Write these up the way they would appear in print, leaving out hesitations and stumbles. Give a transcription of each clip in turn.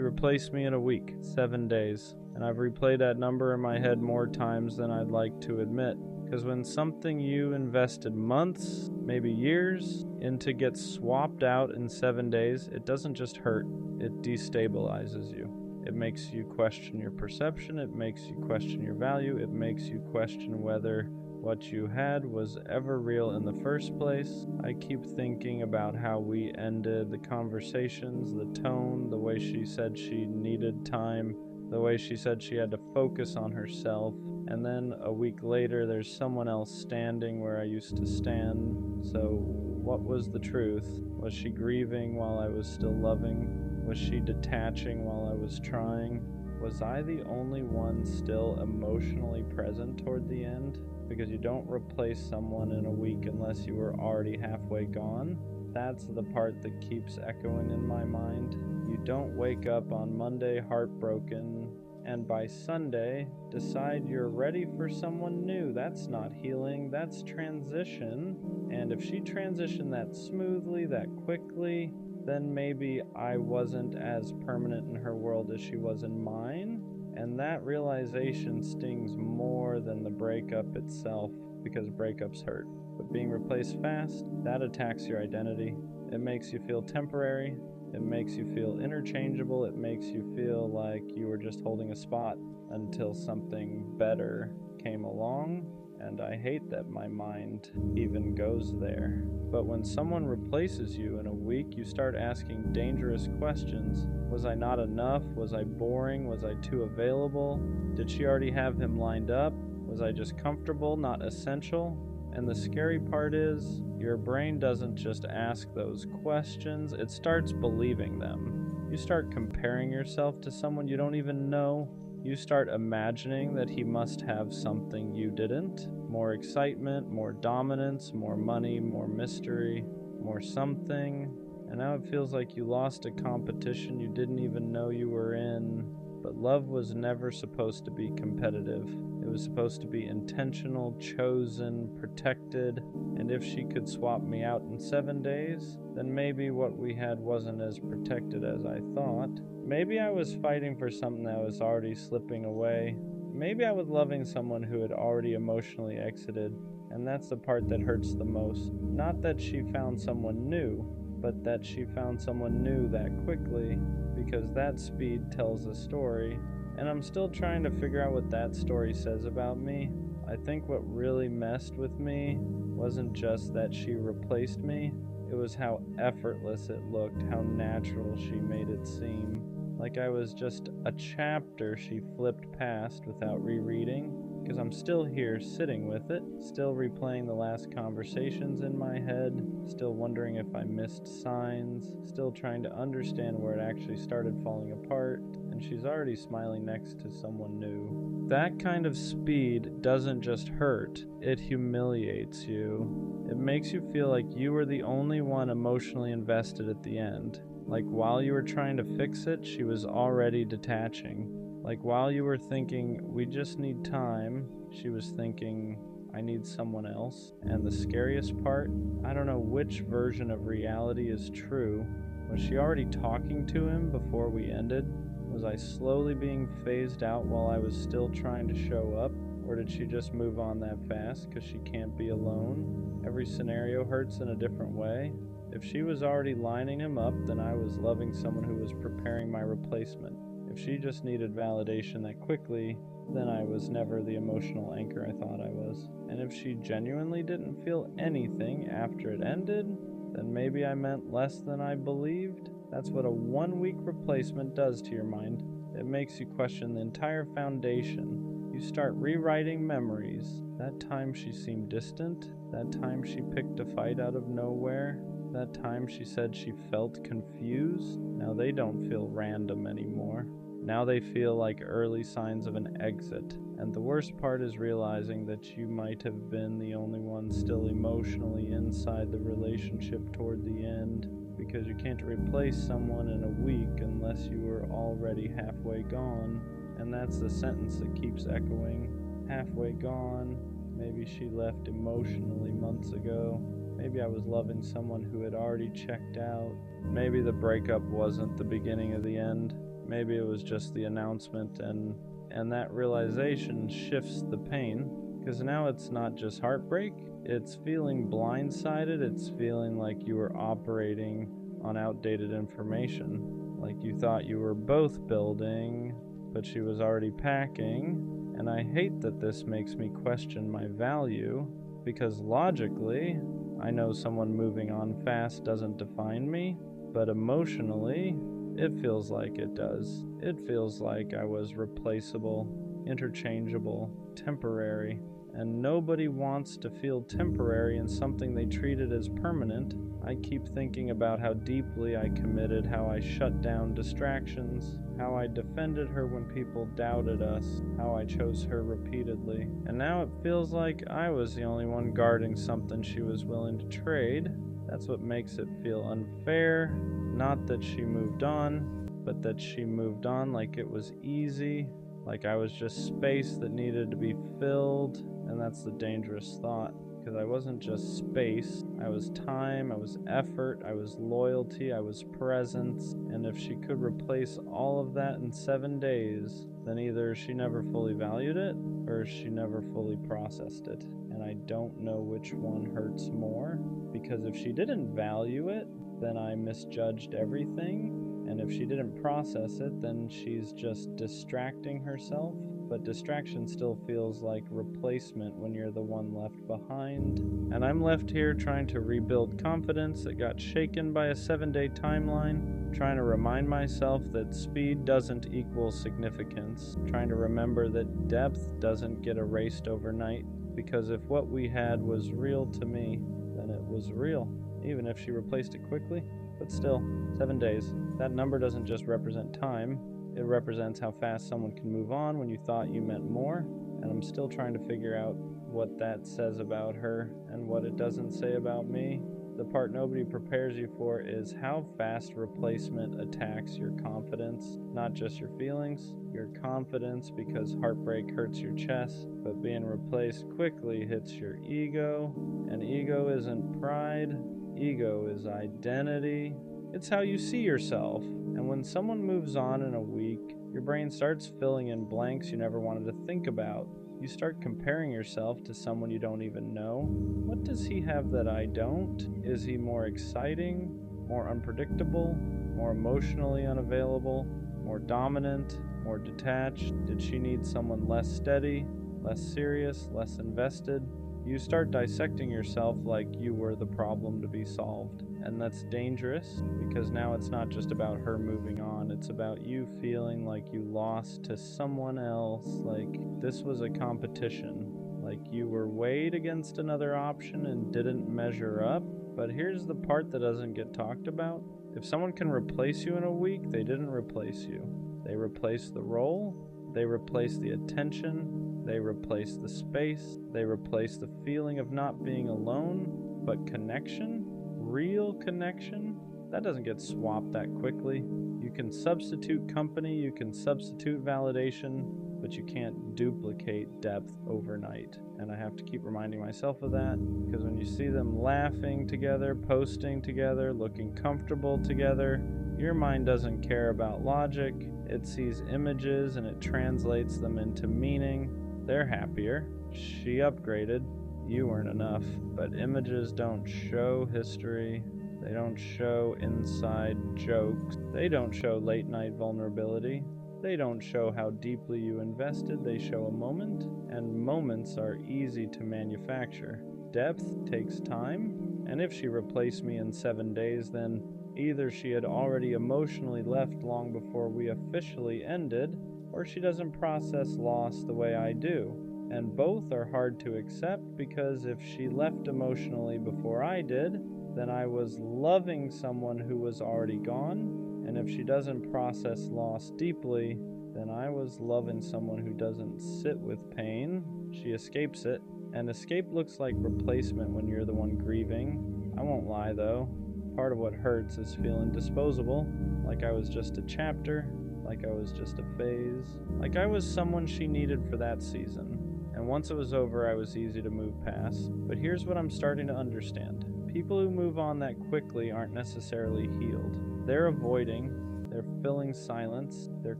She replaced me in a week, 7 days, and I've replayed that number in my head more times than I'd like to admit. Because when something you invested months, maybe years, into gets swapped out in 7 days, it doesn't just hurt, it destabilizes you. It makes you question your perception, it makes you question your value, it makes you question whether what you had was ever real in the first place. I keep thinking about how we ended the conversations, the tone, the way she said she needed time, the way she said she had to focus on herself, and then a week later there's someone else standing where I used to stand. So what was the truth? Was she grieving while I was still loving? Was she detaching while I was trying? Was I the only one still emotionally present toward the end? Because you don't replace someone in a week unless you were already halfway gone. That's the part that keeps echoing in my mind. You don't wake up on Monday heartbroken and by Sunday decide you're ready for someone new. That's not healing, that's transition. And if she transitioned that smoothly, that quickly, then maybe I wasn't as permanent in her world as she was in mine. And that realization stings more than the breakup itself, because breakups hurt. But being replaced fast, that attacks your identity. It makes you feel temporary. It makes you feel interchangeable. It makes you feel like you were just holding a spot until something better came along. And I hate that my mind even goes there. But when someone replaces you in a week, you start asking dangerous questions. Was I not enough? Was I boring? Was I too available? Did she already have him lined up? Was I just comfortable, not essential? And the scary part is, your brain doesn't just ask those questions, it starts believing them. You start comparing yourself to someone you don't even know. You start imagining that he must have something you didn't. More excitement, more dominance, more money, more mystery, more something. And now it feels like you lost a competition you didn't even know you were in. But love was never supposed to be competitive. It was supposed to be intentional, chosen, protected. And if she could swap me out in 7 days, then maybe what we had wasn't as protected as I thought. Maybe I was fighting for something that was already slipping away. Maybe I was loving someone who had already emotionally exited. And that's the part that hurts the most. Not that she found someone new, but that she found someone new that quickly, because that speed tells a story. And I'm still trying to figure out what that story says about me. I think what really messed with me wasn't just that she replaced me, it was how effortless it looked, how natural she made it seem. Like I was just a chapter she flipped past without rereading, because I'm still here sitting with it, still replaying the last conversations in my head, still wondering if I missed signs, still trying to understand where it actually started falling apart, and she's already smiling next to someone new. That kind of speed doesn't just hurt, it humiliates you. It makes you feel like you were the only one emotionally invested at the end. Like while you were trying to fix it, she was already detaching. Like while you were thinking, we just need time, she was thinking, I need someone else. And the scariest part, I don't know which version of reality is true. Was she already talking to him before we ended? Was I slowly being phased out while I was still trying to show up? Or did she just move on that fast because she can't be alone? Every scenario hurts in a different way. If she was already lining him up, then I was loving someone who was preparing my replacement. If she just needed validation that quickly, then I was never the emotional anchor I thought I was. And if she genuinely didn't feel anything after it ended, then maybe I meant less than I believed. That's what a 1-week replacement does to your mind. It makes you question the entire foundation. You start rewriting memories. That time she seemed distant, that time she picked a fight out of nowhere, that time she said she felt confused. Now they don't feel random anymore. Now they feel like early signs of an exit. And the worst part is realizing that you might have been the only one still emotionally inside the relationship toward the end, because you can't replace someone in a week unless you were already halfway gone. And that's the sentence that keeps echoing. Halfway gone. Maybe she left emotionally months ago. Maybe I was loving someone who had already checked out. Maybe the breakup wasn't the beginning of the end. Maybe it was just the announcement, and that realization shifts the pain, because now it's not just heartbreak, it's feeling blindsided, it's feeling like you were operating on outdated information, like you thought you were both building, but she was already packing. And I hate that this makes me question my value, because logically, I know someone moving on fast doesn't define me, but emotionally, it feels like it does. It feels like I was replaceable, interchangeable, temporary, and nobody wants to feel temporary in something they treated as permanent. I keep thinking about how deeply I committed, how I shut down distractions, how I defended her when people doubted us, how I chose her repeatedly. And now it feels like I was the only one guarding something she was willing to trade. That's what makes it feel unfair. Not that she moved on, but that she moved on like it was easy, like I was just space that needed to be filled. And that's the dangerous thought, because I wasn't just space, I was time, I was effort, I was loyalty, I was presence. And if she could replace all of that in 7 days, then either she never fully valued it, or she never fully processed it. And I don't know which one hurts more, because if she didn't value it, then I misjudged everything. And if she didn't process it, then she's just distracting herself. But distraction still feels like replacement when you're the one left behind. And I'm left here trying to rebuild confidence that got shaken by a 7-day timeline, trying to remind myself that speed doesn't equal significance, trying to remember that depth doesn't get erased overnight, because if what we had was real to me, then it was real, even if she replaced it quickly. But still, 7 days. That number doesn't just represent time, it represents how fast someone can move on when you thought you meant more. And I'm still trying to figure out what that says about her and what it doesn't say about me. The part nobody prepares you for is how fast replacement attacks your confidence, not just your feelings, your confidence, because heartbreak hurts your chest, but being replaced quickly hits your ego. And ego isn't pride, ego is identity. It's how you see yourself. And when someone moves on in a week, your brain starts filling in blanks you never wanted to think about. You start comparing yourself to someone you don't even know. What does he have that I don't? Is he more exciting, more unpredictable, more emotionally unavailable, more dominant, more detached? Did she need someone less steady, less serious, less invested? You start dissecting yourself like you were the problem to be solved. And that's dangerous, because now it's not just about her moving on, it's about you feeling like you lost to someone else, like this was a competition, like you were weighed against another option and didn't measure up. But here's the part that doesn't get talked about. If someone can replace you in a week, they didn't replace you. They replaced the role, they replaced the attention, they replaced the space, they replaced the feeling of not being alone. But connection, real connection, that doesn't get swapped that quickly. You can substitute company, you can substitute validation, but you can't duplicate depth overnight. And I have to keep reminding myself of that, because when you see them laughing together, posting together, looking comfortable together, your mind doesn't care about logic. It sees images and it translates them into meaning. They're happier. She upgraded. You weren't enough. But images don't show history. They don't show inside jokes. They don't show late night vulnerability. They don't show how deeply you invested. They show a moment, and moments are easy to manufacture. Depth takes time, and if she replaced me in 7 days, then either she had already emotionally left long before we officially ended, or she doesn't process loss the way I do. And both are hard to accept, because if she left emotionally before I did, then I was loving someone who was already gone. And if she doesn't process loss deeply, then I was loving someone who doesn't sit with pain. She escapes it. And escape looks like replacement when you're the one grieving. I won't lie though. Part of what hurts is feeling disposable. Like I was just a chapter. Like I was just a phase. Like I was someone she needed for that season. And once it was over, I was easy to move past. But here's what I'm starting to understand. People who move on that quickly aren't necessarily healed. They're avoiding, They're filling silence. They're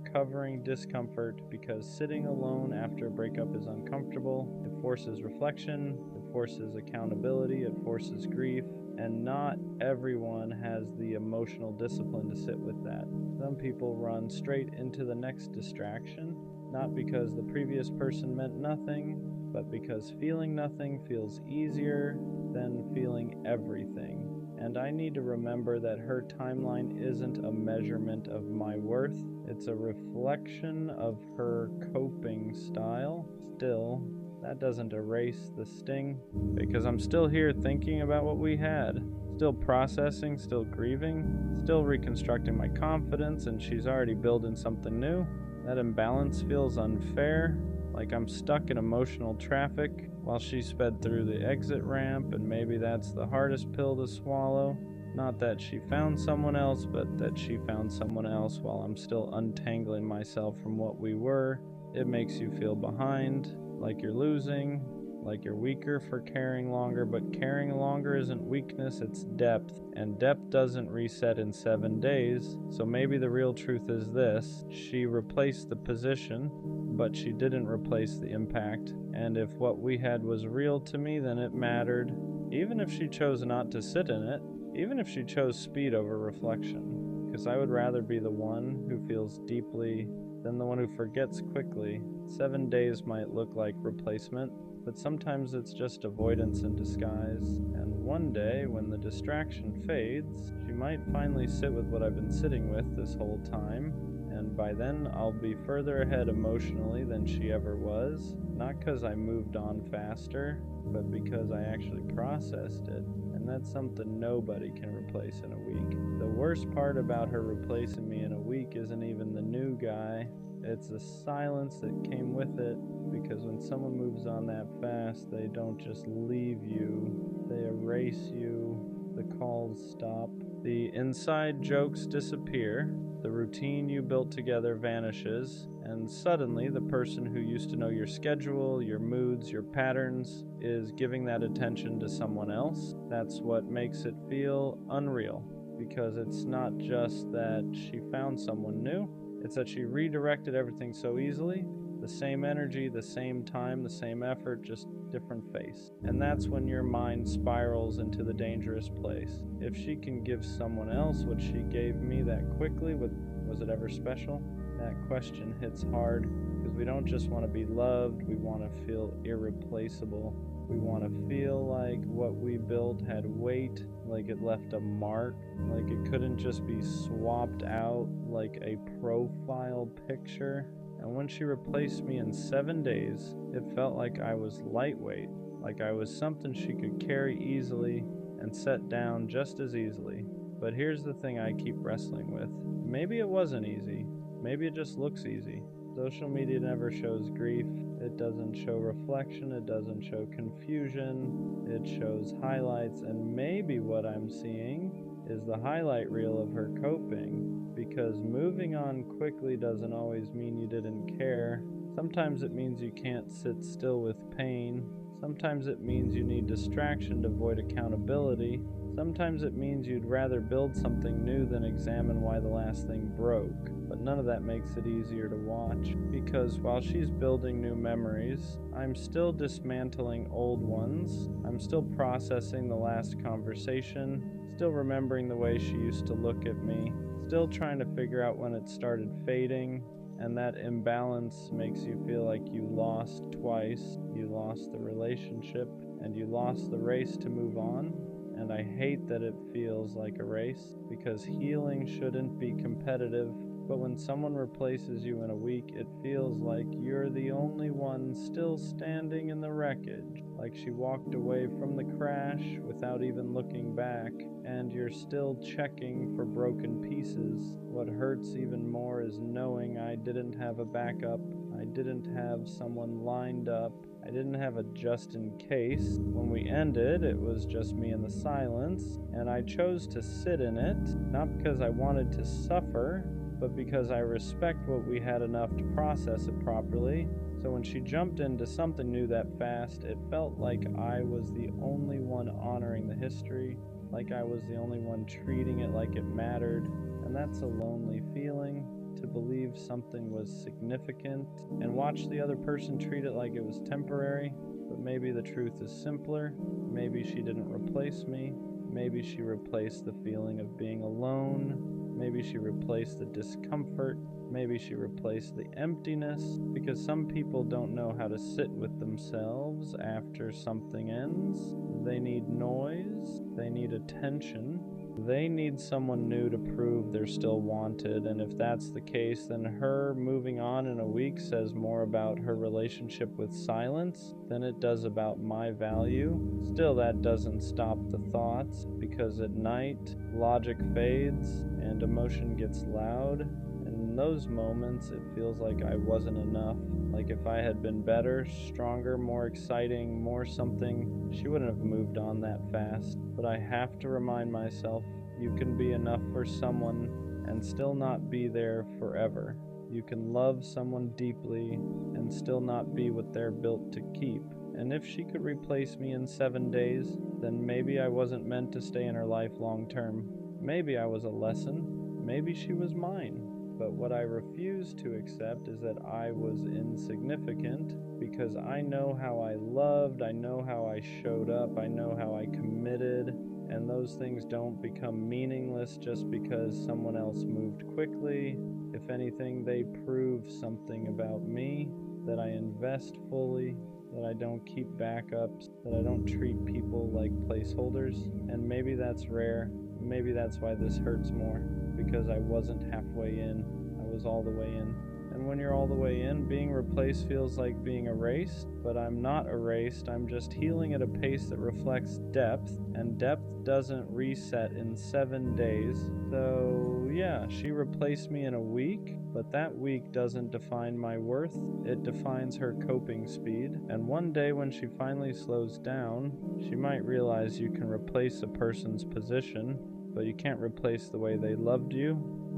covering discomfort because sitting alone after a breakup is uncomfortable. It forces reflection. It forces accountability. It forces grief. And not everyone has the emotional discipline to sit with that. Some people run straight into the next distraction, not because the previous person meant nothing, but because feeling nothing feels easier than feeling everything. And I need to remember that her timeline isn't a measurement of my worth. It's a reflection of her coping style. Still, that doesn't erase the sting, because I'm still here thinking about what we had. Still processing, still grieving, still reconstructing my confidence, and she's already building something new. That imbalance feels unfair, like I'm stuck in emotional traffic while she sped through the exit ramp, and maybe that's the hardest pill to swallow. Not that she found someone else, but that she found someone else while I'm still untangling myself from what we were. It makes you feel behind, like you're losing, like you're weaker for caring longer, but caring longer isn't weakness, it's depth, and depth doesn't reset in 7 days. So maybe the real truth is this: she replaced the position, but she didn't replace the impact. And if what we had was real to me, then it mattered, even if she chose not to sit in it, even if she chose speed over reflection, because I would rather be the one who feels deeply than the one who forgets quickly. 7 days might look like replacement, but sometimes it's just avoidance in disguise. And one day, when the distraction fades, she might finally sit with what I've been sitting with this whole time, and by then I'll be further ahead emotionally than she ever was, not because I moved on faster, but because I actually processed it. And that's something nobody can replace in a week. The worst part about her replacing me in a week isn't even the new guy, it's the silence that came with it, because when someone moves on that fast, they don't just leave you, they erase you. The calls stop, the inside jokes disappear, the routine you built together vanishes, and suddenly the person who used to know your schedule, your moods, your patterns is giving that attention to someone else. That's what makes it feel unreal, because it's not just that she found someone new, it's that she redirected everything so easily. The same energy, the same time, the same effort, just different face. And that's when your mind spirals into the dangerous place. If she can give someone else what she gave me that quickly, was it ever special? That question hits hard, because we don't just want to be loved, we want to feel irreplaceable. We want to feel like what we built had weight, like it left a mark, like it couldn't just be swapped out like a profile picture. And when she replaced me in 7 days, it felt like I was lightweight, like I was something she could carry easily and set down just as easily. But here's the thing I keep wrestling with. Maybe it wasn't easy. Maybe it just looks easy. Social media never shows grief. It doesn't show reflection. It doesn't show confusion. It shows highlights. And maybe what I'm seeing is the highlight reel of her coping, because moving on quickly doesn't always mean you didn't care. Sometimes it means you can't sit still with pain. Sometimes it means you need distraction to avoid accountability. Sometimes it means you'd rather build something new than examine why the last thing broke. But none of that makes it easier to watch, because while she's building new memories, I'm still dismantling old ones. I'm still processing the last conversation, still remembering the way she used to look at me, still trying to figure out when it started fading. And that imbalance makes you feel like you lost twice. You lost the relationship, and you lost the race to move on. And I hate that it feels like a race, because healing shouldn't be competitive. But when someone replaces you in a week, it feels like you're the only one still standing in the wreckage, like she walked away from the crash without even looking back, and you're still checking for broken pieces. What hurts even more is knowing I didn't have a backup. I didn't have someone lined up. I didn't have a just in case. When we ended, it was just me in the silence, and I chose to sit in it, not because I wanted to suffer, but because I respect what we had enough to process it properly. So when she jumped into something new that fast, it felt like I was the only one honoring the history, like I was the only one treating it like it mattered. And that's a lonely feeling, to believe something was significant and watch the other person treat it like it was temporary. But maybe the truth is simpler. Maybe she didn't replace me. Maybe she replaced the feeling of being alone. Maybe she replaced the discomfort. Maybe she replaced the emptiness, because some people don't know how to sit with themselves after something ends. They need noise. They need attention. They need someone new to prove they're still wanted, and if that's the case, then her moving on in a week says more about her relationship with silence than it does about my value. Still, that doesn't stop the thoughts, because at night, logic fades and emotion gets loud. In those moments, it feels like I wasn't enough. Like if I had been better, stronger, more exciting, more something, she wouldn't have moved on that fast. But I have to remind myself, you can be enough for someone and still not be there forever. You can love someone deeply and still not be what they're built to keep. And if she could replace me in 7 days, then maybe I wasn't meant to stay in her life long term. Maybe I was a lesson. Maybe she was mine. But what I refuse to accept is that I was insignificant, because I know how I loved, I know how I showed up, I know how I committed, and those things don't become meaningless just because someone else moved quickly. If anything, they prove something about me, that I invest fully, that I don't keep backups, that I don't treat people like placeholders. And maybe that's rare. Maybe that's why this hurts more, because I wasn't halfway in. I was all the way in. And when you're all the way in, being replaced feels like being erased, but I'm not erased. I'm just healing at a pace that reflects depth, and depth doesn't reset in 7 days. So yeah, she replaced me in a week, but that week doesn't define my worth. It defines her coping speed. And one day when she finally slows down, she might realize you can replace a person's position, but you can't replace the way they loved you.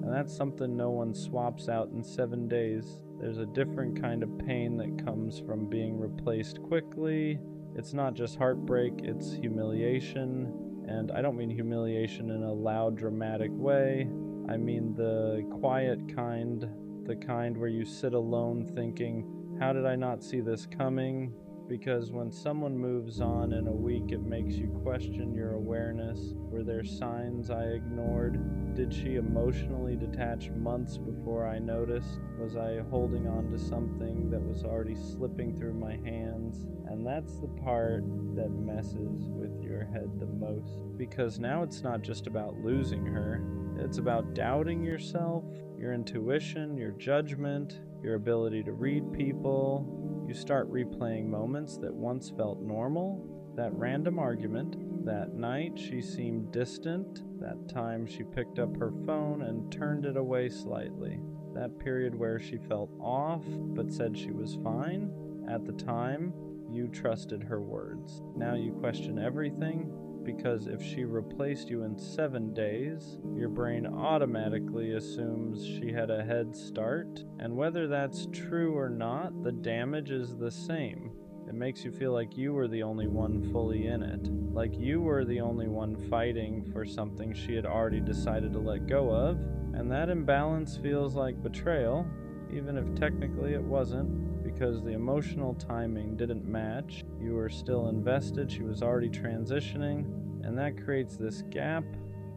And that's something no one swaps out in 7 days. There's a different kind of pain that comes from being replaced quickly. It's not just heartbreak, it's humiliation. And I don't mean humiliation in a loud, dramatic way. I mean the quiet kind, the kind where you sit alone thinking, how did I not see this coming? Because when someone moves on in a week, it makes you question your awareness. Were there signs I ignored? Did she emotionally detach months before I noticed? Was I holding on to something that was already slipping through my hands? And that's the part that messes with your head the most. Because now it's not just about losing her. It's about doubting yourself, your intuition, your judgment, your ability to read people. You start replaying moments that once felt normal. That random argument, that night she seemed distant, that time she picked up her phone and turned it away slightly, that period where she felt off but said she was fine. At the time, you trusted her words. Now you question everything, because if she replaced you in 7 days, your brain automatically assumes she had a head start. And whether that's true or not, the damage is the same. It makes you feel like you were the only one fully in it, like you were the only one fighting for something she had already decided to let go of. And that imbalance feels like betrayal, even if technically it wasn't, because the emotional timing didn't match. You were still invested, she was already transitioning, and that creates this gap,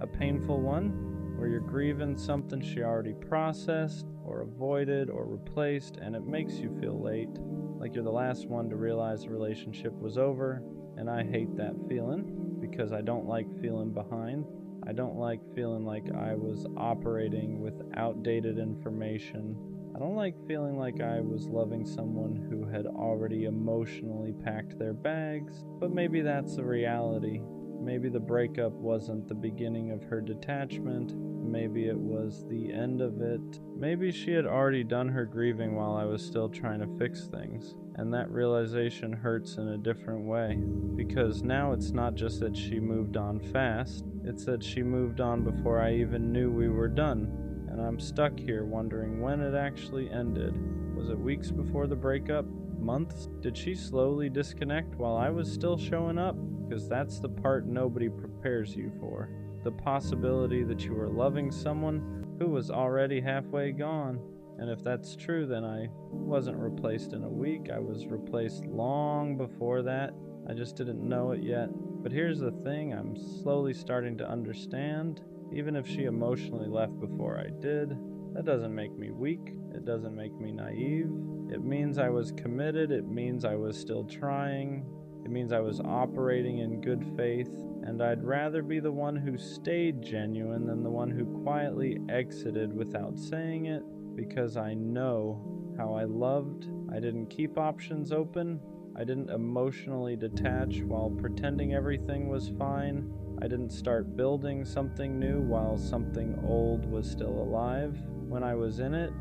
a painful one, where you're grieving something she already processed, or avoided, or replaced, and it makes you feel late, like you're the last one to realize the relationship was over. And I hate that feeling, because I don't like feeling behind. I don't like feeling like I was operating with outdated information. I don't like feeling like I was loving someone who had already emotionally packed their bags. But maybe that's the reality. Maybe the breakup wasn't the beginning of her detachment. Maybe it was the end of it. Maybe she had already done her grieving while I was still trying to fix things. And that realization hurts in a different way. Because now it's not just that she moved on fast, it's that she moved on before I even knew we were done. And I'm stuck here wondering when it actually ended. Was it weeks before the breakup? Months? Did she slowly disconnect while I was still showing up? Because that's the part nobody prepares you for. the possibility that you were loving someone who was already halfway gone. And if that's true, then I wasn't replaced in a week. I was replaced long before that. I just didn't know it yet. But here's the thing, I'm slowly starting to understand. Even if she emotionally left before I did, that doesn't make me weak. It doesn't make me naive. It means I was committed. It means I was still trying. It means I was operating in good faith. And I'd rather be the one who stayed genuine than the one who quietly exited without saying it, because I know how I loved. I didn't keep options open. I didn't emotionally detach while pretending everything was fine. I didn't start building something new while something old was still alive. When I was in it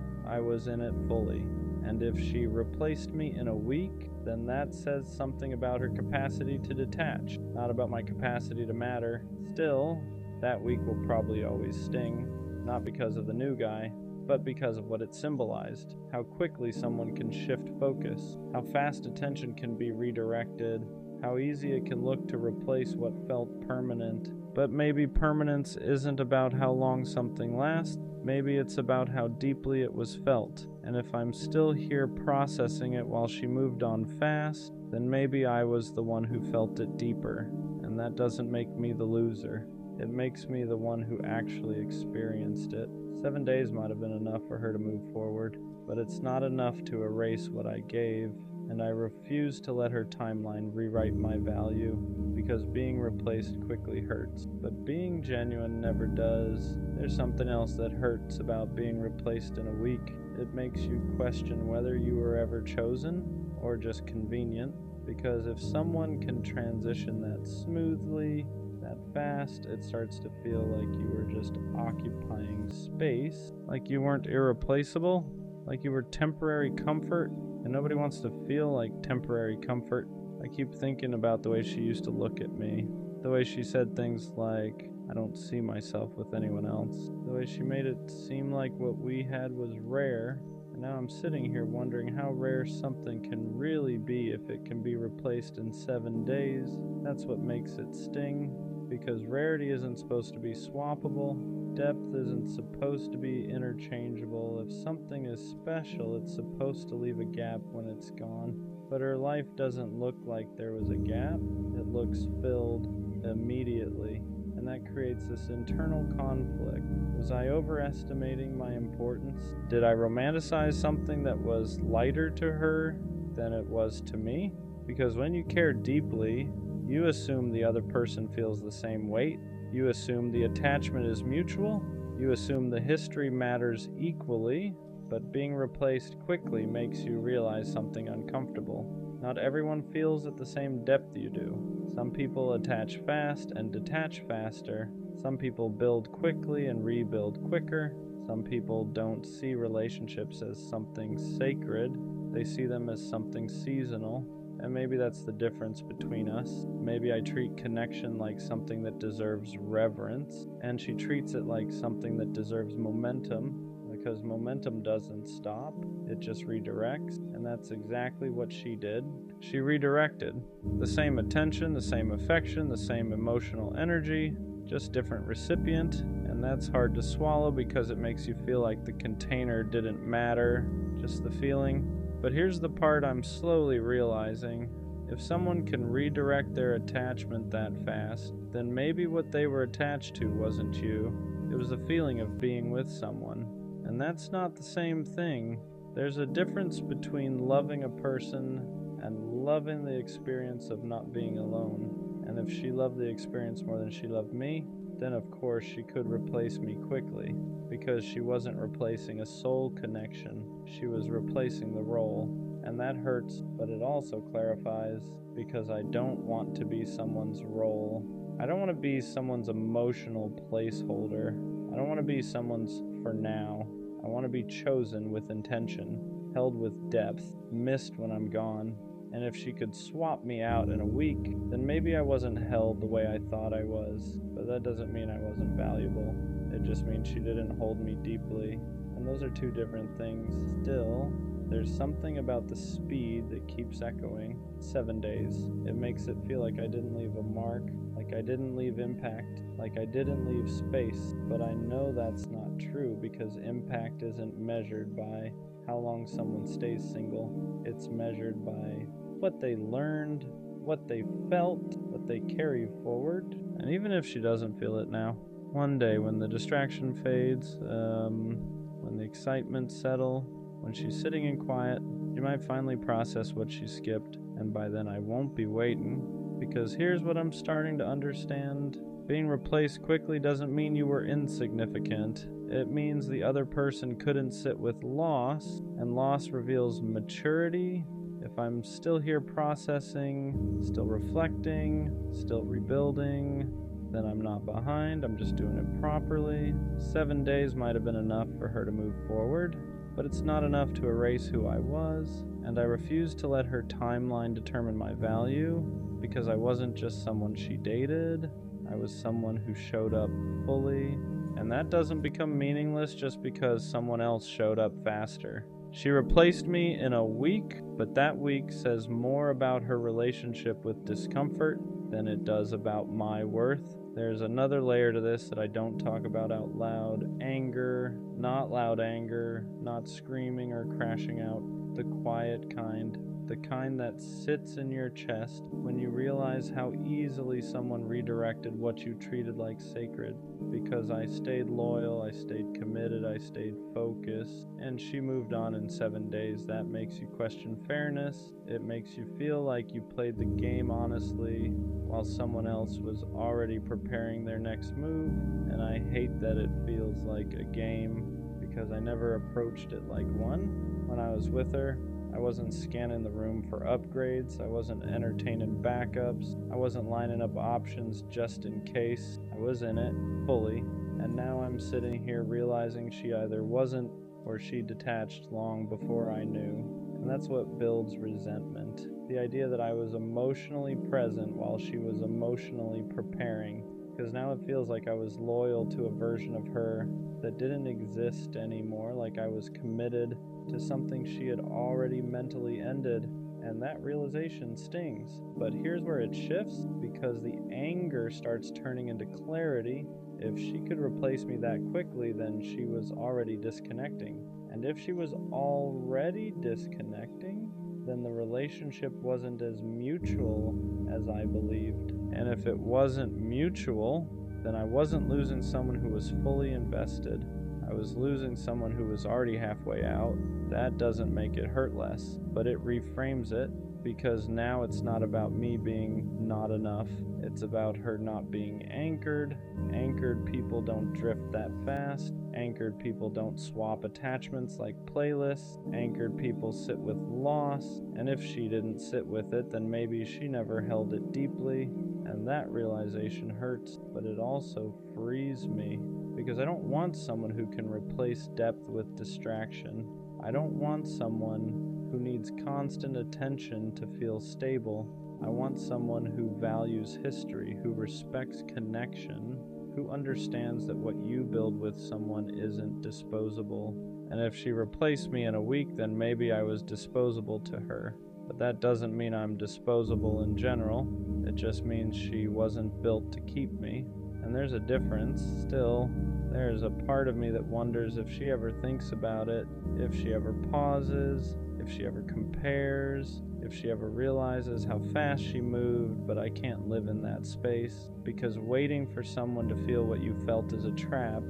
fully. And if she replaced me in a week, then that says something about her capacity to detach, not about my capacity to matter. Still, that week will probably always sting, not because of the new guy, but because of what it symbolized. How quickly someone can shift focus, how fast attention can be redirected, how easy it can look to replace what felt permanent. But maybe permanence isn't about how long something lasts, maybe it's about how deeply it was felt. And if I'm still here processing it while she moved on fast, then maybe I was the one who felt it deeper. And that doesn't make me the loser. It makes me the one who actually experienced it. 7 days might have been enough for her to move forward, but it's not enough to erase what I gave, and I refuse to let her timeline rewrite my value, because being replaced quickly hurts, but being genuine never does. There's something else that hurts about being replaced in a week. It makes you question whether you were ever chosen or just convenient, because if someone can transition that smoothly, that fast, it starts to feel like you were just occupying space, like you weren't irreplaceable, like you were temporary comfort, and nobody wants to feel like temporary comfort. I keep thinking about the way she used to look at me, the way she said things like, I don't see myself with anyone else, the way she made it seem like what we had was rare, and now I'm sitting here wondering how rare something can really be if it can be replaced in 7 days. That's what makes it sting. Because rarity isn't supposed to be swappable, depth isn't supposed to be interchangeable. If something is special, it's supposed to leave a gap when it's gone. But her life doesn't look like there was a gap, it looks filled immediately. And that creates this internal conflict. Was I overestimating my importance? Did I romanticize something that was lighter to her than it was to me? Because when you care deeply, you assume the other person feels the same weight. You assume the attachment is mutual. You assume the history matters equally, but being replaced quickly makes you realize something uncomfortable. Not everyone feels at the same depth you do. Some people attach fast and detach faster. Some people build quickly and rebuild quicker. Some people don't see relationships as something sacred. They see them as something seasonal. And maybe that's the difference between us. Maybe I treat connection like something that deserves reverence, and she treats it like something that deserves momentum, because momentum doesn't stop, it just redirects, and that's exactly what she did. She redirected. The same attention, the same affection, the same emotional energy, just different recipient, and that's hard to swallow because it makes you feel like the container didn't matter, just the feeling. But here's the part I'm slowly realizing. If someone can redirect their attachment that fast, then maybe what they were attached to wasn't you. It was the feeling of being with someone. And that's not the same thing. There's a difference between loving a person and loving the experience of not being alone. And if she loved the experience more than she loved me, then of course she could replace me quickly, because she wasn't replacing a soul connection, she was replacing the role. And that hurts, but it also clarifies, because I don't want to be someone's role. I don't want to be someone's emotional placeholder. I don't want to be someone's for now. I want to be chosen with intention, held with depth, missed when I'm gone. And if she could swap me out in a week, then maybe I wasn't held the way I thought I was. But that doesn't mean I wasn't valuable. It just means she didn't hold me deeply. And those are two different things. Still, there's something about the speed that keeps echoing. 7 days. It makes it feel like I didn't leave a mark, like like I didn't leave impact, like I didn't leave space. But I know that's not true because impact isn't measured by how long someone stays single. It's measured by what they learned, what they felt, what they carry forward. And even if she doesn't feel it now, one day when the distraction fades, when the excitement settles, when she's sitting in quiet, she might finally process what she skipped, and by then I won't be waiting. Because here's what I'm starting to understand. Being replaced quickly doesn't mean you were insignificant. It means the other person couldn't sit with loss, and loss reveals maturity. If I'm still here processing, still reflecting, still rebuilding, then I'm not behind, I'm just doing it properly. 7 days might have been enough for her to move forward, but it's not enough to erase who I was, and I refuse to let her timeline determine my value, because I wasn't just someone she dated, I was someone who showed up fully, and that doesn't become meaningless just because someone else showed up faster. She replaced me in a week, but that week says more about her relationship with discomfort than it does about my worth. There's another layer to this that I don't talk about out loud. Anger, not loud anger, not screaming or crashing out. The quiet kind. The kind that sits in your chest when you realize how easily someone redirected what you treated like sacred. Because I stayed loyal, I stayed committed, I stayed focused, and she moved on in 7 days. That makes you question fairness. It makes you feel like you played the game honestly while someone else was already preparing their next move. And I hate that it feels like a game because I never approached it like one. When I was with her, I wasn't scanning the room for upgrades, I wasn't entertaining backups, I wasn't lining up options just in case. I was in it, fully, and now I'm sitting here realizing she either wasn't or she detached long before I knew. And that's what builds resentment. The idea that I was emotionally present while she was emotionally preparing. Because now it feels like I was loyal to a version of her that didn't exist anymore, like I was committed to something she had already mentally ended, and that realization stings. But here's where it shifts, because the anger starts turning into clarity. If she could replace me that quickly, then she was already disconnecting. And if she was already disconnecting, then the relationship wasn't as mutual as I believed. And if it wasn't mutual, then I wasn't losing someone who was fully invested. I was losing someone who was already halfway out. That doesn't make it hurt less, but it reframes it, because now it's not about me being not enough. It's about her not being anchored. Anchored people don't drift that fast. Anchored people don't swap attachments like playlists. Anchored people sit with loss, and if she didn't sit with it, then maybe she never held it deeply, and that realization hurts, but it also frees me, because I don't want someone who can replace depth with distraction. I don't want someone who needs constant attention to feel stable. I want someone who values history, who respects connection, who understands that what you build with someone isn't disposable. And if she replaced me in a week, then maybe I was disposable to her. But that doesn't mean I'm disposable in general. It just means she wasn't built to keep me. And there's a difference. Still, there's a part of me that wonders if she ever thinks about it, if she ever pauses, if she ever compares, if she ever realizes how fast she moved. But I can't live in that space, because waiting for someone to feel what you felt is a trap,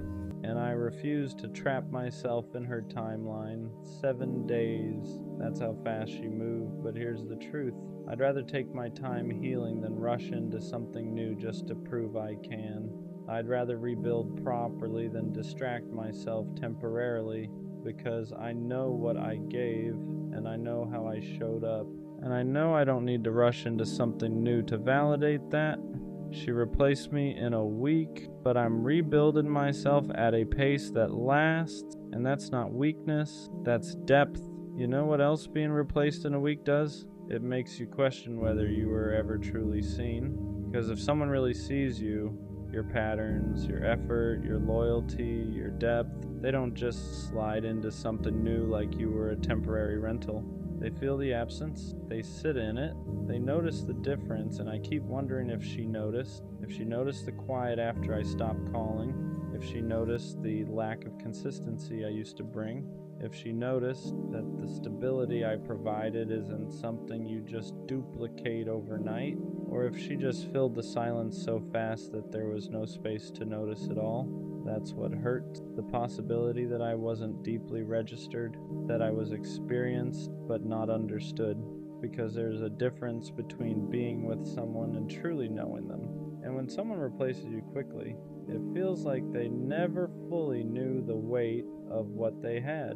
and I refuse to trap myself in her timeline. 7 days, that's how fast she moved. But here's the truth. I'd rather take my time healing than rush into something new just to prove I can. I'd rather rebuild properly than distract myself temporarily, because I know what I gave, and I know how I showed up. And I know I don't need to rush into something new to validate that. She replaced me in a week, but I'm rebuilding myself at a pace that lasts, and that's not weakness, that's depth. You know what else being replaced in a week does? It makes you question whether you were ever truly seen. Because if someone really sees you, your patterns, your effort, your loyalty, your depth, they don't just slide into something new like you were a temporary rental. They feel the absence, they sit in it, they notice the difference, and I keep wondering if she noticed the quiet after I stopped calling, if she noticed the lack of consistency I used to bring, if she noticed that the stability I provided isn't something you just duplicate overnight, or if she just filled the silence so fast that there was no space to notice it all. That's what hurt, the possibility that I wasn't deeply registered, that I was experienced but not understood, because there's a difference between being with someone and truly knowing them. And when someone replaces you quickly, it feels like they never fully knew the weight of what they had.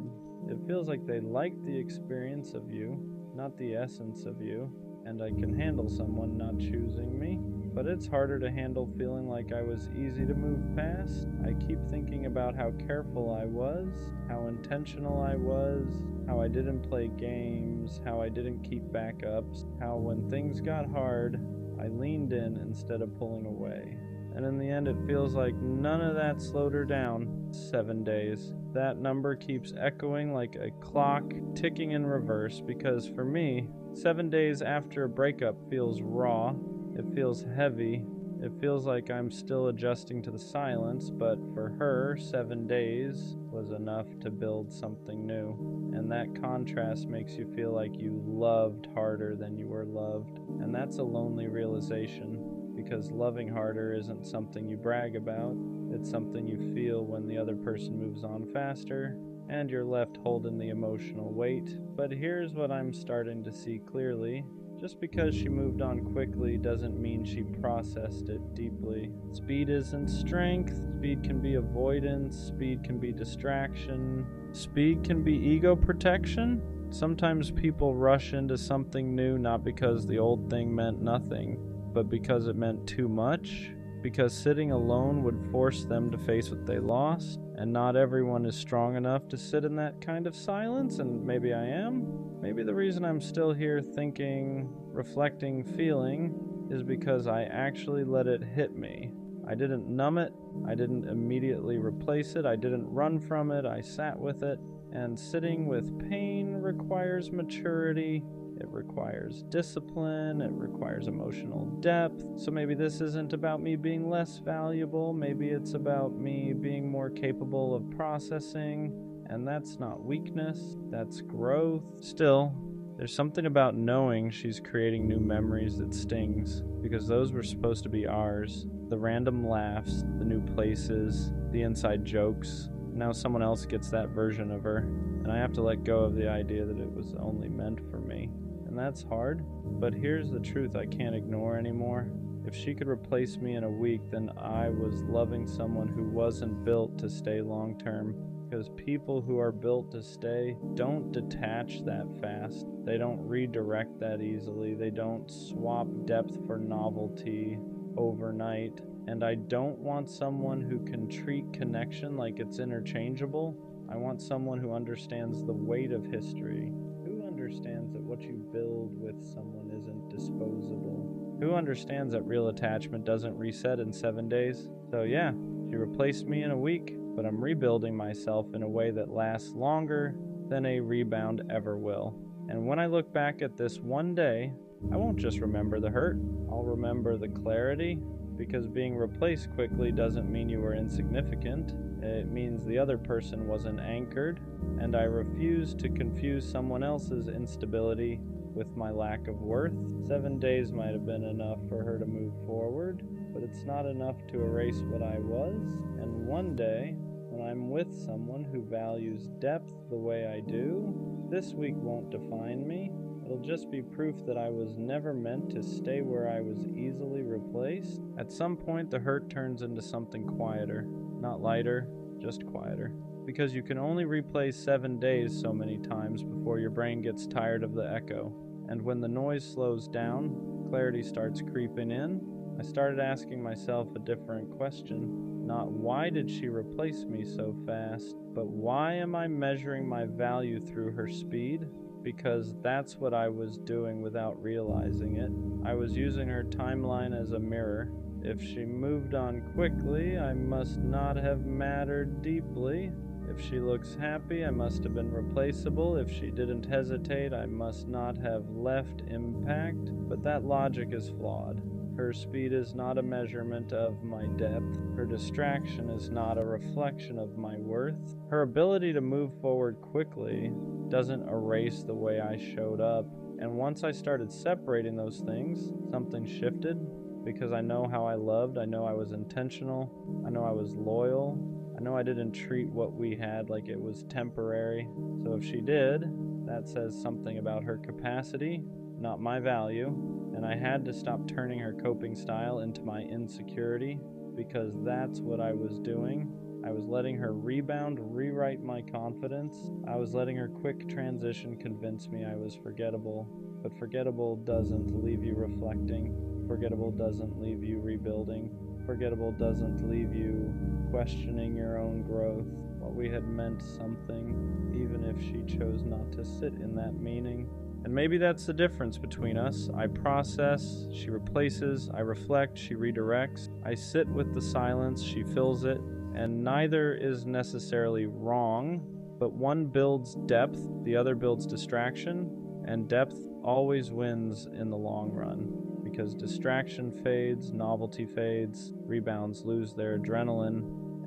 It feels like they liked the experience of you, not the essence of you, and I can handle someone not choosing me. But it's harder to handle feeling like I was easy to move past. I keep thinking about how careful I was, how intentional I was, how I didn't play games, how I didn't keep backups, how when things got hard, I leaned in instead of pulling away. And in the end, it feels like none of that slowed her down. 7 days. That number keeps echoing like a clock ticking in reverse, because for me, 7 days after a breakup feels raw. It feels heavy. It feels like I'm still adjusting to the silence, but for her, 7 days was enough to build something new. And that contrast makes you feel like you loved harder than you were loved. And that's a lonely realization, because loving harder isn't something you brag about. It's something you feel when the other person moves on faster, and you're left holding the emotional weight. But here's what I'm starting to see clearly. Just because she moved on quickly doesn't mean she processed it deeply. Speed isn't strength. Speed can be avoidance. Speed can be distraction. Speed can be ego protection. Sometimes people rush into something new not because the old thing meant nothing, but because it meant too much. Because sitting alone would force them to face what they lost, and not everyone is strong enough to sit in that kind of silence, and maybe I am. Maybe the reason I'm still here thinking, reflecting, feeling, is because I actually let it hit me. I didn't numb it, I didn't immediately replace it, I didn't run from it, I sat with it, and sitting with pain requires maturity. It requires discipline, it requires emotional depth. So maybe this isn't about me being less valuable, maybe it's about me being more capable of processing, and that's not weakness, that's growth. Still, there's something about knowing she's creating new memories that stings, because those were supposed to be ours. The random laughs, the new places, the inside jokes. Now someone else gets that version of her, and I have to let go of the idea that it was only meant for me. And that's hard, but here's the truth I can't ignore anymore. If she could replace me in a week, then I was loving someone who wasn't built to stay long term. Because people who are built to stay don't detach that fast. They don't redirect that easily. They don't swap depth for novelty overnight. And I don't want someone who can treat connection like it's interchangeable. I want someone who understands the weight of history. Who understands that what you build with someone isn't disposable? Who understands that real attachment doesn't reset in 7 days? So yeah, she replaced me in a week, but I'm rebuilding myself in a way that lasts longer than a rebound ever will. And when I look back at this one day, I won't just remember the hurt, I'll remember the clarity, because being replaced quickly doesn't mean you were insignificant. It means the other person wasn't anchored, and I refuse to confuse someone else's instability with my lack of worth. 7 days might have been enough for her to move forward, but it's not enough to erase what I was. And one day, when I'm with someone who values depth the way I do, this week won't define me. It'll just be proof that I was never meant to stay where I was easily replaced. At some point, the hurt turns into something quieter. Not lighter, just quieter. Because you can only replay 7 days so many times before your brain gets tired of the echo. And when the noise slows down, clarity starts creeping in. I started asking myself a different question. Not why did she replace me so fast, but why am I measuring my value through her speed? Because that's what I was doing without realizing it. I was using her timeline as a mirror. If she moved on quickly, I must not have mattered deeply. If she looks happy, I must have been replaceable. If she didn't hesitate, I must not have left impact. But that logic is flawed. Her speed is not a measurement of my depth. Her distraction is not a reflection of my worth. Her ability to move forward quickly doesn't erase the way I showed up. And once I started separating those things, something shifted, because I know how I loved. I know I was intentional. I know I was loyal. I know I didn't treat what we had like it was temporary. So if she did, that says something about her capacity, not my value. And I had to stop turning her coping style into my insecurity, because that's what I was doing. I was letting her rebound rewrite my confidence. I was letting her quick transition convince me I was forgettable. But forgettable doesn't leave you reflecting. Forgettable doesn't leave you rebuilding. Forgettable doesn't leave you questioning your own growth. What we had meant something, even if she chose not to sit in that meaning. And maybe that's the difference between us. I process, she replaces. I reflect, she redirects. I sit with the silence, she fills it. And neither is necessarily wrong, but one builds depth, the other builds distraction, and depth always wins in the long run. Because distraction fades, novelty fades, rebounds lose their adrenaline,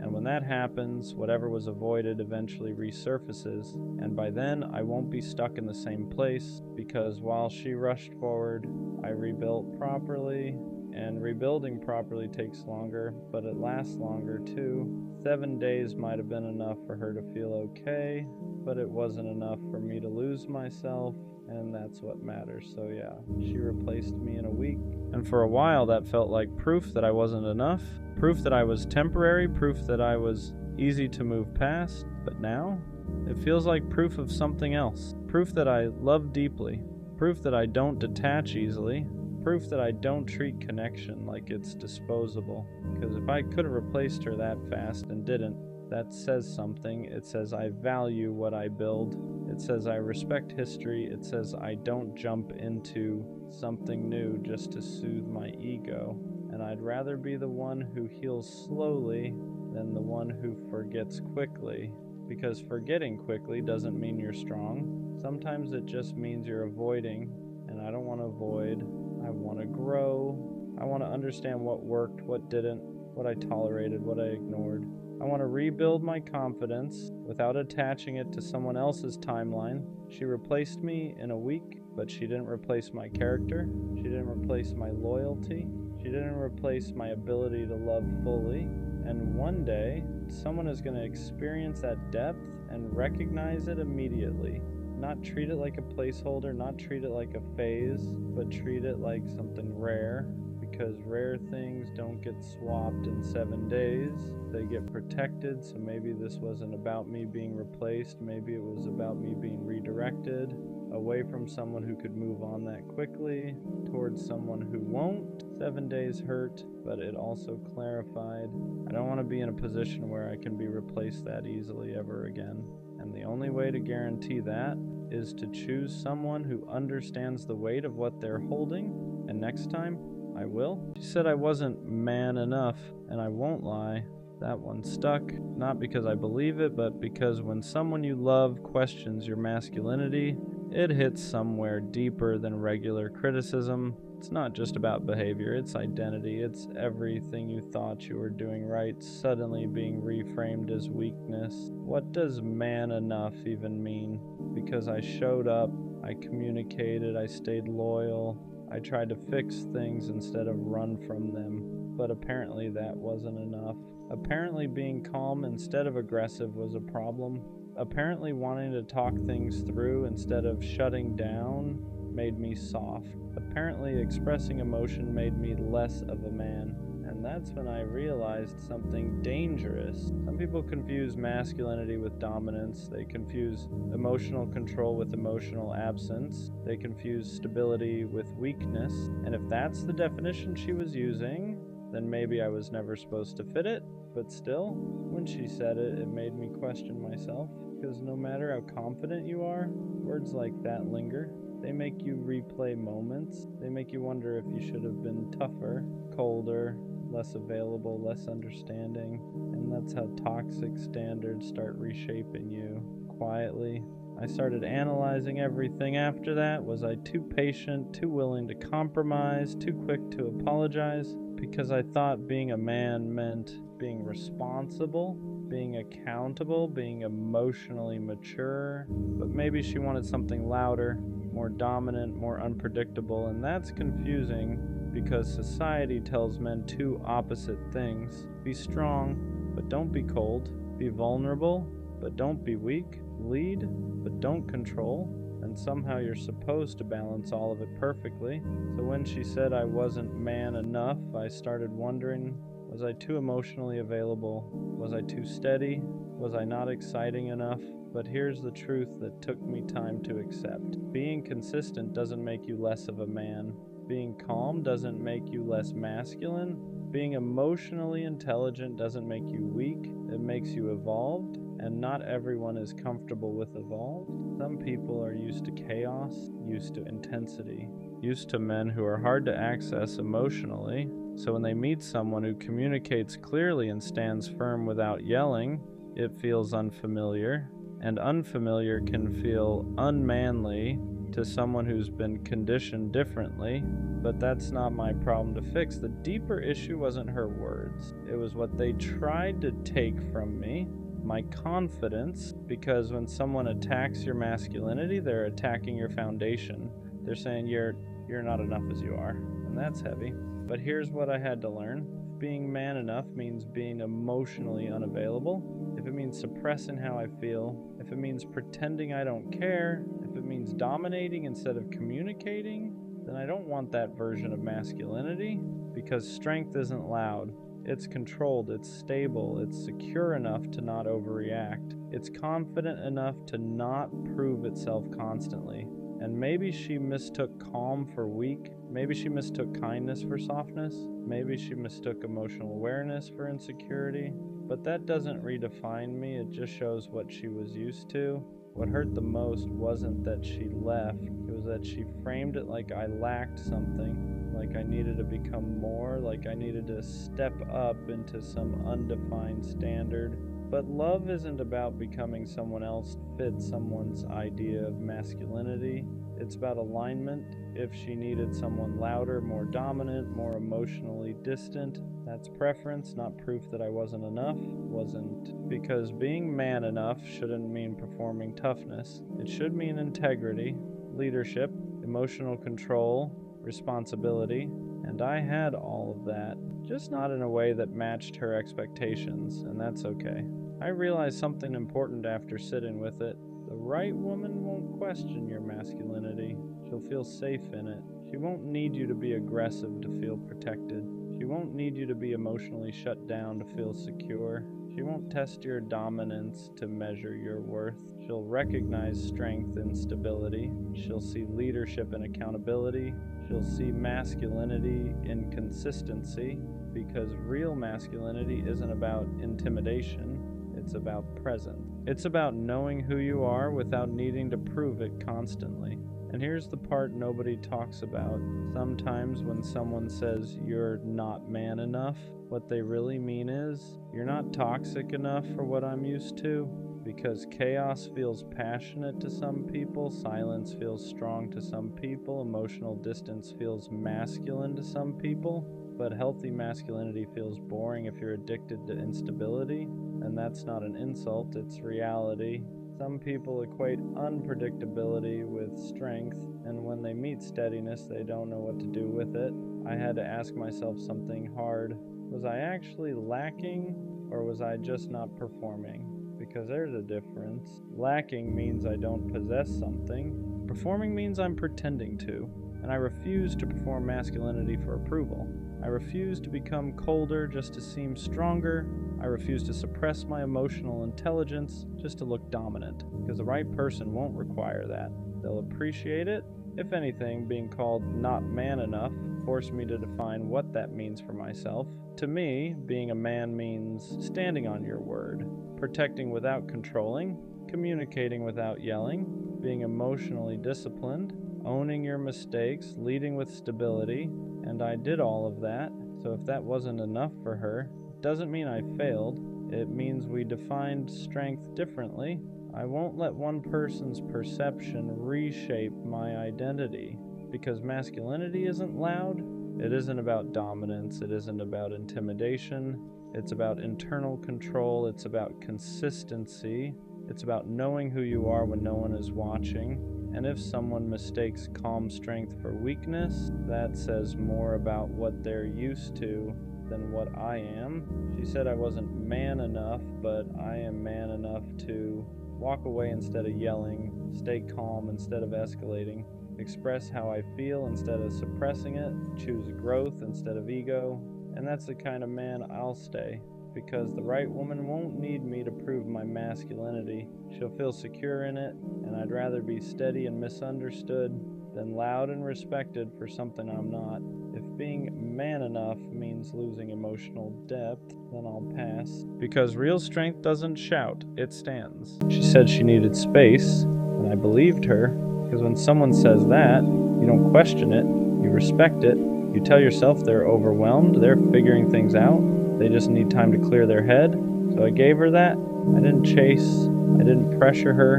and when that happens, whatever was avoided eventually resurfaces, and by then I won't be stuck in the same place, because while she rushed forward, I rebuilt properly, and rebuilding properly takes longer, but it lasts longer too. 7 days might have been enough for her to feel okay, but it wasn't enough for me to lose myself, and that's what matters. So yeah, she replaced me in a week, and for a while that felt like proof that I wasn't enough, proof that I was temporary, proof that I was easy to move past. But now it feels like proof of something else, proof that I love deeply, proof that I don't detach easily, proof that I don't treat connection like it's disposable. Because if I could have replaced her that fast and didn't, that says something. It says I value what I build. It says I respect history. It says I don't jump into something new just to soothe my ego. And I'd rather be the one who heals slowly than the one who forgets quickly. Because forgetting quickly doesn't mean you're strong. Sometimes it just means you're avoiding, and I don't want to avoid. I want to grow. I want to understand what worked, what didn't, what I tolerated, what I ignored. I want to rebuild my confidence without attaching it to someone else's timeline. She replaced me in a week, but she didn't replace my character. She didn't replace my loyalty. She didn't replace my ability to love fully. And one day, someone is going to experience that depth and recognize it immediately. Not treat it like a placeholder, not treat it like a phase, but treat it like something rare. Because rare things don't get swapped in 7 days. They get protected, so maybe this wasn't about me being replaced. Maybe it was about me being redirected away from someone who could move on that quickly towards someone who won't. 7 days hurt, but it also clarified. I don't want to be in a position where I can be replaced that easily ever again. And the only way to guarantee that is to choose someone who understands the weight of what they're holding, and next time, I will. She said I wasn't man enough, and I won't lie. That one stuck, not because I believe it, but because when someone you love questions your masculinity, it hits somewhere deeper than regular criticism. It's not just about behavior, it's identity. It's everything you thought you were doing right suddenly being reframed as weakness. What does man enough even mean? Because I showed up, I communicated, I stayed loyal. I tried to fix things instead of run from them, but apparently that wasn't enough. Apparently being calm instead of aggressive was a problem. Apparently wanting to talk things through instead of shutting down made me soft. Apparently expressing emotion made me less of a man. And that's when I realized something dangerous. Some people confuse masculinity with dominance. They confuse emotional control with emotional absence. They confuse stability with weakness. And if that's the definition she was using, then maybe I was never supposed to fit it. But still, when she said it, it made me question myself. Because no matter how confident you are, words like that linger. They make you replay moments. They make you wonder if you should have been tougher, colder, less available, less understanding. And that's how toxic standards start reshaping you quietly. I started analyzing everything after that. Was I too patient, too willing to compromise, too quick to apologize? Because I thought being a man meant being responsible, being accountable, being emotionally mature. But maybe she wanted something louder, more dominant, more unpredictable, and that's confusing because society tells men two opposite things. Be strong, but don't be cold. Be vulnerable, but don't be weak. Lead, but don't control. And somehow you're supposed to balance all of it perfectly. So when she said I wasn't man enough, I started wondering, was I too emotionally available? Was I too steady? Was I not exciting enough? But here's the truth that took me time to accept. Being consistent doesn't make you less of a man. Being calm doesn't make you less masculine. Being emotionally intelligent doesn't make you weak. It makes you evolved. And not everyone is comfortable with evolved. Some people are used to chaos, used to intensity, used to men who are hard to access emotionally. So when they meet someone who communicates clearly and stands firm without yelling, it feels unfamiliar. And unfamiliar can feel unmanly to someone who's been conditioned differently. But that's not my problem to fix. The deeper issue wasn't her words. It was what they tried to take from me. My confidence, because when someone attacks your masculinity, they're attacking your foundation. They're saying you're not enough as you are, and that's heavy. But here's what I had to learn. Being man enough means being emotionally unavailable. If it means suppressing how I feel, if it means pretending I don't care, if it means dominating instead of communicating, then I don't want that version of masculinity, because strength isn't loud. It's controlled, it's stable, it's secure enough to not overreact. It's confident enough to not prove itself constantly. And maybe she mistook calm for weak. Maybe she mistook kindness for softness. Maybe she mistook emotional awareness for insecurity. But that doesn't redefine me, it just shows what she was used to. What hurt the most wasn't that she left, it was that she framed it like I lacked something. Like I needed to become more, like I needed to step up into some undefined standard. But love isn't about becoming someone else to fit someone's idea of masculinity. It's about alignment. If she needed someone louder, more dominant, more emotionally distant, that's preference, not proof that I wasn't enough. Wasn't. Because being man enough shouldn't mean performing toughness. It should mean integrity, leadership, emotional control, responsibility, and I had all of that, just not in a way that matched her expectations, and that's okay. I realized something important after sitting with it. The right woman won't question your masculinity. She'll feel safe in it. She won't need you to be aggressive to feel protected. She won't need you to be emotionally shut down to feel secure. She won't test your dominance to measure your worth. She'll recognize strength and stability. She'll see leadership and accountability. She'll see masculinity in consistency, because real masculinity isn't about intimidation, it's about presence. It's about knowing who you are without needing to prove it constantly. And here's the part nobody talks about. Sometimes when someone says you're not man enough, what they really mean is you're not toxic enough for what I'm used to. Because chaos feels passionate to some people, silence feels strong to some people, emotional distance feels masculine to some people, but healthy masculinity feels boring if you're addicted to instability, and that's not an insult, it's reality. Some people equate unpredictability with strength, and when they meet steadiness, they don't know what to do with it. I had to ask myself something hard. Was I actually lacking, or was I just not performing? Because there's a difference. Lacking means I don't possess something. Performing means I'm pretending to. And I refuse to perform masculinity for approval. I refuse to become colder just to seem stronger. I refuse to suppress my emotional intelligence just to look dominant. Because the right person won't require that. They'll appreciate it. If anything, being called not man enough forced me to define what that means for myself. To me, being a man means standing on your word, protecting without controlling, communicating without yelling, being emotionally disciplined, owning your mistakes, leading with stability, and I did all of that. So if that wasn't enough for her, it doesn't mean I failed. It means we defined strength differently. I won't let one person's perception reshape my identity, because masculinity isn't loud. It isn't about dominance. It isn't about intimidation. It's about internal control. It's about consistency. It's about knowing who you are when no one is watching. And if someone mistakes calm strength for weakness, that says more about what they're used to than what I am. She said I wasn't man enough, but I am man enough to walk away instead of yelling, stay calm instead of escalating, express how I feel instead of suppressing it, choose growth instead of ego. And that's the kind of man I'll stay, because the right woman won't need me to prove my masculinity. She'll feel secure in it, and I'd rather be steady and misunderstood than loud and respected for something I'm not. If being man enough means losing emotional depth, then I'll pass. Because real strength doesn't shout, it stands. She said she needed space, and I believed her, because when someone says that, you don't question it, you respect it, you tell yourself they're overwhelmed, they're figuring things out, they just need time to clear their head. So I gave her that. I didn't chase, I didn't pressure her,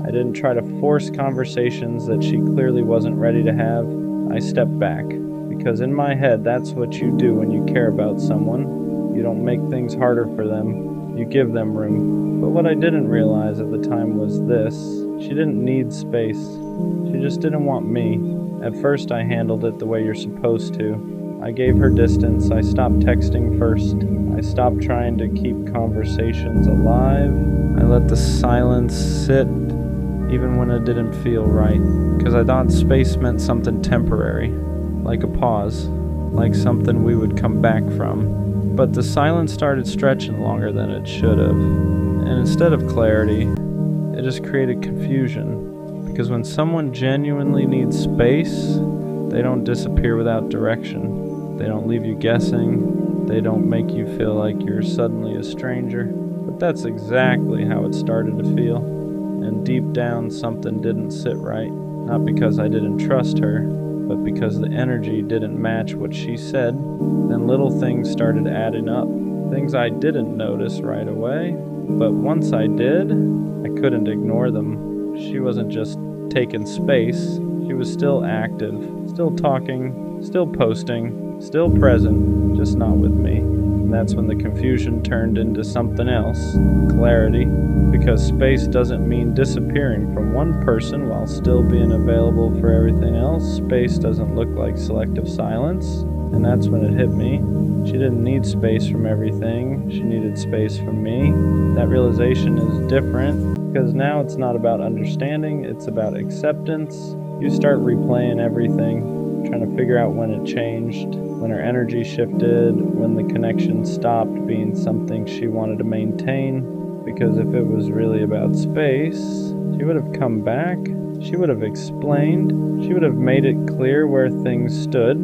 I didn't try to force conversations that she clearly wasn't ready to have. I stepped back, because in my head, that's what you do when you care about someone. You don't make things harder for them, you give them room. But what I didn't realize at the time was this: she didn't need space, she just didn't want me. At first I handled it the way you're supposed to. I gave her distance, I stopped texting first, I stopped trying to keep conversations alive, I let the silence sit even when it didn't feel right, because I thought space meant something temporary, like a pause, like something we would come back from. But the silence started stretching longer than it should have, and instead of clarity, it just created confusion, because when someone genuinely needs space, they don't disappear without direction. They don't leave you guessing. They don't make you feel like you're suddenly a stranger. But that's exactly how it started to feel. And deep down, something didn't sit right. Not because I didn't trust her, but because the energy didn't match what she said. Then little things started adding up. Things I didn't notice right away. But once I did, I couldn't ignore them. She wasn't just taking space. She was still active, still talking, still posting, still present, just not with me. And that's when the confusion turned into something else, clarity, because space doesn't mean disappearing from one person while still being available for everything else. Space doesn't look like selective silence, and that's when it hit me. She didn't need space from everything, she needed space from me. That realization is different, because now it's not about understanding, it's about acceptance. You start replaying everything, trying to figure out when it changed, when her energy shifted, when the connection stopped being something she wanted to maintain. Because if it was really about space, she would have come back, she would have explained, she would have made it clear where things stood,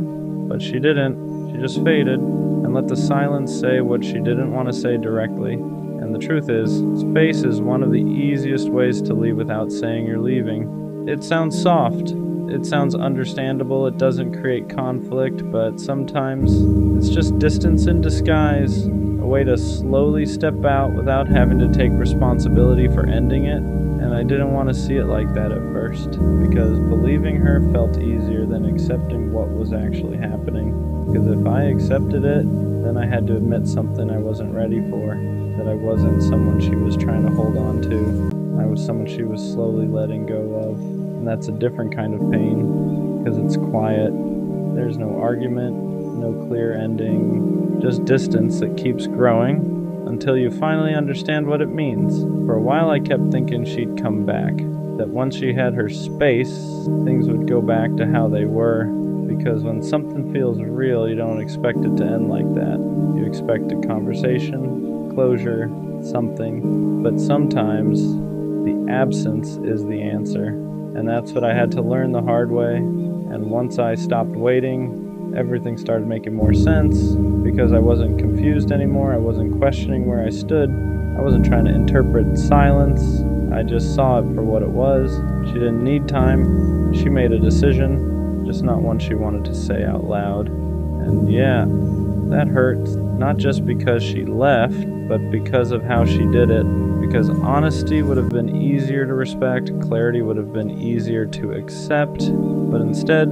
but she didn't. She just faded and let the silence say what she didn't want to say directly. And the truth is, space is one of the easiest ways to leave without saying you're leaving. It sounds soft, it sounds understandable, it doesn't create conflict, but sometimes it's just distance in disguise, a way to slowly step out without having to take responsibility for ending it. And I didn't want to see it like that at first, because believing her felt easier than accepting what was actually happening. Because if I accepted it, then I had to admit something I wasn't ready for, that I wasn't someone she was trying to hold on to. I was someone she was slowly letting go of. And that's a different kind of pain, because it's quiet. There's no argument, no clear ending, just distance that keeps growing until you finally understand what it means. For a while I kept thinking she'd come back, that once she had her space, things would go back to how they were. Because when something feels real, you don't expect it to end like that. You expect a conversation, closure, something. But sometimes the absence is the answer. And that's what I had to learn the hard way. And once I stopped waiting, everything started making more sense, because I wasn't confused anymore. I wasn't questioning where I stood. I wasn't trying to interpret silence. I just saw it for what it was. She didn't need time. She made a decision, just not one she wanted to say out loud. And yeah, That hurts, not just because she left, but because of how she did it. Because honesty would have been easier to respect, clarity would have been easier to accept, but instead,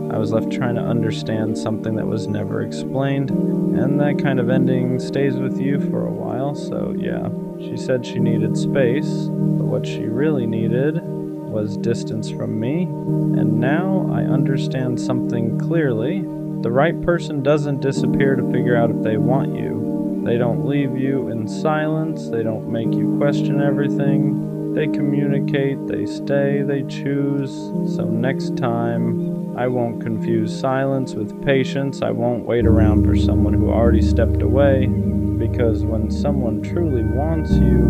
I was left trying to understand something that was never explained, and that kind of ending stays with you for a while, so yeah. She said she needed space, but what she really needed was distance from me, and now I understand something clearly. The right person doesn't disappear to figure out if they want you. They don't leave you in silence, they don't make you question everything. They communicate, they stay, they choose. So next time, I won't confuse silence with patience. I won't wait around for someone who already stepped away. Because when someone truly wants you,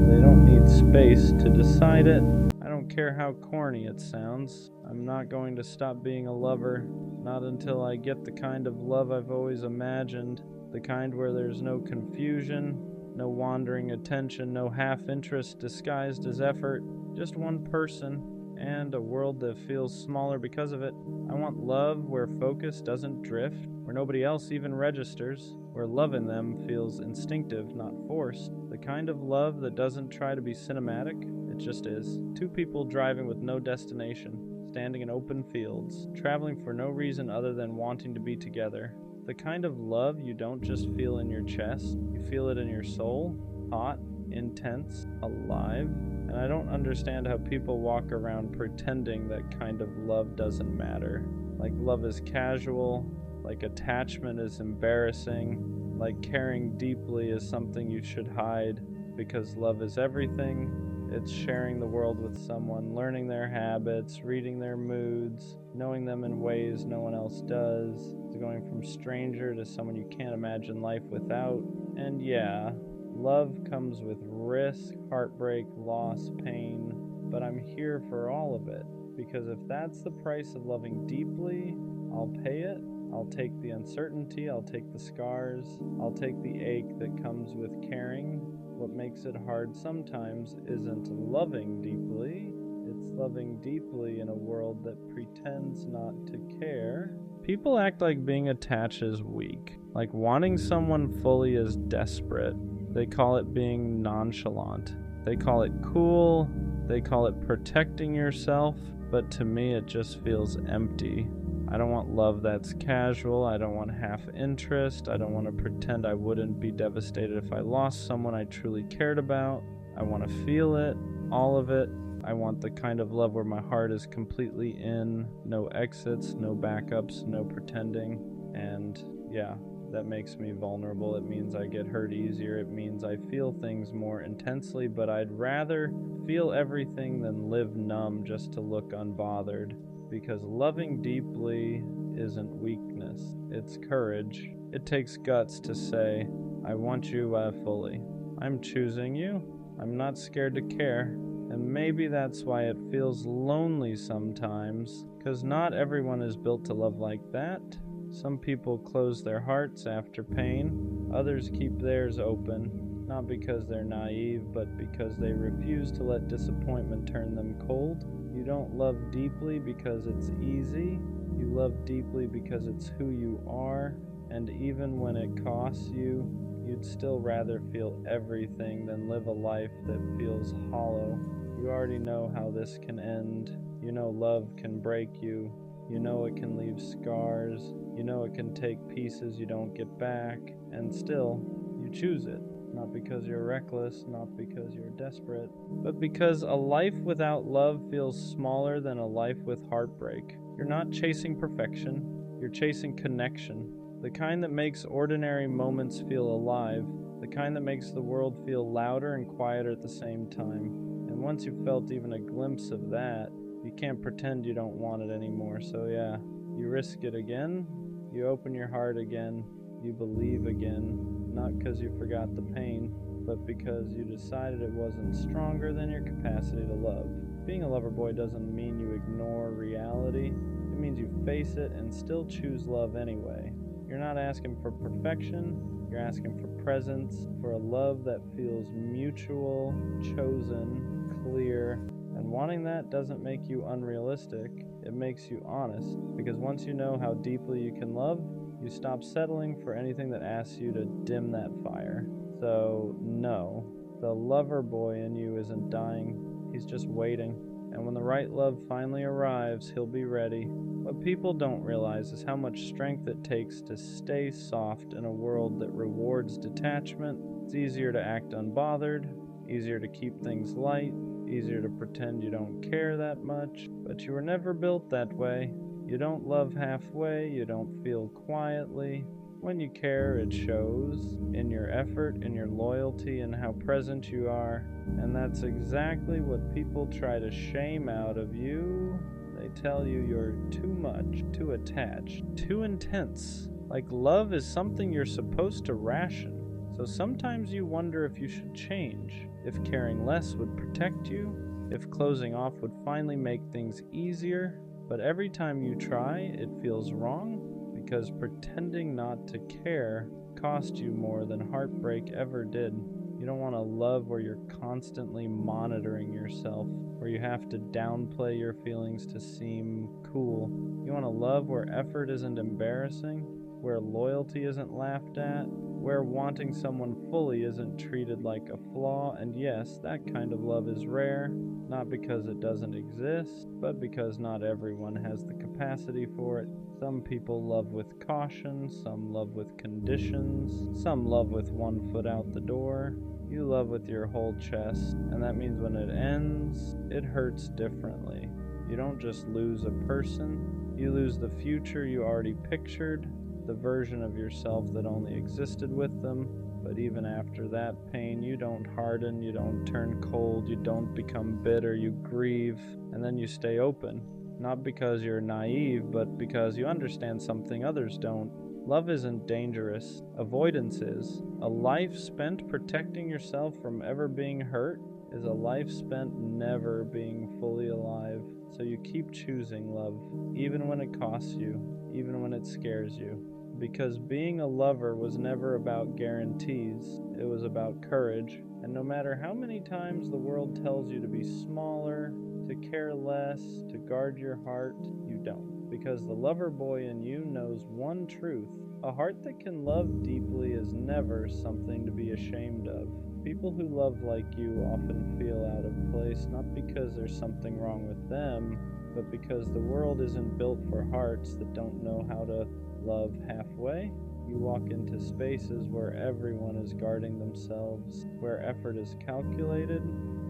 they don't need space to decide it. I don't care how corny it sounds. I'm not going to stop being a lover. Not until I get the kind of love I've always imagined. The kind where there's no confusion, no wandering attention, no half-interest disguised as effort. Just one person, and a world that feels smaller because of it. I want love where focus doesn't drift, where nobody else even registers, where loving them feels instinctive, not forced. The kind of love that doesn't try to be cinematic, it just is. Two people driving with no destination, standing in open fields, traveling for no reason other than wanting to be together. The kind of love you don't just feel in your chest, you feel it in your soul, hot, intense, alive. And I don't understand how people walk around pretending that kind of love doesn't matter. Like love is casual, like attachment is embarrassing, like caring deeply is something you should hide, because love is everything. It's sharing the world with someone, learning their habits, reading their moods, knowing them in ways no one else does. It's going from stranger to someone you can't imagine life without. And yeah, love comes with risk, heartbreak, loss, pain, but I'm here for all of it. Because if that's the price of loving deeply, I'll pay it. I'll take the uncertainty, I'll take the scars, I'll take the ache that comes with caring. What makes it hard sometimes isn't loving deeply, it's loving deeply in a world that pretends not to care. People act like being attached is weak, like wanting someone fully is desperate. They call it being nonchalant. They call it cool. They call it protecting yourself. But to me, it just feels empty. I don't want love that's casual. I don't want half interest. I don't want to pretend I wouldn't be devastated if I lost someone I truly cared about. I want to feel it, all of it. I want the kind of love where my heart is completely in, no exits, no backups, no pretending. And yeah, that makes me vulnerable. It means I get hurt easier. It means I feel things more intensely, but I'd rather feel everything than live numb just to look unbothered. Because loving deeply isn't weakness, it's courage. It takes guts to say, I want you fully. I'm choosing you. I'm not scared to care. And maybe that's why it feels lonely sometimes, because not everyone is built to love like that. Some people close their hearts after pain. Others keep theirs open, not because they're naive, but because they refuse to let disappointment turn them cold. You don't love deeply because it's easy. You love deeply because it's who you are. And even when it costs you, you'd still rather feel everything than live a life that feels hollow. You already know how this can end. You know love can break you. You know it can leave scars. You know it can take pieces you don't get back. And still, you choose it. Not because you're reckless, not because you're desperate, but because a life without love feels smaller than a life with heartbreak. You're not chasing perfection, you're chasing connection. The kind that makes ordinary moments feel alive, the kind that makes the world feel louder and quieter at the same time. And once you've felt even a glimpse of that, you can't pretend you don't want it anymore. So yeah, you risk it again, you open your heart again, you believe again. Not because you forgot the pain, but because you decided it wasn't stronger than your capacity to love. Being a lover boy doesn't mean you ignore reality. It means you face it and still choose love anyway. You're not asking for perfection, you're asking for presence, for a love that feels mutual, chosen, clear. And wanting that doesn't make you unrealistic, it makes you honest. Because once you know how deeply you can love, You stop settling for anything that asks you to dim that fire. So, no, the lover boy in you isn't dying. He's just waiting. And when the right love finally arrives, he'll be ready. What people don't realize is how much strength it takes to stay soft in a world that rewards detachment. It's easier to act unbothered, easier to keep things light, easier to pretend you don't care that much, but you were never built that way. You don't love halfway, you don't feel quietly. When you care, it shows in your effort, in your loyalty, and how present you are. And that's exactly what people try to shame out of you. They tell you you're too much, too attached, too intense. Like love is something you're supposed to ration. So sometimes you wonder if you should change, if caring less would protect you, if closing off would finally make things easier. But every time you try, it feels wrong, because pretending not to care cost you more than heartbreak ever did. You don't want to love where you're constantly monitoring yourself, where you have to downplay your feelings to seem cool. You want to love where effort isn't embarrassing, where loyalty isn't laughed at, where wanting someone fully isn't treated like a flaw. And yes, that kind of love is rare, not because it doesn't exist, but because not everyone has the capacity for it. Some people love with caution, some love with conditions, some love with one foot out the door. You love with your whole chest, and that means when it ends, it hurts differently. You don't just lose a person, you lose the future you already pictured, the version of yourself that only existed with them. But even after that pain, you don't harden, you don't turn cold, you don't become bitter, you grieve, and then you stay open. Not because you're naive, but because you understand something others don't. Love isn't dangerous. Avoidance is. A life spent protecting yourself from ever being hurt is a life spent never being fully alive. So you keep choosing love, even when it costs you, even when it scares you. Because being a lover was never about guarantees. It was about courage. And no matter how many times the world tells you to be smaller, to care less, to guard your heart, you don't. Because the lover boy in you knows one truth. A heart that can love deeply is never something to be ashamed of. People who love like you often feel out of place, not because there's something wrong with them, but because the world isn't built for hearts that don't know how to love halfway. You walk into spaces where everyone is guarding themselves, where effort is calculated,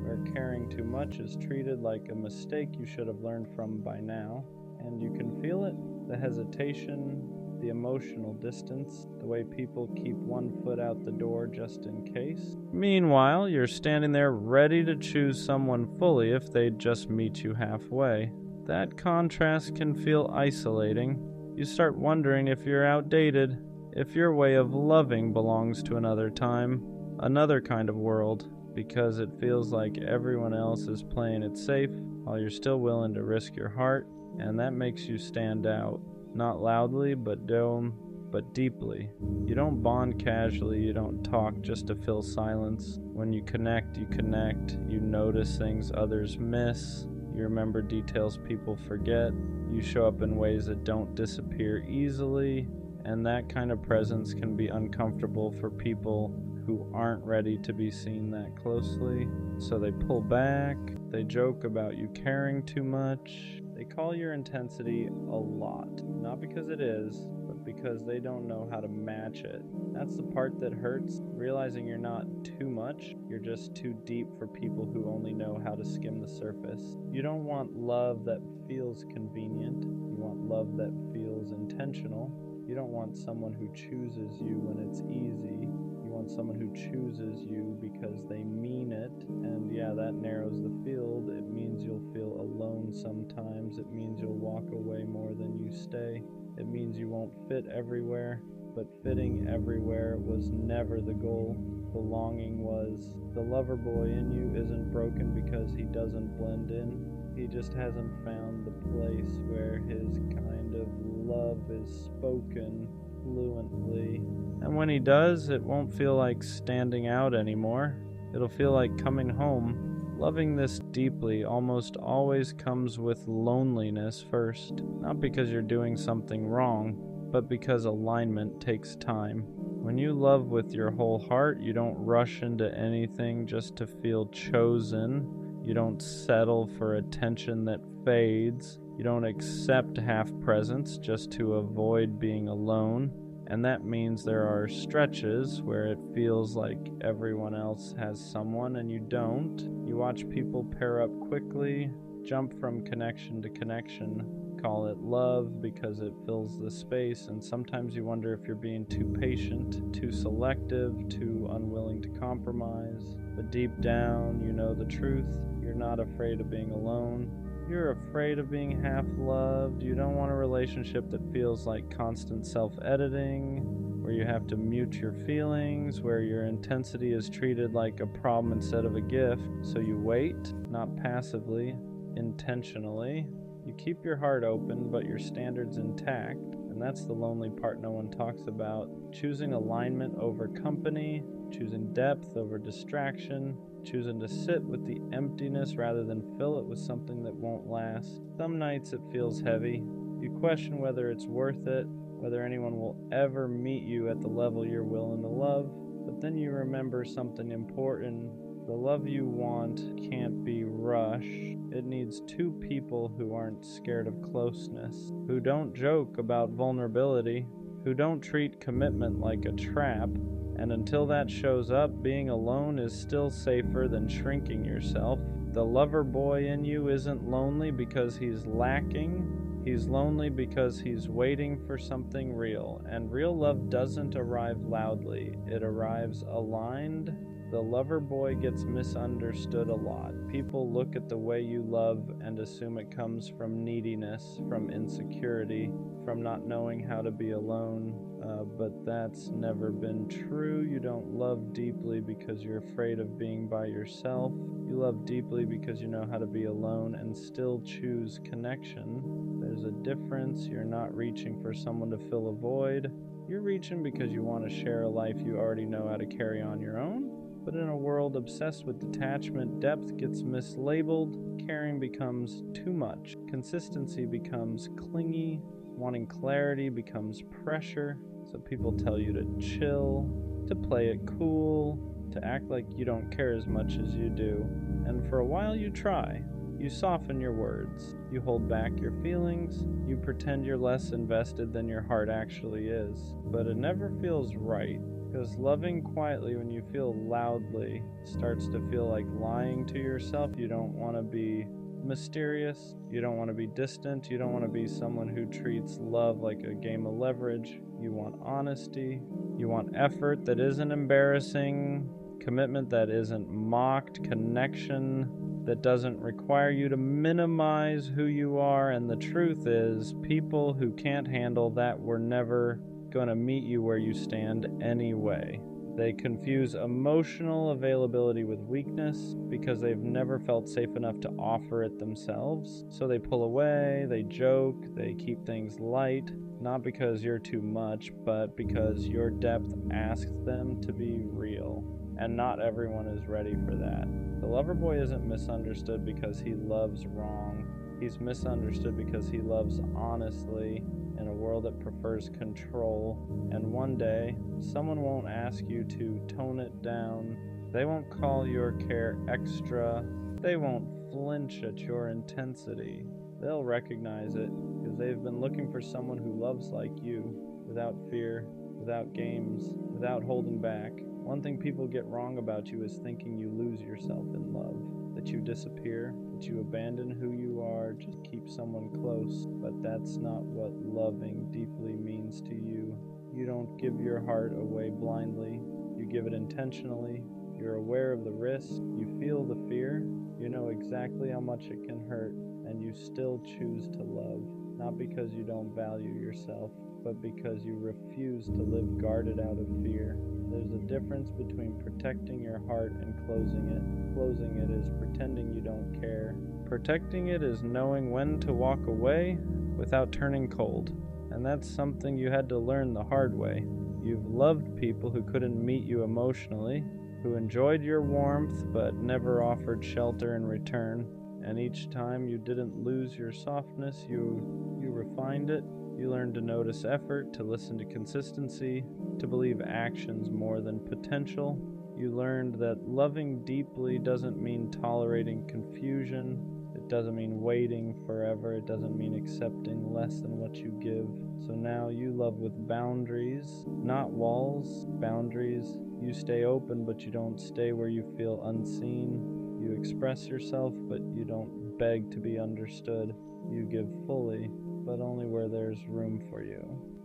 where caring too much is treated like a mistake you should have learned from by now. And you can feel it, the hesitation, the emotional distance, the way people keep one foot out the door just in case. Meanwhile, you're standing there ready to choose someone fully if they'd just meet you halfway. That contrast can feel isolating. You start wondering if you're outdated, if your way of loving belongs to another time, another kind of world, because it feels like everyone else is playing it safe while you're still willing to risk your heart, and that makes you stand out. Not loudly, but deeply. You don't bond casually, you don't talk just to fill silence. When you connect, you notice things others miss, you remember details people forget, you show up in ways that don't disappear easily, and that kind of presence can be uncomfortable for people who aren't ready to be seen that closely. So they pull back, they joke about you caring too much, they call your intensity a lot. Not because it is, but because they don't know how to match it. That's the part that hurts, realizing you're not too much, you're just too deep for people who only know how to skim the surface. You don't want love that feels convenient, you want love that feels intentional. You don't want someone who chooses you when it's easy. You want someone who chooses you because they mean it. And yeah, that narrows the field. It means you'll feel alone sometimes. It means you'll walk away more than you stay. It means you won't fit everywhere. But fitting everywhere was never the goal. The longing was. The lover boy in you isn't broken because he doesn't blend in. He just hasn't found the place where his kind of love is spoken fluently. And when he does, it won't feel like standing out anymore. It'll feel like coming home. Loving this deeply almost always comes with loneliness first. Not because you're doing something wrong, but because alignment takes time. When you love with your whole heart, you don't rush into anything just to feel chosen. You don't settle for attention that fades. You don't accept half presence just to avoid being alone. And that means there are stretches where it feels like everyone else has someone and you don't. You watch people pair up quickly, jump from connection to connection, call it love because it fills the space, and sometimes you wonder if you're being too patient, too selective, too unwilling to compromise. But deep down, you know the truth. You're not afraid of being alone. You're afraid of being half-loved. You don't want a relationship that feels like constant self-editing, where you have to mute your feelings, where your intensity is treated like a problem instead of a gift. So you wait, not passively, intentionally. You keep your heart open, but your standards intact. And that's the lonely part no one talks about. Choosing alignment over company, choosing depth over distraction, choosing to sit with the emptiness rather than fill it with something that won't last. Some nights it feels heavy. You question whether it's worth it, whether anyone will ever meet you at the level you're willing to love. But then you remember something important. The love you want can't be rushed. It needs two people who aren't scared of closeness, who don't joke about vulnerability, who don't treat commitment like a trap. And until that shows up, being alone is still safer than shrinking yourself. The lover boy in you isn't lonely because he's lacking. He's lonely because he's waiting for something real. And real love doesn't arrive loudly. It arrives aligned. The lover boy gets misunderstood a lot. People look at the way you love and assume it comes from neediness, from insecurity, from not knowing how to be alone. But that's never been true. You don't love deeply because you're afraid of being by yourself. You love deeply because you know how to be alone and still choose connection. There's a difference. You're not reaching for someone to fill a void. You're reaching because you want to share a life you already know how to carry on your own. But in a world obsessed with detachment, depth gets mislabeled, caring becomes too much, consistency becomes clingy, wanting clarity becomes pressure, so people tell you to chill, to play it cool, to act like you don't care as much as you do. And for a while you try. You soften your words, you hold back your feelings, you pretend you're less invested than your heart actually is. But it never feels right. Because loving quietly when you feel loudly starts to feel like lying to yourself. You don't want to be mysterious. You don't want to be distant. You don't want to be someone who treats love like a game of leverage. You want honesty. You want effort that isn't embarrassing. Commitment that isn't mocked. Connection that doesn't require you to minimize who you are. And the truth is, people who can't handle that were never going to meet you where you stand anyway. They confuse emotional availability with weakness because they've never felt safe enough to offer it themselves. So they pull away, they joke, they keep things light, not because you're too much, but because your depth asks them to be real. And not everyone is ready for that. The lover boy isn't misunderstood because he loves wrong. He's misunderstood because he loves honestly in a world that prefers control. And one day, someone won't ask you to tone it down. They won't call your care extra. They won't flinch at your intensity. They'll recognize it because they've been looking for someone who loves like you, without fear, without games, without holding back. One thing people get wrong about you is thinking you lose yourself in love, that you disappear, that you abandon who you are, just keep someone close. But that's not what loving deeply means to you. You don't give your heart away blindly. You give it intentionally. You're aware of the risk. You feel the fear. You know exactly how much it can hurt, and you still choose to love, not because you don't value yourself, but because you refuse to live guarded out of fear. There's a difference between protecting your heart and closing it. Closing it is pretending you don't care. Protecting it is knowing when to walk away without turning cold. And that's something you had to learn the hard way. You've loved people who couldn't meet you emotionally, who enjoyed your warmth but never offered shelter in return. And each time you didn't lose your softness, you refined it. You learn to notice effort, to listen to consistency, to believe actions more than potential. You learned that loving deeply doesn't mean tolerating confusion. It doesn't mean waiting forever. It doesn't mean accepting less than what you give. So now you love with boundaries, not walls, boundaries. You stay open, but you don't stay where you feel unseen. You express yourself, but you don't beg to be understood. You give fully, but only where there's room for you.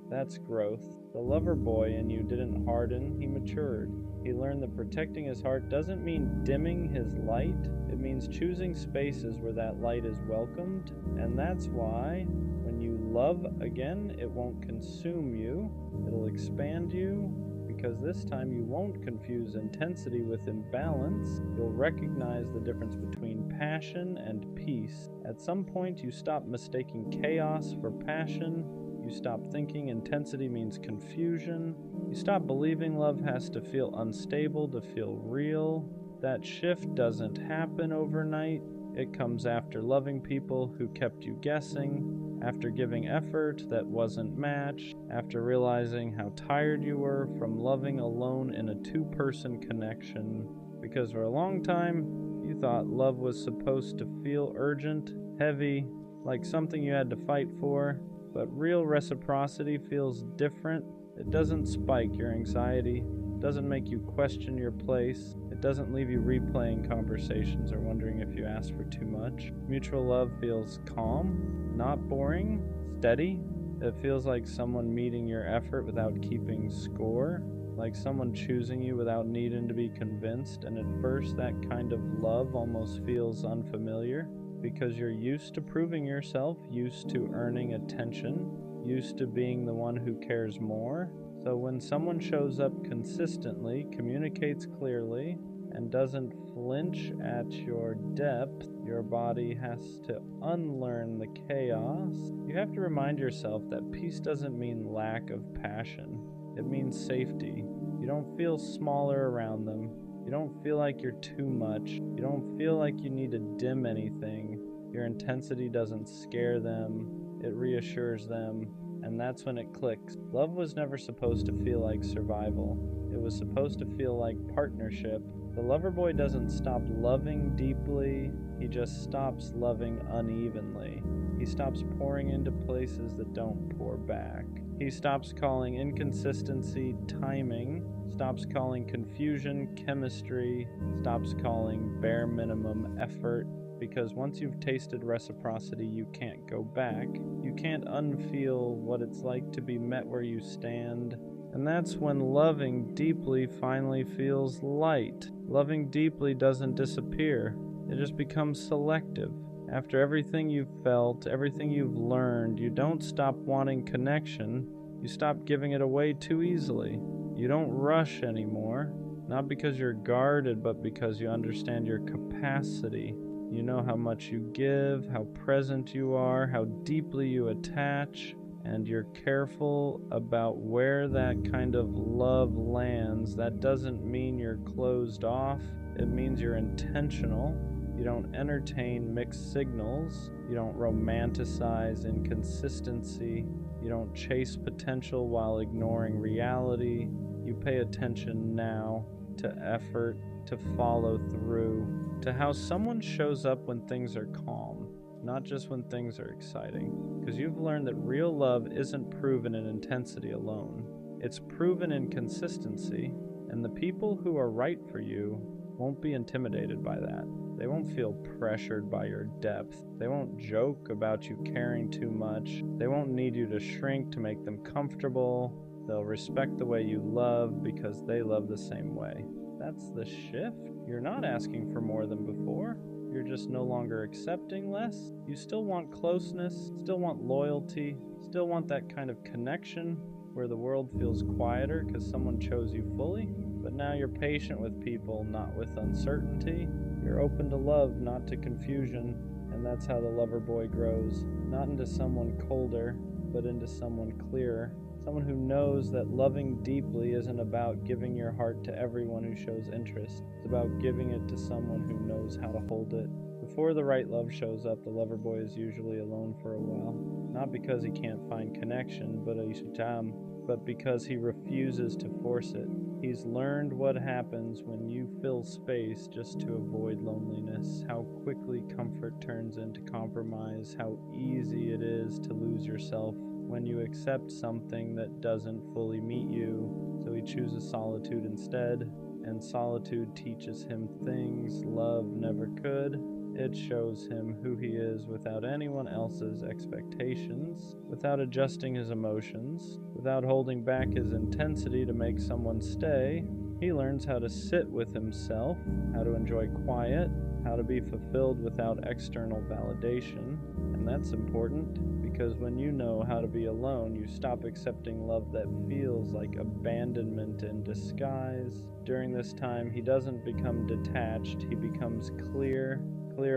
That's growth. The lover boy in you didn't harden, he matured. He learned that protecting his heart doesn't mean dimming his light. It means choosing spaces where that light is welcomed. And that's why when you love again, it won't consume you. It'll expand you, because this time you won't confuse intensity with imbalance. You'll recognize the difference between passion and peace. At some point, you stop mistaking chaos for passion. You stop thinking intensity means confusion. You stop believing love has to feel unstable to feel real. That shift doesn't happen overnight. It comes after loving people who kept you guessing, after giving effort that wasn't matched, after realizing how tired you were from loving alone in a two-person connection. Because for a long time, you thought love was supposed to feel urgent, heavy, like something you had to fight for. But real reciprocity feels different. It doesn't spike your anxiety. It doesn't make you question your place. It doesn't leave you replaying conversations or wondering if you asked for too much. Mutual love feels calm, not boring, steady. It feels like someone meeting your effort without keeping score, like someone choosing you without needing to be convinced. And at first, that kind of love almost feels unfamiliar, because you're used to proving yourself, used to earning attention, used to being the one who cares more. So when someone shows up consistently, communicates clearly, and doesn't flinch at your depth, your body has to unlearn the chaos. You have to remind yourself that peace doesn't mean lack of passion. It means safety. You don't feel smaller around them. You don't feel like you're too much. You don't feel like you need to dim anything. Your intensity doesn't scare them. It reassures them. And that's when it clicks. Love was never supposed to feel like survival. It was supposed to feel like partnership. The lover boy doesn't stop loving deeply. He just stops loving unevenly. He stops pouring into places that don't pour back. He stops calling inconsistency timing, stops calling confusion chemistry, stops calling bare minimum effort, because once you've tasted reciprocity, you can't go back. You can't unfeel what it's like to be met where you stand. And that's when loving deeply finally feels light. Loving deeply doesn't disappear. It just becomes selective. After everything you've felt, everything you've learned, you don't stop wanting connection. You stop giving it away too easily. You don't rush anymore, not because you're guarded, but because you understand your capacity. You know how much you give, how present you are, how deeply you attach, and you're careful about where that kind of love lands. That doesn't mean you're closed off. It means you're intentional. You don't entertain mixed signals. You don't romanticize inconsistency. You don't chase potential while ignoring reality. You pay attention now to effort, to follow through, to how someone shows up when things are calm, not just when things are exciting. Because you've learned that real love isn't proven in intensity alone. It's proven in consistency, and the people who are right for you won't be intimidated by that. They won't feel pressured by your depth. They won't joke about you caring too much. They won't need you to shrink to make them comfortable. They'll respect the way you love because they love the same way. That's the shift. You're not asking for more than before. You're just no longer accepting less. You still want closeness, still want loyalty, still want that kind of connection where the world feels quieter because someone chose you fully. But now you're patient with people, not with uncertainty. You're open to love, not to confusion. And that's how the lover boy grows. Not into someone colder, but into someone clearer. Someone who knows that loving deeply isn't about giving your heart to everyone who shows interest. It's about giving it to someone who knows how to hold it. Before the right love shows up, the lover boy is usually alone for a while. not because he can't find connection, but because he refuses to force it. He's learned what happens when you fill space just to avoid loneliness, how quickly comfort turns into compromise, how easy it is to lose yourself when you accept something that doesn't fully meet you. So he chooses solitude instead, and solitude teaches him things love never could. It shows him who he is without anyone else's expectations, without adjusting his emotions, without holding back his intensity to make someone stay. He learns how to sit with himself, how to enjoy quiet, how to be fulfilled without external validation. And that's important, because when you know how to be alone, you stop accepting love that feels like abandonment in disguise. During this time, he doesn't become detached, he becomes clear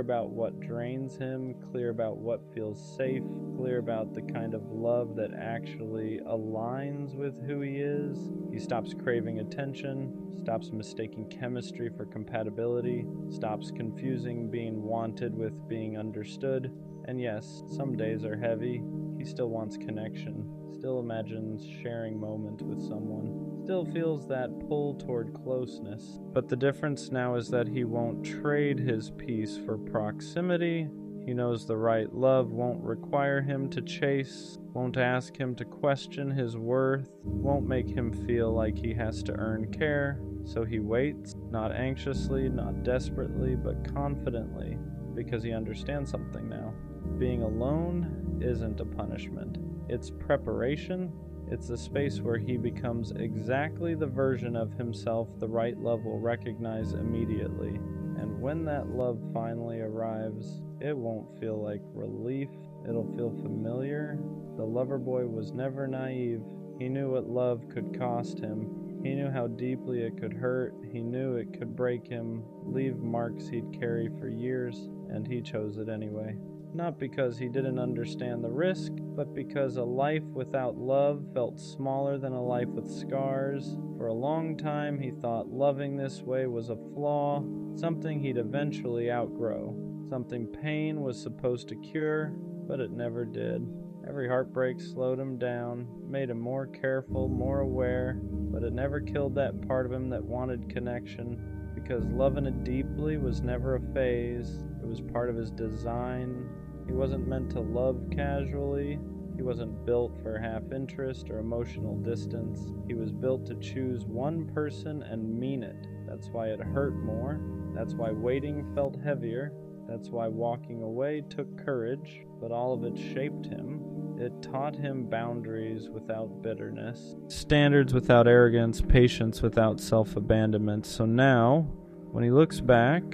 about what drains him, clear about what feels safe, clear about the kind of love that actually aligns with who he is. He stops craving attention, stops mistaking chemistry for compatibility, stops confusing being wanted with being understood. And yes, some days are heavy. He still wants connection, still imagines sharing moments with someone, still feels that pull toward closeness. But the difference now is that he won't trade his peace for proximity. He knows the right love won't require him to chase, won't ask him to question his worth, won't make him feel like he has to earn care. So he waits, not anxiously, not desperately, but confidently, because he understands something now. Being alone isn't a punishment. It's preparation. It's a space where he becomes exactly the version of himself the right love will recognize immediately. And when that love finally arrives, it won't feel like relief. It'll feel familiar. The lover boy was never naive. He knew what love could cost him. He knew how deeply it could hurt. He knew it could break him, leave marks he'd carry for years, and he chose it anyway. Not because he didn't understand the risk, but because a life without love felt smaller than a life with scars. For a long time, he thought loving this way was a flaw, something he'd eventually outgrow, something pain was supposed to cure, but it never did. Every heartbreak slowed him down, made him more careful, more aware, but it never killed that part of him that wanted connection, because loving it deeply was never a phase. It was part of his design. He wasn't meant to love casually. He wasn't built for half interest or emotional distance. He was built to choose one person and mean it. That's why it hurt more. That's why waiting felt heavier. That's why walking away took courage. But all of it shaped him. It taught him boundaries without bitterness, standards without arrogance, patience without self-abandonment. So now, when he looks back,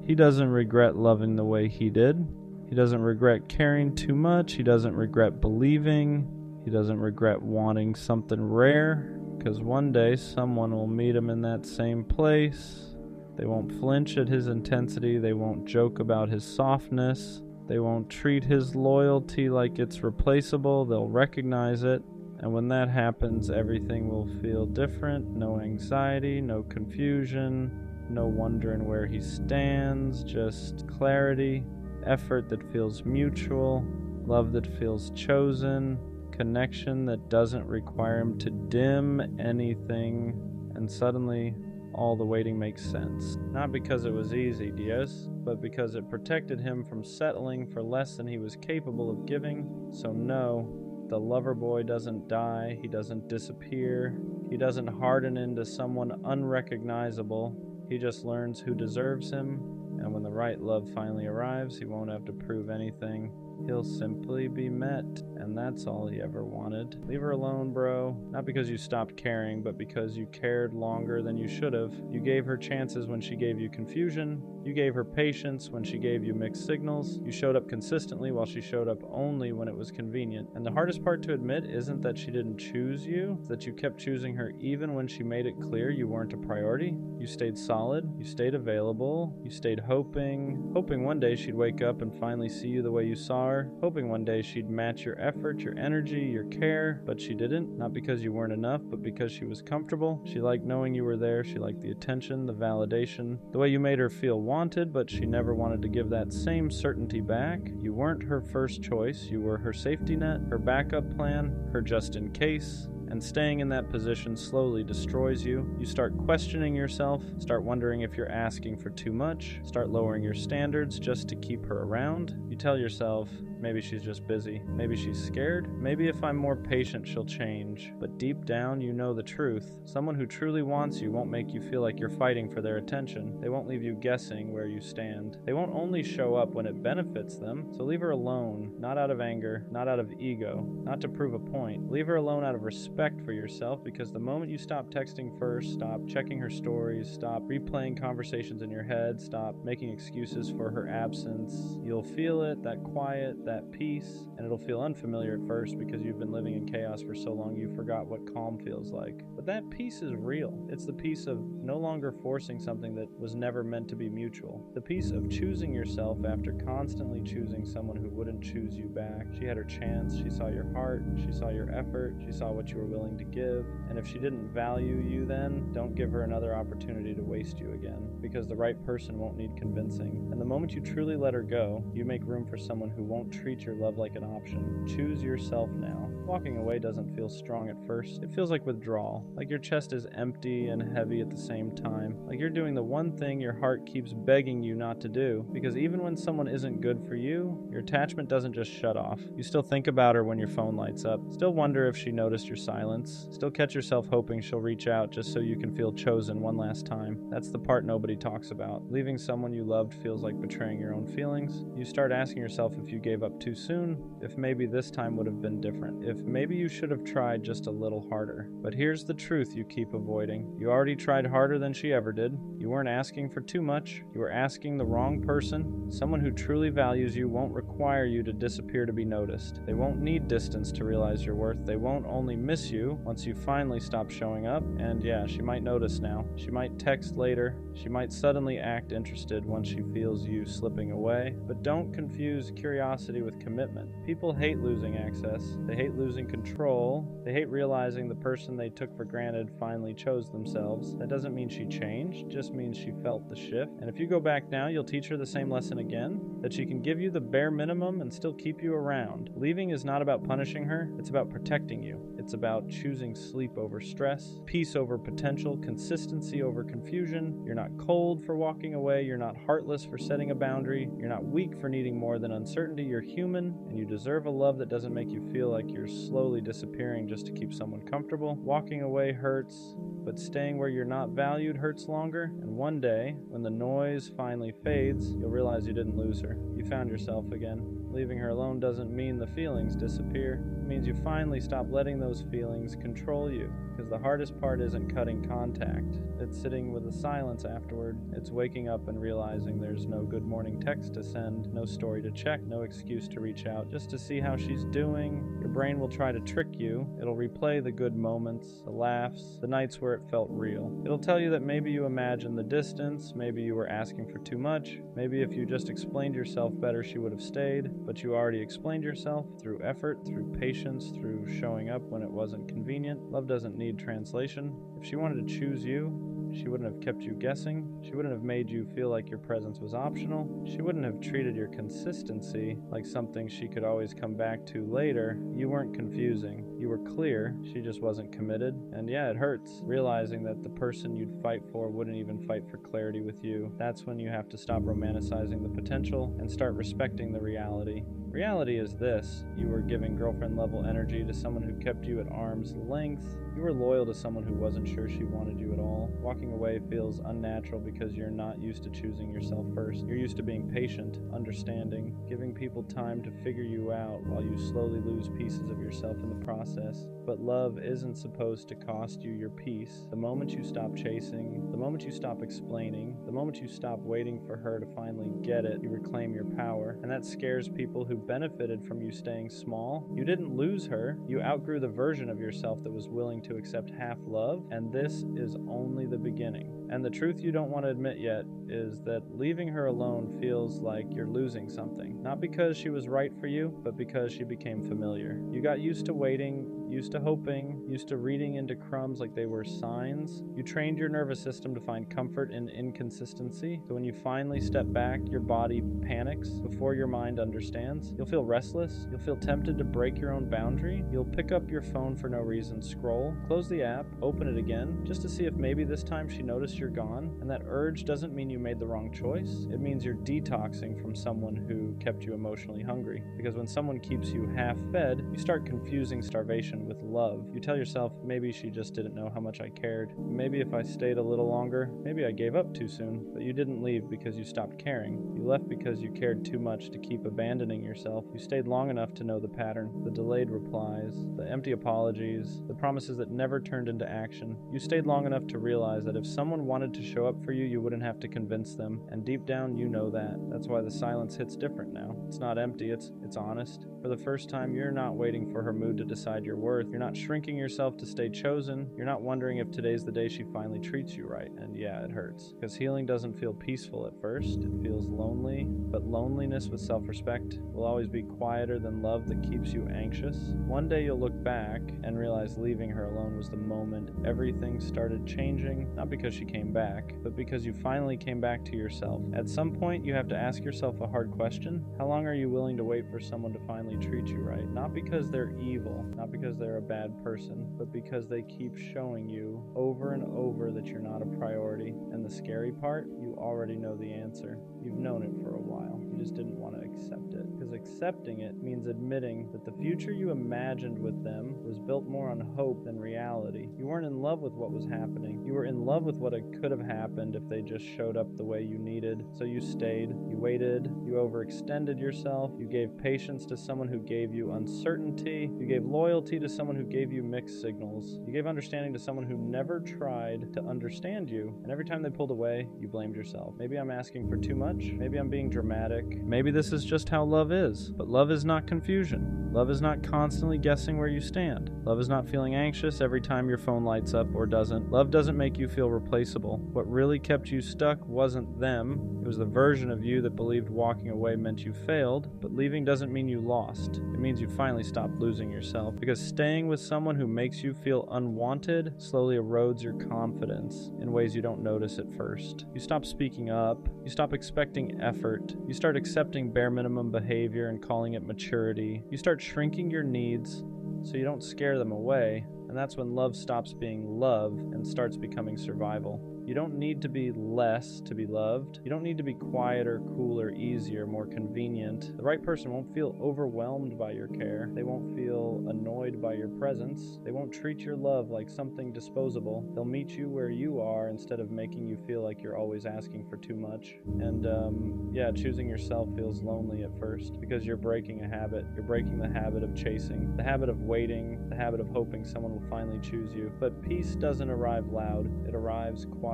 he doesn't regret loving the way he did. He doesn't regret caring too much. He doesn't regret believing. He doesn't regret wanting something rare, because one day someone will meet him in that same place. They won't flinch at his intensity. They won't joke about his softness. They won't treat his loyalty like it's replaceable. They'll recognize it. And when that happens, everything will feel different. No anxiety, no confusion, no wondering where he stands, just clarity, effort that feels mutual, love that feels chosen, connection that doesn't require him to dim anything, and suddenly all the waiting makes sense. Not because it was easy, Dios, but because it protected him from settling for less than he was capable of giving. So no, the lover boy doesn't die, he doesn't disappear, he doesn't harden into someone unrecognizable. He just learns who deserves him, and when the right love finally arrives, he won't have to prove anything. He'll simply be met, and that's all he ever wanted. Leave her alone, bro. Not because you stopped caring, but because you cared longer than you should have. You gave her chances when she gave you confusion. You gave her patience when she gave you mixed signals. You showed up consistently while she showed up only when it was convenient. And the hardest part to admit isn't that she didn't choose you, it's that you kept choosing her even when she made it clear you weren't a priority. You stayed solid. You stayed available. You stayed hoping one day she'd wake up and finally see you the way you saw her. are, hoping one day she'd match your effort, your energy, your care, but she didn't, not because you weren't enough, but because she was comfortable. She liked knowing you were there, she liked the attention, the validation, the way you made her feel wanted, but she never wanted to give that same certainty back. You weren't her first choice, you were her safety net, her backup plan, her just in case. And staying in that position slowly destroys you. You start questioning yourself, start wondering if you're asking for too much, start lowering your standards just to keep her around. You tell yourself, maybe she's just busy, maybe she's scared, maybe if I'm more patient she'll change. But deep down you know the truth. Someone who truly wants you won't make you feel like you're fighting for their attention. They won't leave you guessing where you stand. They won't only show up when it benefits them, so leave her alone, not out of anger, not out of ego, not to prove a point. Leave her alone out of respect for yourself, because the moment you stop texting first, stop checking her stories, stop replaying conversations in your head, stop making excuses for her absence, you'll feel it, that quiet, that peace, and it'll feel unfamiliar at first because you've been living in chaos for so long you forgot what calm feels like. But that peace is real. It's the peace of no longer forcing something that was never meant to be mutual. The peace of choosing yourself after constantly choosing someone who wouldn't choose you back. She had her chance, she saw your heart, she saw your effort, she saw what you were willing to give, and if she didn't value you then, don't give her another opportunity to waste you again, because the right person won't need convincing. And the moment you truly let her go, you make room for someone who won't treat your love like an option. Choose yourself now. Walking away doesn't feel strong at first. It feels like withdrawal, like your chest is empty and heavy at the same time, like you're doing the one thing your heart keeps begging you not to do, because even when someone isn't good for you, your attachment doesn't just shut off. You still think about her when your phone lights up, still wonder if she noticed your silence, still catch yourself hoping she'll reach out just so you can feel chosen one last time. That's the part nobody talks about. Leaving someone you loved feels like betraying your own feelings. You start asking yourself if you gave up too soon, if maybe this time would have been different, if maybe you should have tried just a little harder. But here's the truth you keep avoiding. You already tried harder than she ever did. You weren't asking for too much. You were asking the wrong person. Someone who truly values you won't require you to disappear to be noticed. They won't need distance to realize your worth. They won't only miss you once you finally stop showing up. And yeah, she might notice now. She might text later. She might suddenly act interested once she feels you slipping away. But don't confuse curiosity with commitment. People hate losing access. They hate losing control. They hate realizing the person they took for granted finally chose themselves. That doesn't mean she changed, just means she felt the shift. And if you go back now, you'll teach her the same lesson again, that she can give you the bare minimum and still keep you around. Leaving is not about punishing her, it's about protecting you. It's about choosing sleep over stress, peace over potential, consistency over confusion. You're not cold for walking away, you're not heartless for setting a boundary, you're not weak for needing more than uncertainty, you're human, and you deserve a love that doesn't make you feel like you're slowly disappearing just to keep someone comfortable. Walking away hurts, but staying where you're not valued hurts longer, and one day, when the noise finally fades, you'll realize you didn't lose her. You found yourself again. Leaving her alone doesn't mean the feelings disappear. It means you finally stop letting those feelings control you. Because the hardest part isn't cutting contact. It's sitting with the silence afterward. It's waking up and realizing there's no good morning text to send, no story to check, no excuse to reach out, just to see how she's doing. Your brain will try to trick you. It'll replay the good moments, the laughs, the nights where it felt real. It'll tell you that maybe you imagined the distance, maybe you were asking for too much, maybe if you just explained yourself better she would have stayed, but you already explained yourself through effort, through patience, through showing up when it wasn't convenient. Love doesn't need translation. If she wanted to choose you, she wouldn't have kept you guessing. She wouldn't have made you feel like your presence was optional. She wouldn't have treated your consistency like something she could always come back to later. You weren't confusing. You were clear. She just wasn't committed. And yeah, it hurts realizing that the person you'd fight for wouldn't even fight for clarity with you. That's when you have to stop romanticizing the potential and start respecting the reality. Reality is this: you were giving girlfriend level energy to someone who kept you at arm's length. You were loyal to someone who wasn't sure she wanted you at all. Walking away feels unnatural because you're not used to choosing yourself first. You're used to being patient, understanding, giving people time to figure you out while you slowly lose pieces of yourself in the process. But love isn't supposed to cost you your peace. The moment you stop chasing, the moment you stop explaining, the moment you stop waiting for her to finally get it, you reclaim your power. And that scares people who have benefited from you staying small. You didn't lose her. You outgrew the version of yourself that was willing to accept half love, and this is only the beginning. And the truth you don't want to admit yet is that leaving her alone feels like you're losing something. Not because she was right for you, but because she became familiar. You got used to waiting, used to hoping, used to reading into crumbs like they were signs. You trained your nervous system to find comfort in inconsistency. So when you finally step back, your body panics before your mind understands. You'll feel restless. You'll feel tempted to break your own boundary. You'll pick up your phone for no reason, scroll, close the app, open it again, just to see if maybe this time she noticed you're gone. And that urge doesn't mean you made the wrong choice. It means you're detoxing from someone who kept you emotionally hungry. Because when someone keeps you half fed, you start confusing starvation with love. You tell yourself, maybe she just didn't know how much I cared. Maybe if I stayed a little longer, maybe I gave up too soon. But you didn't leave because you stopped caring. You left because you cared too much to keep abandoning yourself. You stayed long enough to know the pattern, the delayed replies, the empty apologies, the promises that never turned into action. You stayed long enough to realize that if someone wanted to show up for you, you wouldn't have to convince them. And deep down, you know that. That's why the silence hits different now. It's not empty, it's honest. For the first time, you're not waiting for her mood to decide your worth. You're not shrinking yourself to stay chosen. You're not wondering if today's the day she finally treats you right. And yeah, it hurts. Because healing doesn't feel peaceful at first. It feels lonely. But loneliness with self-respect will always be quieter than love that keeps you anxious. One day you'll look back and realize leaving her alone was the moment everything started changing. Not because she came back, but because you finally came back to yourself. At some point, you have to ask yourself a hard question. How long are you willing to wait for someone to finally treat you right? Not because they're evil, not because they're a bad person, but because they keep showing you over and over that you're not a priority. And the scary part, you already know the answer. You've known it for a while. You just didn't want to accept it. Because accepting it means admitting that the future you imagined with them was built more on hope than reality. You weren't in love with what was happening. You were in love with what could have happened if they just showed up the way you needed. So you stayed, you waited, you overextended yourself, you gave patience to someone who gave you uncertainty, you gave loyalty to someone who gave you mixed signals, you gave understanding to someone who never tried to understand you, and every time they pulled away, you blamed yourself. Maybe I'm asking for too much, maybe I'm being dramatic, maybe this is just how love is, but love is not confusion. Love is not constantly guessing where you stand. Love is not feeling anxious every time your phone lights up or doesn't. Love doesn't make you feel replaceable. What really kept you stuck wasn't them. It was the version of you that believed walking away meant you failed, but leaving doesn't mean you lost. It means you finally stopped losing yourself, because staying with someone who makes you feel unwanted slowly erodes your confidence in ways you don't notice at first. You stop speaking up. You stop expecting effort. You start accepting bare minimum behavior and calling it maturity. You start shrinking your needs so you don't scare them away, and that's when love stops being love and starts becoming survival. You don't need to be less to be loved. You don't need to be quieter, cooler, easier, more convenient. The right person won't feel overwhelmed by your care. They won't feel annoyed by your presence. They won't treat your love like something disposable. They'll meet you where you are instead of making you feel like you're always asking for too much. And yeah, choosing yourself feels lonely at first because you're breaking a habit. You're breaking the habit of chasing, the habit of waiting, the habit of hoping someone will finally choose you. But peace doesn't arrive loud. It arrives quietly.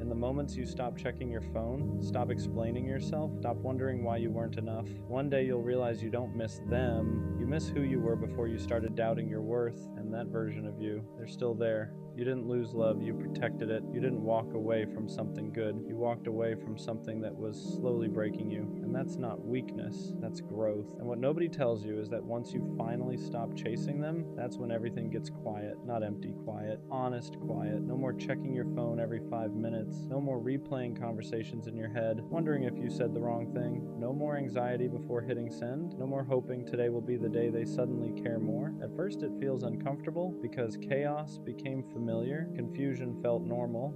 In the moments you stop checking your phone, stop explaining yourself, stop wondering why you weren't enough. One day you'll realize you don't miss them. You miss who you were before you started doubting your worth, and that version of you, they're still there. You didn't lose love, you protected it. You didn't walk away from something good. You walked away from something that was slowly breaking you. And that's not weakness, that's growth. And what nobody tells you is that once you finally stop chasing them, that's when everything gets quiet. Not empty quiet, honest quiet. No more checking your phone every 5 minutes. No more replaying conversations in your head, wondering if you said the wrong thing. No more anxiety before hitting send. No more hoping today will be the day they suddenly care more. At first it feels uncomfortable because chaos became familiar. Confusion felt normal,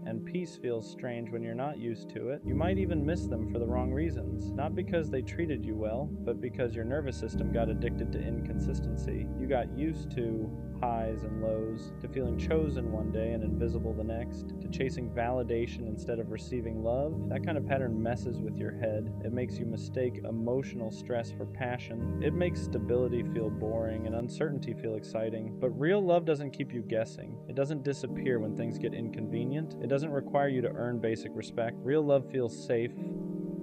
and peace feels strange when you're not used to it. You might even miss them for the wrong reasons. Not because they treated you well, but because your nervous system got addicted to inconsistency. You got used to highs and lows, to feeling chosen one day and invisible the next, to chasing validation instead of receiving love. That kind of pattern messes with your head. It makes you mistake emotional stress for passion. It makes stability feel boring and uncertainty feel exciting. But real love doesn't keep you guessing. It doesn't disappear when things get inconvenient. It doesn't require you to earn basic respect. Real love feels safe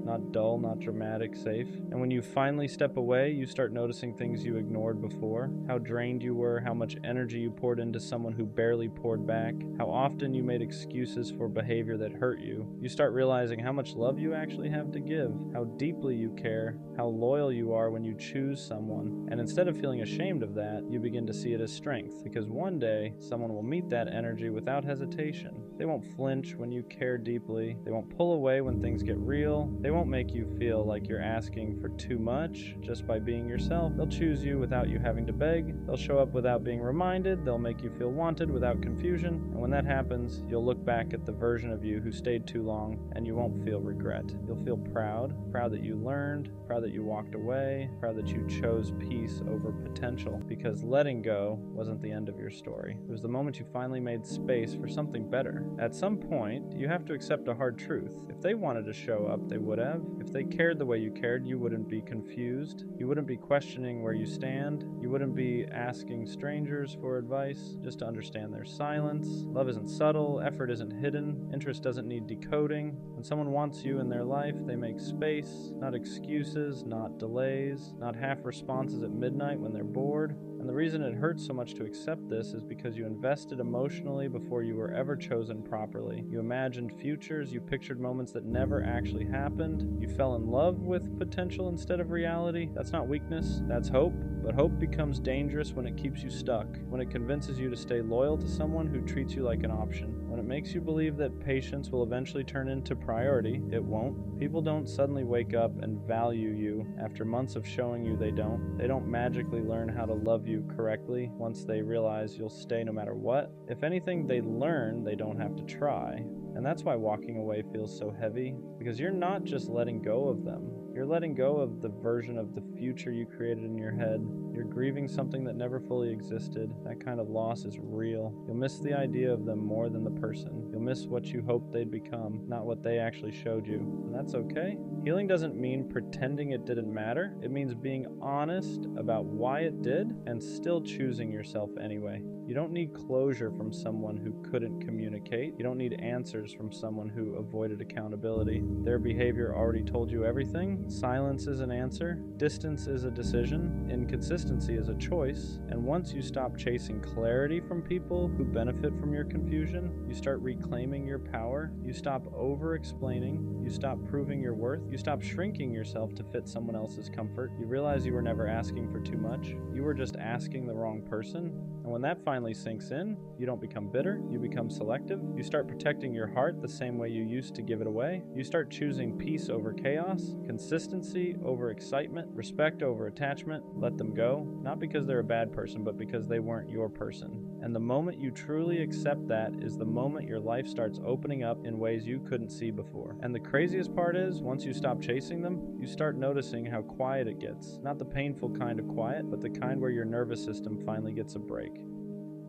not dull, not dramatic, safe. And when you finally step away, you start noticing things you ignored before, how drained you were, how much energy you poured into someone who barely poured back, how often you made excuses for behavior that hurt you. You start realizing how much love you actually have to give, how deeply you care, how loyal you are when you choose someone. And instead of feeling ashamed of that, you begin to see it as strength, because one day someone will meet that energy without hesitation. They won't flinch when you care deeply. They won't pull away when things get real. They won't make you feel like you're asking for too much just by being yourself. They'll choose you without you having to beg. They'll show up without being reminded. They'll make you feel wanted without confusion. And when that happens, you'll look back at the version of you who stayed too long, and you won't feel regret. You'll feel proud that you learned, proud that you walked away, proud that you chose peace over potential, because letting go wasn't the end of your story. It was the moment you finally made space for something better. At some point, you have to accept a hard truth. If they wanted to show up, they would have. If they cared the way you cared, you wouldn't be confused. You wouldn't be questioning where you stand. You wouldn't be asking strangers for advice just to understand their silence. Love isn't subtle. Effort isn't hidden. Interest doesn't need decoding. When someone wants you in their life, they make space, not excuses, not delays, not half responses at midnight when they're bored. And the reason it hurts so much to accept this is because you invested emotionally before you were ever chosen properly. You imagined futures, you pictured moments that never actually happened. You fell in love with potential instead of reality. That's not weakness, that's hope. But hope becomes dangerous when it keeps you stuck, when it convinces you to stay loyal to someone who treats you like an option, when it makes you believe that patience will eventually turn into priority. It won't. People don't suddenly wake up and value you after months of showing you they don't. They don't magically learn how to love you correctly once they realize you'll stay no matter what. If anything, they learn they don't have to try. And that's why walking away feels so heavy, because you're not just letting go of them. You're letting go of the version of the future you created in your head. You're grieving something that never fully existed. That kind of loss is real. You'll miss the idea of them more than the person. You'll miss what you hoped they'd become, not what they actually showed you. And that's okay. Healing doesn't mean pretending it didn't matter. It means being honest about why it did and still choosing yourself anyway. You don't need closure from someone who couldn't communicate. You don't need answers from someone who avoided accountability. Their behavior already told you everything. Silence is an answer. Distance is a decision. Inconsistency is a choice. And once you stop chasing clarity from people who benefit from your confusion, you start reclaiming your power. You stop over-explaining. You stop proving your worth. You stop shrinking yourself to fit someone else's comfort. You realize you were never asking for too much. You were just asking the wrong person. And when that finally sinks in, you don't become bitter, you become selective. You start protecting your heart the same way you used to give it away. You start choosing peace over chaos, consistency over excitement, respect over attachment. Let them go, not because they're a bad person, but because they weren't your person. And the moment you truly accept that is the moment your life starts opening up in ways you couldn't see before. And the craziest part is, once you stop chasing them, you start noticing how quiet it gets. Not the painful kind of quiet, but the kind where your nervous system finally gets a break.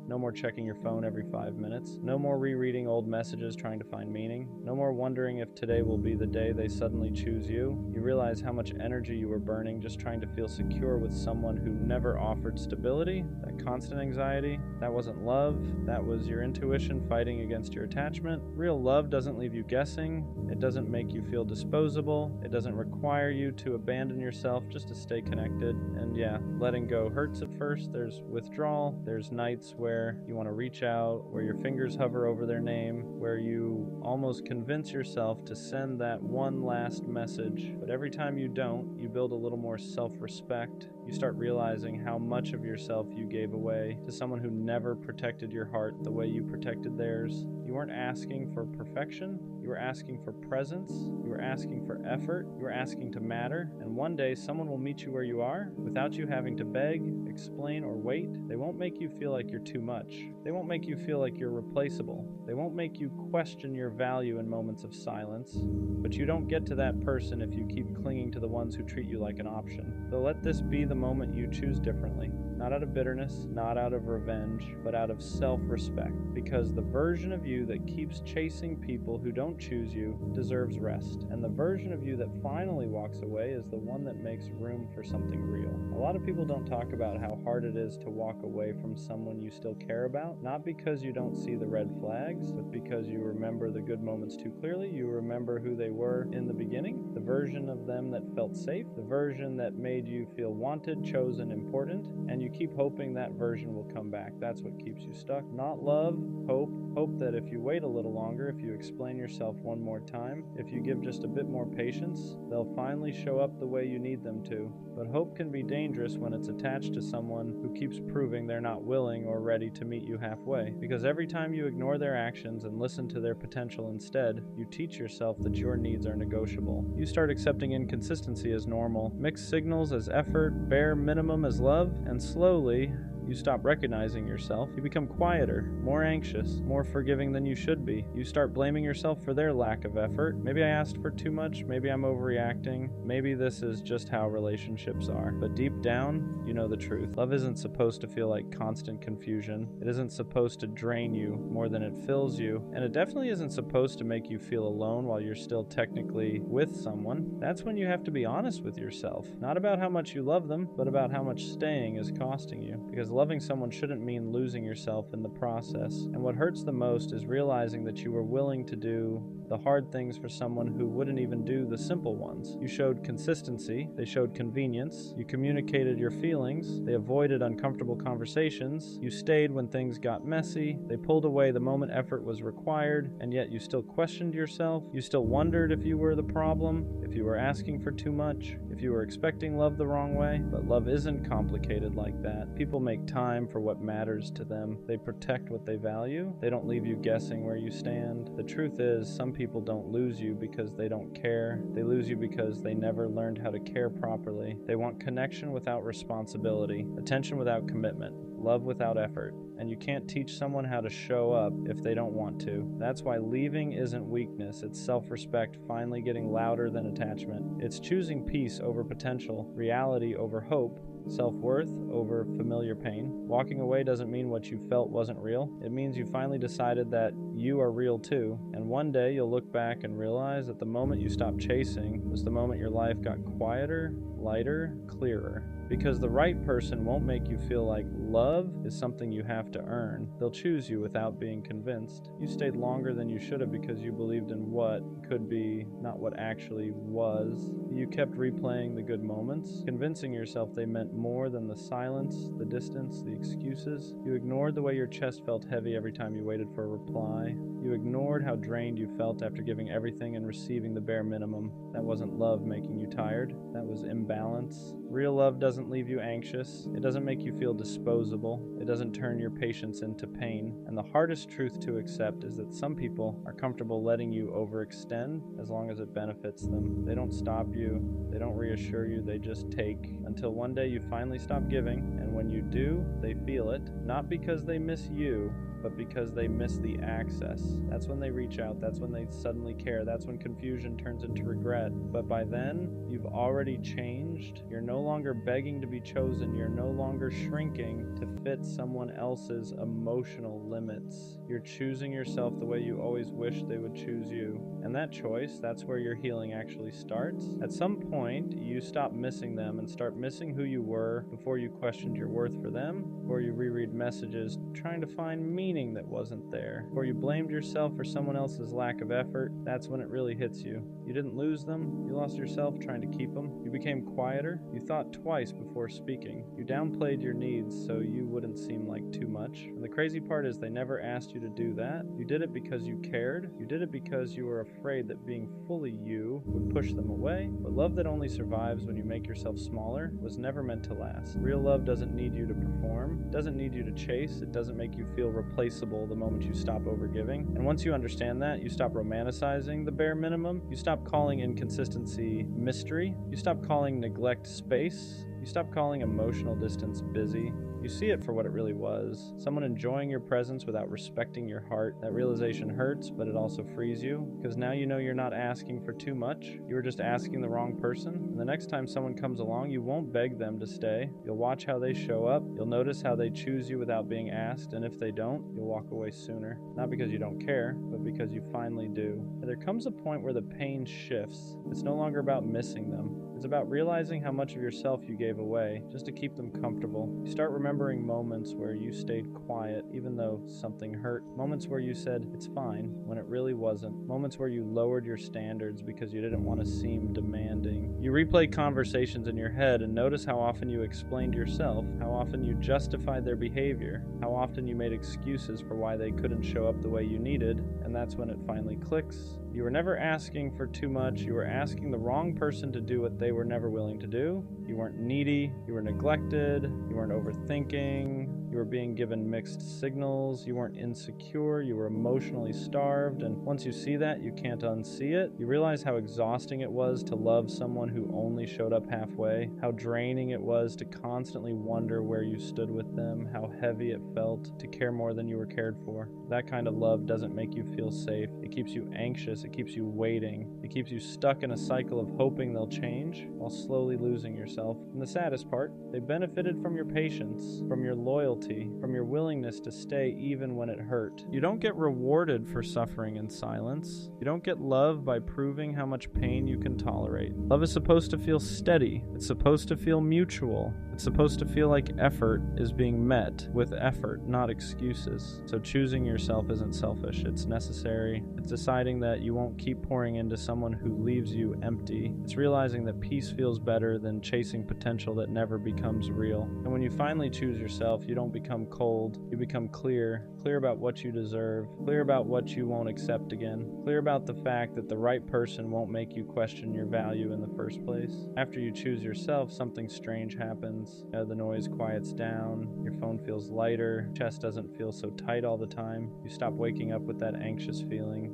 No more checking your phone every 5 minutes. No more rereading old messages trying to find meaning. No more wondering if today will be the day they suddenly choose you. You realize how much energy you were burning just trying to feel secure with someone who never offered stability. That constant anxiety, that wasn't love. That was your intuition fighting against your attachment. Real love doesn't leave you guessing. It doesn't make you feel disposable. It doesn't require you to abandon yourself just to stay connected. And yeah, letting go hurts at first. There's withdrawal. There's nights where you want to reach out, where your fingers hover over their name, where you almost convince yourself to send that one last message. But every time you don't, you build a little more self-respect. You start realizing how much of yourself you gave away to someone who never protected your heart the way you protected theirs. You weren't asking for perfection. You were asking for presence. You were asking for effort. You were asking to matter. And one day someone will meet you where you are without you having to beg, explain, or wait. They won't make you feel like you're too much. They won't make you feel like you're replaceable. They won't make you question your value in moments of silence. But you don't get to that person if you keep clinging to the ones who treat you like an option. So let this be the moment you choose differently. Not out of bitterness, not out of revenge, but out of self-respect. Because the version of you that keeps chasing people who don't choose you deserves rest. And the version of you that finally walks away is the one that makes room for something real. A lot of people don't talk about how hard it is to walk away from someone you still care about, not because you don't see the red flags, but because you remember the good moments too clearly. You remember who they were in the beginning, the version of them that felt safe, the version that made you feel wanted, chosen, important, and you keep hoping that version will come back. That's what keeps you stuck. Not love, hope. Hope that if you wait a little longer, if you explain yourself one more time, if you give just a bit more patience, they'll finally show up the way you need them to. But hope can be dangerous when it's attached to someone who keeps proving they're not willing or ready to meet you halfway. Because every time you ignore their actions and listen to their potential instead, you teach yourself that your needs are negotiable. You start accepting inconsistency as normal, mixed signals as effort, bare minimum as love, and slowly, you stop recognizing yourself. You become quieter, more anxious, more forgiving than you should be. You start blaming yourself for their lack of effort. Maybe I asked for too much. Maybe I'm overreacting. Maybe this is just how relationships are. But deep down, you know the truth. Love isn't supposed to feel like constant confusion. It isn't supposed to drain you more than it fills you. And it definitely isn't supposed to make you feel alone while you're still technically with someone. That's when you have to be honest with yourself. Not about how much you love them, but about how much staying is costing you. Because loving someone shouldn't mean losing yourself in the process. And what hurts the most is realizing that you were willing to do the hard things for someone who wouldn't even do the simple ones. You showed consistency, they showed convenience, you communicated your feelings, they avoided uncomfortable conversations, you stayed when things got messy, they pulled away the moment effort was required, and yet you still questioned yourself, you still wondered if you were the problem, if you were asking for too much, if you were expecting love the wrong way. But love isn't complicated like that. People make time for what matters to them. They protect what they value. They don't leave you guessing where you stand. The truth is, some people don't lose you because they don't care. They lose you because they never learned how to care properly. They want connection without responsibility, attention without commitment, love without effort. And you can't teach someone how to show up if they don't want to. That's why leaving isn't weakness, it's self-respect finally getting louder than attachment. It's choosing peace over potential, reality over hope, self-worth over familiar pain. Walking away doesn't mean what you felt wasn't real. It means you finally decided that you are real too. And one day you'll look back and realize that the moment you stopped chasing was the moment your life got quieter, lighter, clearer. Because the right person won't make you feel like love is something you have to earn. They'll choose you without being convinced. You stayed longer than you should have because you believed in what could be, not what actually was. You kept replaying the good moments, convincing yourself they meant more than the silence, the distance, the excuses. You ignored the way your chest felt heavy every time you waited for a reply. You ignored how drained you felt after giving everything and receiving the bare minimum. That wasn't love making you tired. That was imbalance. Real love doesn't leave you anxious. It doesn't make you feel disposable. It doesn't turn your patience into pain. And the hardest truth to accept is that some people are comfortable letting you overextend as long as it benefits them. They don't stop you. They don't reassure you. They just take until one day you finally stop giving. And when you do, they feel it. Not because they miss you, but because they miss the access. That's when they reach out. That's when they suddenly care. That's when confusion turns into regret. But by then, you've already changed. You're no longer begging to be chosen. You're no longer shrinking to fit someone else's emotional limits. You're choosing yourself the way you always wished they would choose you. And that choice, that's where your healing actually starts. At some point, you stop missing them and start missing who you were before you questioned your worth for them, before you reread messages trying to find meaning that wasn't there, or you blamed yourself for someone else's lack of effort. That's when it really hits you. You didn't lose them. You lost yourself trying to keep them. You became quieter. You thought twice before speaking. You downplayed your needs so you wouldn't seem like too much. And the crazy part is they never asked you to do that. You did it because you cared. You did it because you were afraid that being fully you would push them away. But love that only survives when you make yourself smaller was never meant to last. Real love doesn't need you to perform. It doesn't need you to chase. It doesn't make you feel replaceable the moment you stop overgiving. And once you understand that, you stop romanticizing the bare minimum. You stop calling inconsistency mystery. You stop calling neglect space. You You stop calling emotional distance busy. You see it for what it really was. Someone enjoying your presence without respecting your heart. That realization hurts, but it also frees you, because now you know you're not asking for too much. You were just asking the wrong person. And the next time someone comes along, you won't beg them to stay. You'll watch how they show up. You'll notice how they choose you without being asked, and if they don't, you'll walk away sooner. Not because you don't care, but because you finally do. And there comes a point where the pain shifts. It's no longer about missing them. It's about realizing how much of yourself you gave away just to keep them comfortable. You start remembering moments where you stayed quiet even though something hurt. Moments where you said, "It's fine," when it really wasn't. Moments where you lowered your standards because you didn't want to seem demanding. You replay conversations in your head and notice how often you explained yourself, how often you justified their behavior, how often you made excuses for why they couldn't show up the way you needed, and that's when it finally clicks. You were never asking for too much. You were asking the wrong person to do what they were never willing to do. You weren't needy. You were neglected. You weren't overthinking. You were being given mixed signals. You weren't insecure. You were emotionally starved. And once you see that, you can't unsee it. You realize how exhausting it was to love someone who only showed up halfway, how draining it was to constantly wonder where you stood with them, how heavy it felt to care more than you were cared for. That kind of love doesn't make you feel safe. It keeps you anxious. It keeps you waiting. It keeps you stuck in a cycle of hoping they'll change while slowly losing yourself. And the saddest part, they benefited from your patience, from your loyalty, from your willingness to stay even when it hurt. You don't get rewarded for suffering in silence. You don't get love by proving how much pain you can tolerate. Love is supposed to feel steady. It's supposed to feel mutual. It's supposed to feel like effort is being met with effort, not excuses. So choosing yourself isn't selfish. It's necessary. It's deciding that you won't keep pouring into someone who leaves you empty. It's realizing that peace feels better than chasing potential that never becomes real. And when you finally choose yourself, you don't become cold. You become clear. Clear about what you deserve. Clear about what you won't accept again. Clear about the fact that the right person won't make you question your value in the first place. After you choose yourself, something strange happens. The noise quiets down. Your phone feels lighter. Chest doesn't feel so tight all the time. You stop waking up with that anxious feeling,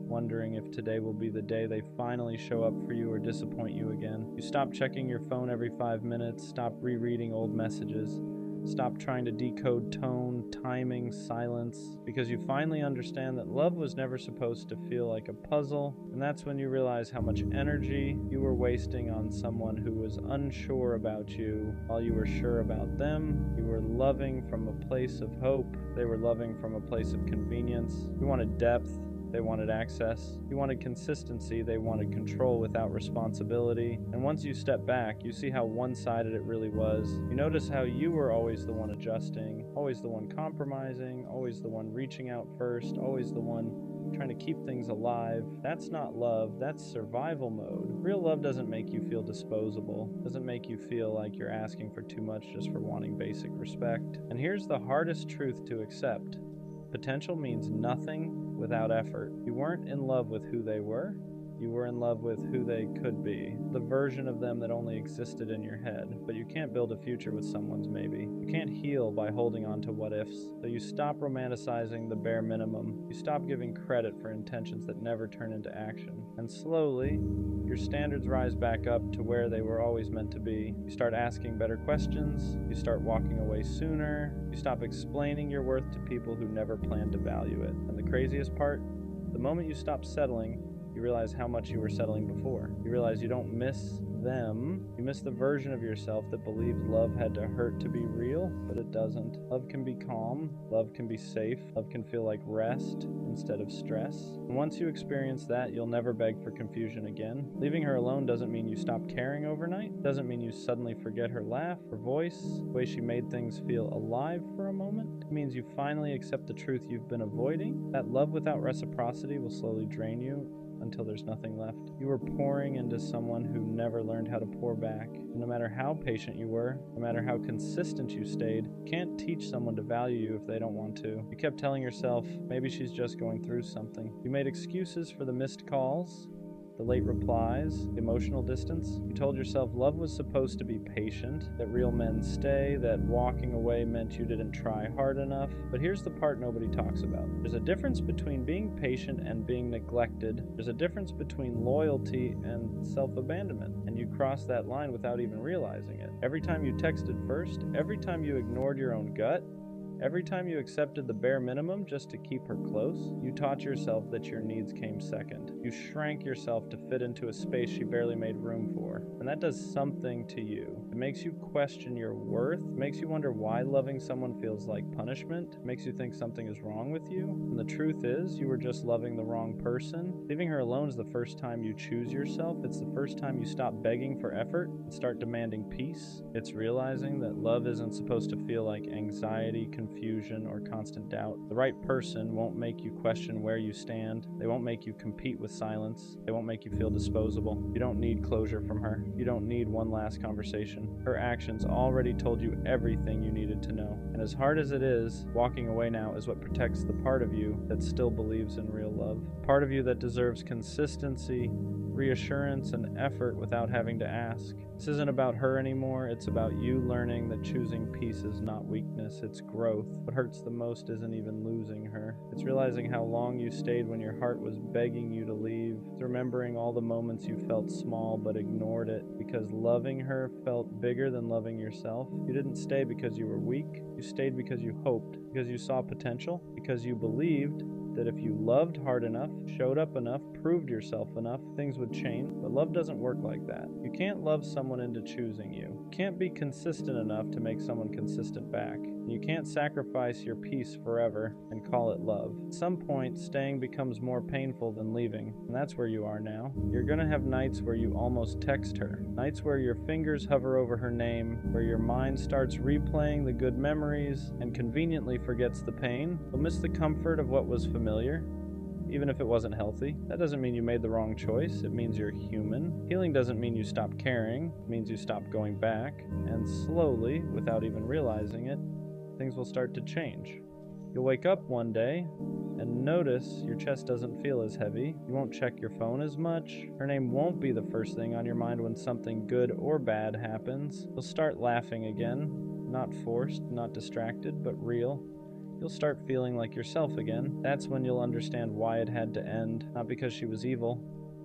wondering if today will be the day they finally show up for you or disappoint you again. You stop checking your phone every 5 minutes, stop rereading old messages, stop trying to decode tone, timing, silence, because you finally understand that love was never supposed to feel like a puzzle, and that's when you realize how much energy you were wasting on someone who was unsure about you while you were sure about them. You were loving from a place of hope. They were loving from a place of convenience. You wanted depth. They wanted access. You wanted consistency. They wanted control without responsibility. And once you step back, you see how one-sided it really was. You notice how you were always the one adjusting, always the one compromising, always the one reaching out first, always the one trying to keep things alive. That's not love, that's survival mode. Real love doesn't make you feel disposable, doesn't make you feel like you're asking for too much just for wanting basic respect. And here's the hardest truth to accept. Potential means nothing without effort. You weren't in love with who they were. You were in love with who they could be, the version of them that only existed in your head. But you can't build a future with someone's maybe. You can't heal by holding on to what-ifs. So you stop romanticizing the bare minimum. You stop giving credit for intentions that never turn into action. And slowly, your standards rise back up to where they were always meant to be. You start asking better questions. You start walking away sooner. You stop explaining your worth to people who never planned to value it. And the craziest part, the moment you stop settling, you realize how much you were settling before. You realize you don't miss them. You miss the version of yourself that believed love had to hurt to be real, but it doesn't. Love can be calm. Love can be safe. Love can feel like rest instead of stress. And once you experience that, you'll never beg for confusion again. Leaving her alone doesn't mean you stop caring overnight. Doesn't mean you suddenly forget her laugh, her voice, the way she made things feel alive for a moment. It means you finally accept the truth you've been avoiding. That love without reciprocity will slowly drain you until there's nothing left. You were pouring into someone who never learned how to pour back. And no matter how patient you were, no matter how consistent you stayed, you can't teach someone to value you if they don't want to. You kept telling yourself, maybe she's just going through something. You made excuses for the missed calls. the late replies, the emotional distance. You told yourself love was supposed to be patient, that real men stay, that walking away meant you didn't try hard enough. But here's the part nobody talks about. There's a difference between being patient and being neglected. There's a difference between loyalty and self-abandonment, and you cross that line without even realizing it. Every time you texted first, every time you ignored your own gut, every time you accepted the bare minimum just to keep her close, you taught yourself that your needs came second. You shrank yourself to fit into a space she barely made room for. And that does something to you. It makes you question your worth. It makes you wonder why loving someone feels like punishment. It makes you think something is wrong with you. And the truth is, you were just loving the wrong person. Leaving her alone is the first time you choose yourself. It's the first time you stop begging for effort and start demanding peace. It's realizing that love isn't supposed to feel like anxiety, confusion, or constant doubt. The right person won't make you question where you stand. They won't make you compete with silence. They won't make you feel disposable. You don't need closure from her. You don't need one last conversation. Her actions already told you everything you needed to know. And as hard as it is, walking away now is what protects the part of you that still believes in real love. Part of you that deserves consistency, reassurance, and effort without having to ask. This isn't about her anymore. It's about you learning that choosing peace is not weakness, it's growth. What hurts the most isn't even losing her. It's realizing how long you stayed when your heart was begging you to leave. It's remembering all the moments you felt small but ignored it because loving her felt bigger than loving yourself. You didn't stay because you were weak. You stayed because you hoped, because you saw potential, because you believed that if you loved hard enough, showed up enough, proved yourself enough, things would change. But love doesn't work like that. You can't love someone into choosing you. You can't be consistent enough to make someone consistent back. You can't sacrifice your peace forever and call it love. At some point, staying becomes more painful than leaving, and that's where you are now. You're gonna have nights where you almost text her, nights where your fingers hover over her name, where your mind starts replaying the good memories and conveniently forgets the pain. You'll miss the comfort of what was familiar, even if it wasn't healthy. That doesn't mean you made the wrong choice. It means you're human. Healing doesn't mean you stop caring. It means you stop going back. And slowly, without even realizing it, things will start to change. You'll wake up one day and notice your chest doesn't feel as heavy. You won't check your phone as much. Her name won't be the first thing on your mind when something good or bad happens. You'll start laughing again, not forced, not distracted, but real. You'll start feeling like yourself again. That's when you'll understand why it had to end. Not because she was evil,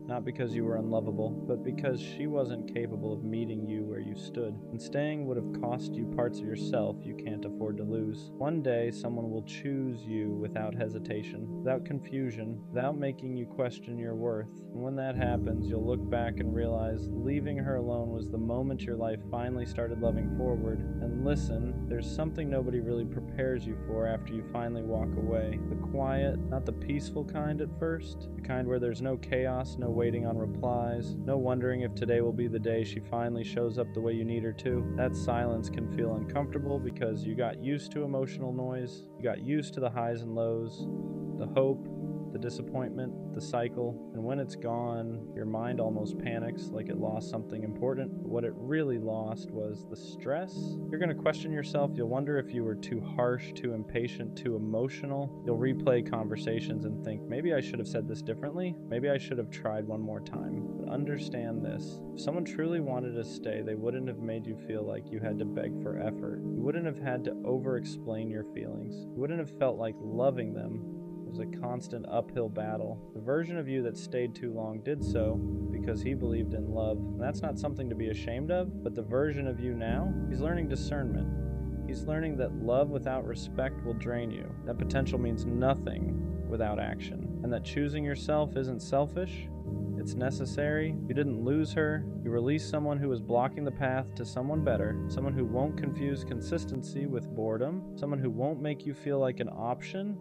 not because you were unlovable, but because she wasn't capable of meeting you where you stood. And staying would have cost you parts of yourself you can't afford to lose. One day, someone will choose you without hesitation, without confusion, without making you question your worth. And when that happens, you'll look back and realize leaving her alone was the moment your life finally started loving forward. And listen, there's something nobody really prepares you for after you finally walk away. The quiet, not the peaceful kind at first, the kind where there's no chaos, no waiting on replies, no wondering if today will be the day she finally shows up the way you need her to. That silence can feel uncomfortable because you got used to emotional noise, you got used to the highs and lows, the hope, the disappointment, the cycle, and when it's gone, your mind almost panics like it lost something important. But what it really lost was the stress. You're going to question yourself. You'll wonder if you were too harsh, too impatient, too emotional. You'll replay conversations and think, maybe I should have said this differently. Maybe I should have tried one more time. But understand this. If someone truly wanted to stay, they wouldn't have made you feel like you had to beg for effort. You wouldn't have had to over-explain your feelings. You wouldn't have felt like loving them was a constant uphill battle. The version of you that stayed too long did so because he believed in love. And that's not something to be ashamed of, but the version of you now, he's learning discernment. He's learning that love without respect will drain you. That potential means nothing without action. And that choosing yourself isn't selfish, it's necessary. You didn't lose her. You released someone who was blocking the path to someone better, someone who won't confuse consistency with boredom, someone who won't make you feel like an option,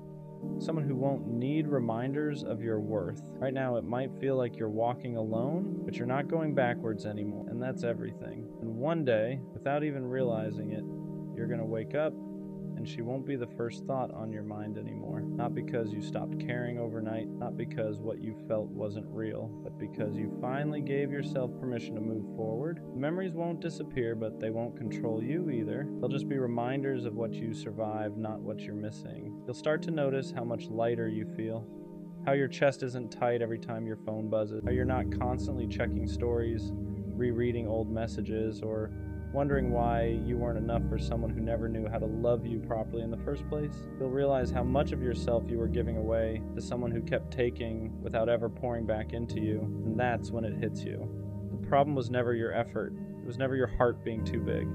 someone who won't need reminders of your worth. Right now, it might feel like you're walking alone, but you're not going backwards anymore, and that's everything. And one day, without even realizing it, you're gonna wake up and she won't be the first thought on your mind anymore. Not because you stopped caring overnight, not because what you felt wasn't real, but because you finally gave yourself permission to move forward. The memories won't disappear, but they won't control you either. They'll just be reminders of what you survived, not what you're missing. You'll start to notice how much lighter you feel, How your chest isn't tight every time your phone buzzes. How you're not constantly checking stories, rereading old messages, or wondering why you weren't enough for someone who never knew how to love you properly in the first place. You'll realize how much of yourself you were giving away to someone who kept taking without ever pouring back into you, and that's when it hits you. The problem was never your effort. It was never your heart being too big.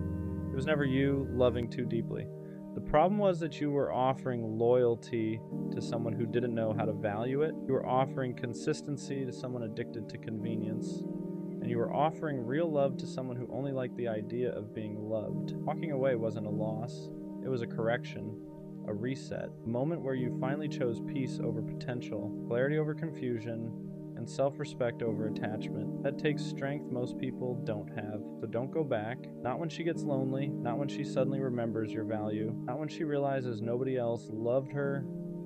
It was never you loving too deeply. The problem was that you were offering loyalty to someone who didn't know how to value it. You were offering consistency to someone addicted to convenience. And you were offering real love to someone who only liked the idea of being loved. Walking away wasn't a loss. It was a correction, a reset, a moment where you finally chose peace over potential, clarity over confusion, and self-respect over attachment. That takes strength most people don't have. So don't go back. Not when she gets lonely, not when she suddenly remembers your value, not when she realizes nobody else loved her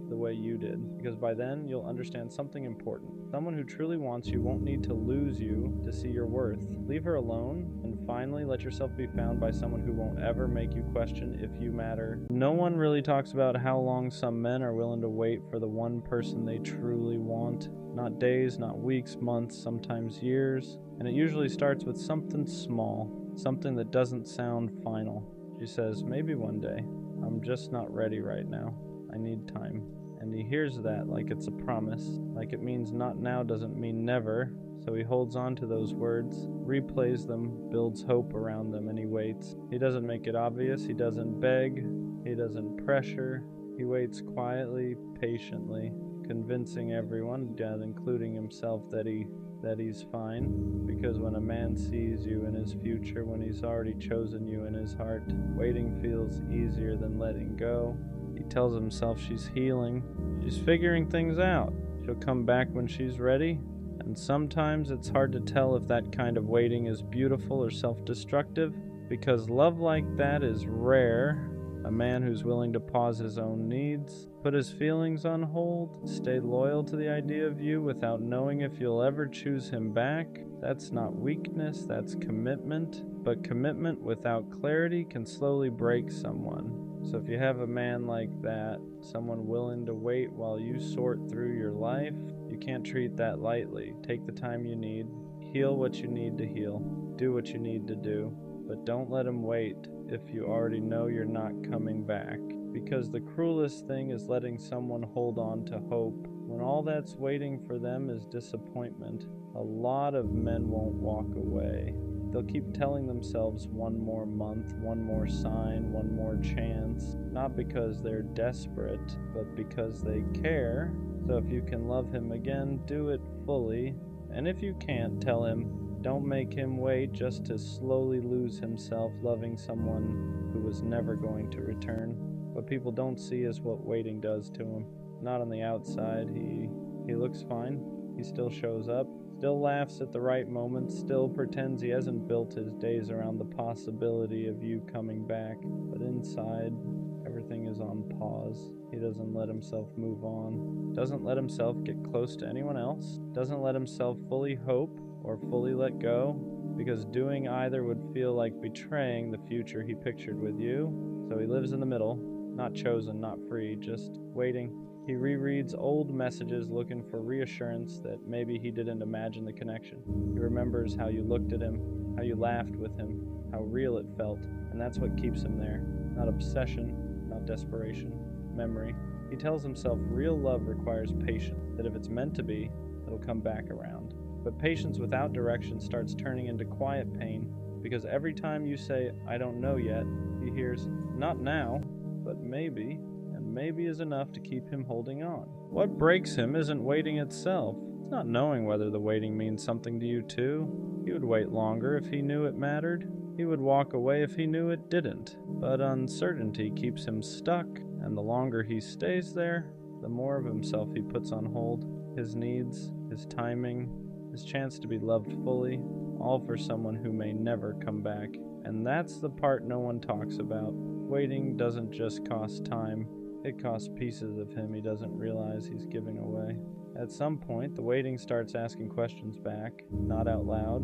the way you did, because by then you'll understand something important. Someone who truly wants you won't need to lose you to see your worth. Leave her alone, and finally let yourself be found by someone who won't ever make you question if you matter. No one really talks about how long some men are willing to wait for the one person they truly want. Not days, not weeks, months, sometimes years. And it usually starts with something small, something that doesn't sound final. She says, maybe one day. I'm just not ready right now. I need time. And he hears that like it's a promise, like it means not now doesn't mean never, so he holds on to those words, replays them, builds hope around them, and he waits. He doesn't make it obvious, he doesn't beg, he doesn't pressure, he waits quietly, patiently, convincing everyone, including himself, that he's fine, because when a man sees you in his future, when he's already chosen you in his heart, waiting feels easier than letting go. He tells himself she's healing, she's figuring things out, she'll come back when she's ready, and sometimes it's hard to tell if that kind of waiting is beautiful or self-destructive, because love like that is rare. A man who's willing to pause his own needs, put his feelings on hold, stay loyal to the idea of you without knowing if you'll ever choose him back. That's not weakness, that's commitment. But commitment without clarity can slowly break someone. So if you have a man like that, someone willing to wait while you sort through your life, you can't treat that lightly. Take the time you need, heal what you need to heal, do what you need to do, but don't let him wait if you already know you're not coming back. Because the cruelest thing is letting someone hold on to hope when all that's waiting for them is disappointment. A lot of men won't walk away. They'll keep telling themselves one more month, one more sign, one more chance, not because they're desperate, but because they care. So if you can love him again, do it fully. And if you can't, tell him, don't make him wait just to slowly lose himself loving someone who was never going to return. What people don't see is what waiting does to him. Not on the outside. He looks fine. He still shows up. Still laughs at the right moment, still pretends he hasn't built his days around the possibility of you coming back. But inside, everything is on pause. He doesn't let himself move on, doesn't let himself get close to anyone else, doesn't let himself fully hope or fully let go, because doing either would feel like betraying the future he pictured with you. So he lives in the middle, not chosen, not free, just waiting. He rereads old messages looking for reassurance that maybe he didn't imagine the connection. He remembers how you looked at him, how you laughed with him, how real it felt, and that's what keeps him there. Not obsession, not desperation, memory. He tells himself real love requires patience, that if it's meant to be, it'll come back around. But patience without direction starts turning into quiet pain, because every time you say, I don't know yet, he hears, not now, but maybe. Maybe is enough to keep him holding on. What breaks him isn't waiting itself. It's not knowing whether the waiting means something to you too. He would wait longer if he knew it mattered. He would walk away if he knew it didn't. But uncertainty keeps him stuck, and the longer he stays there, the more of himself he puts on hold. His needs, his timing, his chance to be loved fully, all for someone who may never come back. And that's the part no one talks about. Waiting doesn't just cost time. It costs pieces of him he doesn't realize he's giving away. At some point, the waiting starts asking questions back, not out loud,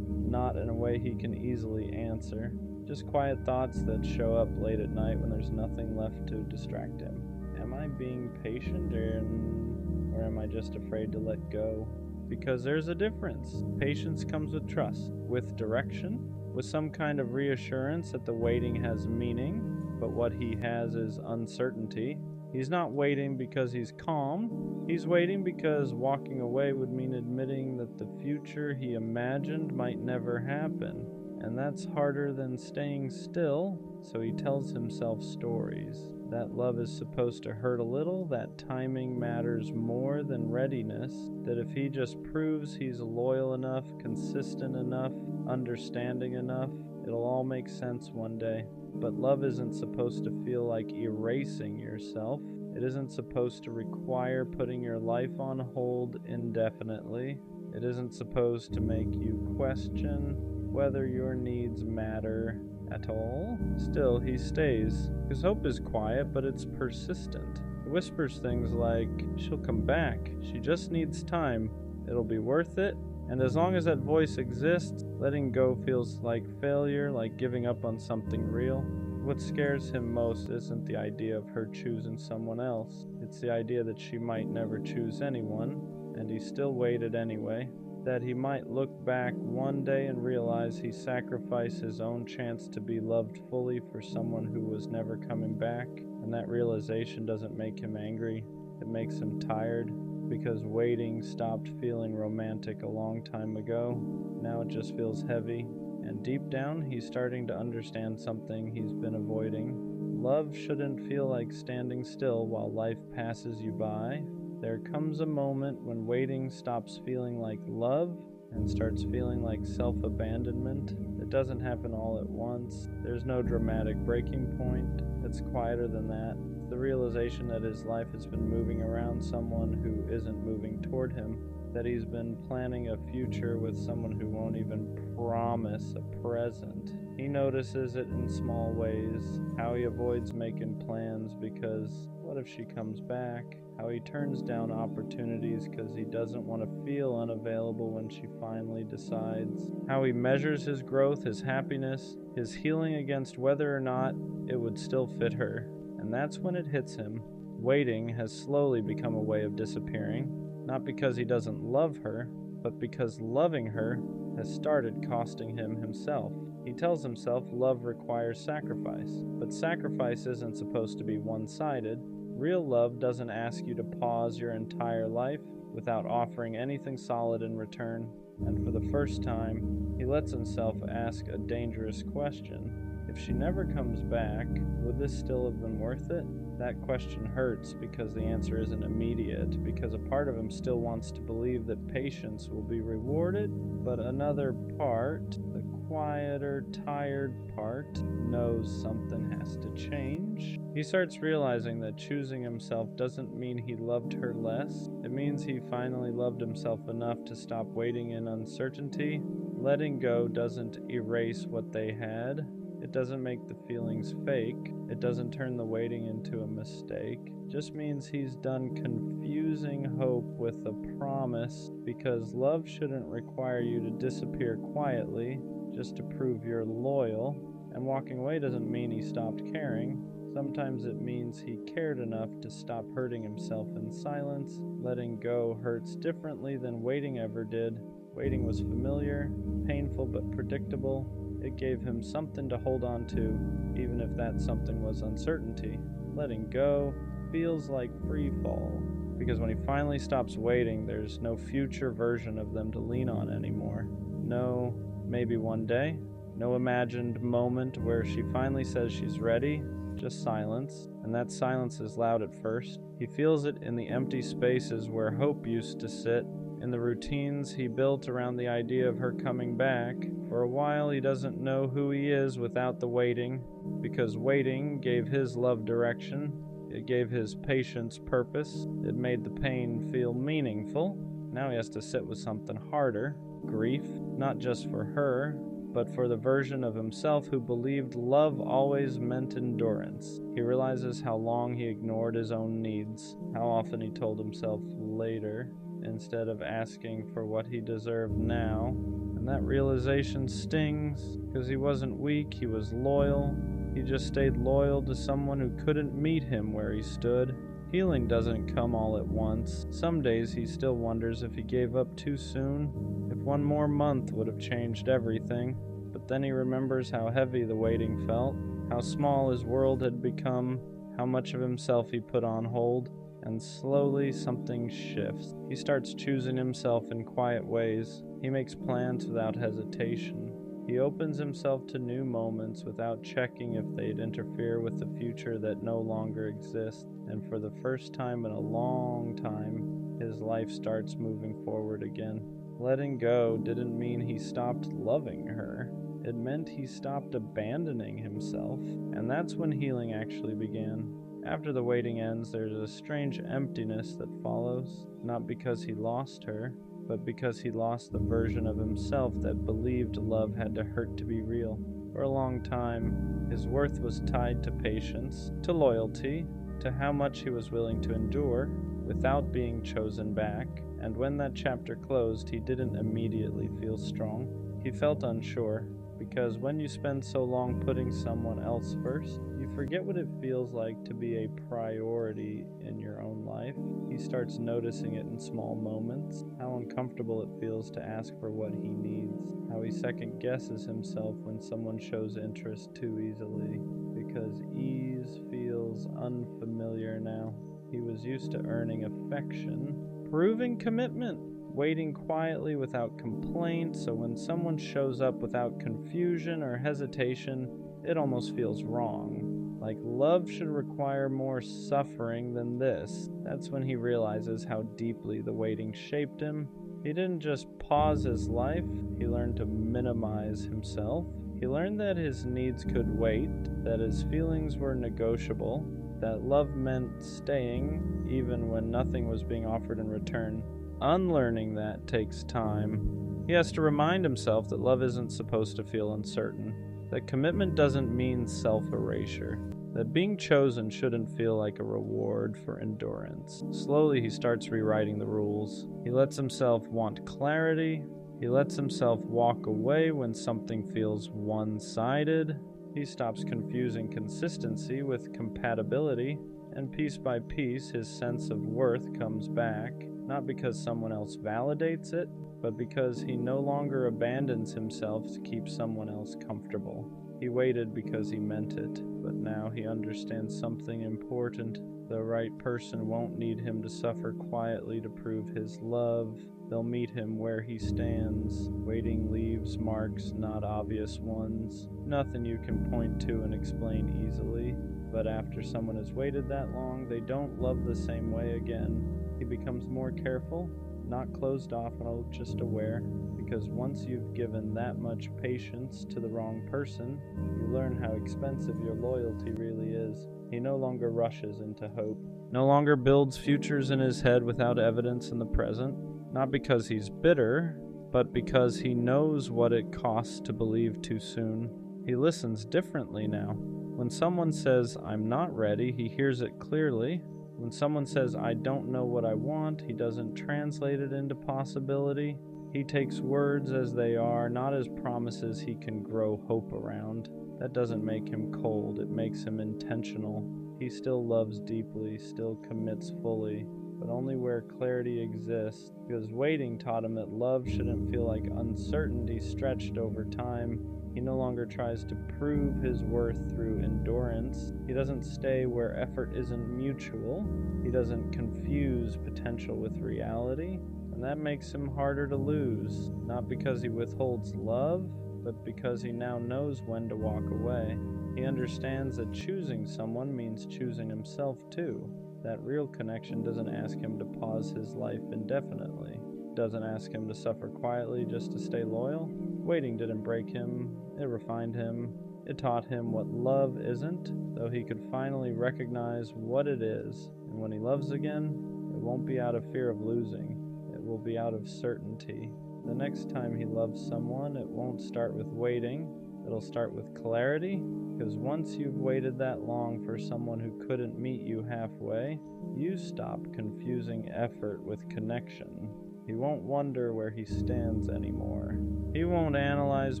not in a way he can easily answer, just quiet thoughts that show up late at night when there's nothing left to distract him. Am I being patient, or Or am I just afraid to let go? Because there's a difference. Patience comes with trust, with direction, with some kind of reassurance that the waiting has meaning, but what he has is uncertainty. He's not waiting because he's calm. He's waiting because walking away would mean admitting that the future he imagined might never happen. And that's harder than staying still, so he tells himself stories. That love is supposed to hurt a little, that timing matters more than readiness, that if he just proves he's loyal enough, consistent enough, understanding enough, it'll all make sense one day. But love isn't supposed to feel like erasing yourself. It isn't supposed to require putting your life on hold indefinitely. It isn't supposed to make you question whether your needs matter at all. Still, he stays. His hope is quiet, but it's persistent. He whispers things like, she'll come back. She just needs time. It'll be worth it. And as long as that voice exists, letting go feels like failure, like giving up on something real. What scares him most isn't the idea of her choosing someone else. It's the idea that she might never choose anyone, and he still waited anyway. That he might look back one day and realize he sacrificed his own chance to be loved fully for someone who was never coming back. And that realization doesn't make him angry. It makes him tired, because waiting stopped feeling romantic a long time ago. Now it just feels heavy. And deep down, he's starting to understand something he's been avoiding. Love shouldn't feel like standing still while life passes you by. There comes a moment when waiting stops feeling like love and starts feeling like self-abandonment. It doesn't happen all at once. There's no dramatic breaking point. It's quieter than that. It's the realization that his life has been moving around someone who isn't moving toward him, that he's been planning a future with someone who won't even promise a present. He notices it in small ways, how he avoids making plans because what if she comes back? How he turns down opportunities because he doesn't want to feel unavailable when she finally decides. How he measures his growth, his happiness, his healing against whether or not it would still fit her. And that's when it hits him. Waiting has slowly become a way of disappearing, not because he doesn't love her, but because loving her has started costing him himself. He tells himself love requires sacrifice, but sacrifice isn't supposed to be one-sided. Real love doesn't ask you to pause your entire life without offering anything solid in return. And for the first time, he lets himself ask a dangerous question. If she never comes back, would this still have been worth it? That question hurts because the answer isn't immediate, because a part of him still wants to believe that patience will be rewarded, but another part, the quieter, tired part, knows something has to change. He starts realizing that choosing himself doesn't mean he loved her less. It means he finally loved himself enough to stop waiting in uncertainty. Letting go doesn't erase what they had. It doesn't make the feelings fake. It doesn't turn the waiting into a mistake. It just means he's done confusing hope with a promise, because love shouldn't require you to disappear quietly just to prove you're loyal. And walking away doesn't mean he stopped caring. Sometimes it means he cared enough to stop hurting himself in silence. Letting go hurts differently than waiting ever did. Waiting was familiar, painful but predictable. It gave him something to hold on to, even if that something was uncertainty. Letting go feels like free fall, because when he finally stops waiting, there's no future version of them to lean on anymore. No, maybe one day. No imagined moment where she finally says she's ready. Just silence, and that silence is loud at first. He feels it in the empty spaces where hope used to sit, in the routines he built around the idea of her coming back. For a while, he doesn't know who he is without the waiting, because waiting gave his love direction. It gave his patience purpose. It made the pain feel meaningful. Now he has to sit with something harder, grief, not just for her, but for the version of himself who believed love always meant endurance. He realizes how long he ignored his own needs, how often he told himself later, instead of asking for what he deserved now. And that realization stings, because he wasn't weak, he was loyal. He just stayed loyal to someone who couldn't meet him where he stood. Healing doesn't come all at once. Some days he still wonders if he gave up too soon, if one more month would have changed everything. But then he remembers how heavy the waiting felt, how small his world had become, how much of himself he put on hold, and slowly something shifts. He starts choosing himself in quiet ways. He makes plans without hesitation. He opens himself to new moments without checking if they'd interfere with the future that no longer exists. And for the first time in a long time, his life starts moving forward again. Letting go didn't mean he stopped loving her. It meant he stopped abandoning himself. And that's when healing actually began. After the waiting ends, there's a strange emptiness that follows, not because he lost her, but because he lost the version of himself that believed love had to hurt to be real. For a long time, his worth was tied to patience, to loyalty, to how much he was willing to endure without being chosen back. And when that chapter closed, he didn't immediately feel strong. He felt unsure, because when you spend so long putting someone else first, you forget what it feels like to be a priority in your own life. He starts noticing it in small moments, how uncomfortable it feels to ask for what he needs, how he second guesses himself when someone shows interest too easily, because ease feels unfamiliar now. He was used to earning affection, proving commitment, waiting quietly without complaint, so when someone shows up without confusion or hesitation, it almost feels wrong. Like love should require more suffering than this. That's when he realizes how deeply the waiting shaped him. He didn't just pause his life, he learned to minimize himself. He learned that his needs could wait, that his feelings were negotiable, that love meant staying even when nothing was being offered in return. Unlearning that takes time. He has to remind himself that love isn't supposed to feel uncertain, that commitment doesn't mean self-erasure, that being chosen shouldn't feel like a reward for endurance. Slowly he starts rewriting the rules. He lets himself want clarity. He lets himself walk away when something feels one-sided. He stops confusing consistency with compatibility, and piece by piece his sense of worth comes back. Not because someone else validates it, but because he no longer abandons himself to keep someone else comfortable. He waited because he meant it, but now he understands something important. The right person won't need him to suffer quietly to prove his love. They'll meet him where he stands. Waiting leaves marks, not obvious ones. Nothing you can point to and explain easily. But after someone has waited that long, they don't love the same way again. He becomes more careful, not closed off and just aware, because once you've given that much patience to the wrong person, you learn how expensive your loyalty really is. He no longer rushes into hope, no longer builds futures in his head without evidence in the present, not because he's bitter, but because he knows what it costs to believe too soon. He listens differently now. When someone says, "I'm not ready," he hears it clearly. When someone says, "I don't know what I want," he doesn't translate it into possibility. He takes words as they are, not as promises he can grow hope around. That doesn't make him cold, it makes him intentional. He still loves deeply, still commits fully, but only where clarity exists, because waiting taught him that love shouldn't feel like uncertainty stretched over time. He no longer tries to prove his worth through endurance. He doesn't stay where effort isn't mutual. He doesn't confuse potential with reality. And that makes him harder to lose, not because he withholds love, but because he now knows when to walk away. He understands that choosing someone means choosing himself too. That real connection doesn't ask him to pause his life indefinitely. It doesn't ask him to suffer quietly just to stay loyal. Waiting didn't break him, it refined him. It taught him what love isn't, though he could finally recognize what it is. And when he loves again, it won't be out of fear of losing. It will be out of certainty. The next time he loves someone, it won't start with waiting. It'll start with clarity, because once you've waited that long for someone who couldn't meet you halfway, you stop confusing effort with connection. He won't wonder where he stands anymore. He won't analyze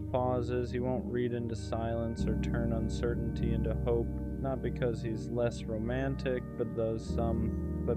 pauses, he won't read into silence or turn uncertainty into hope. not because he's less romantic, but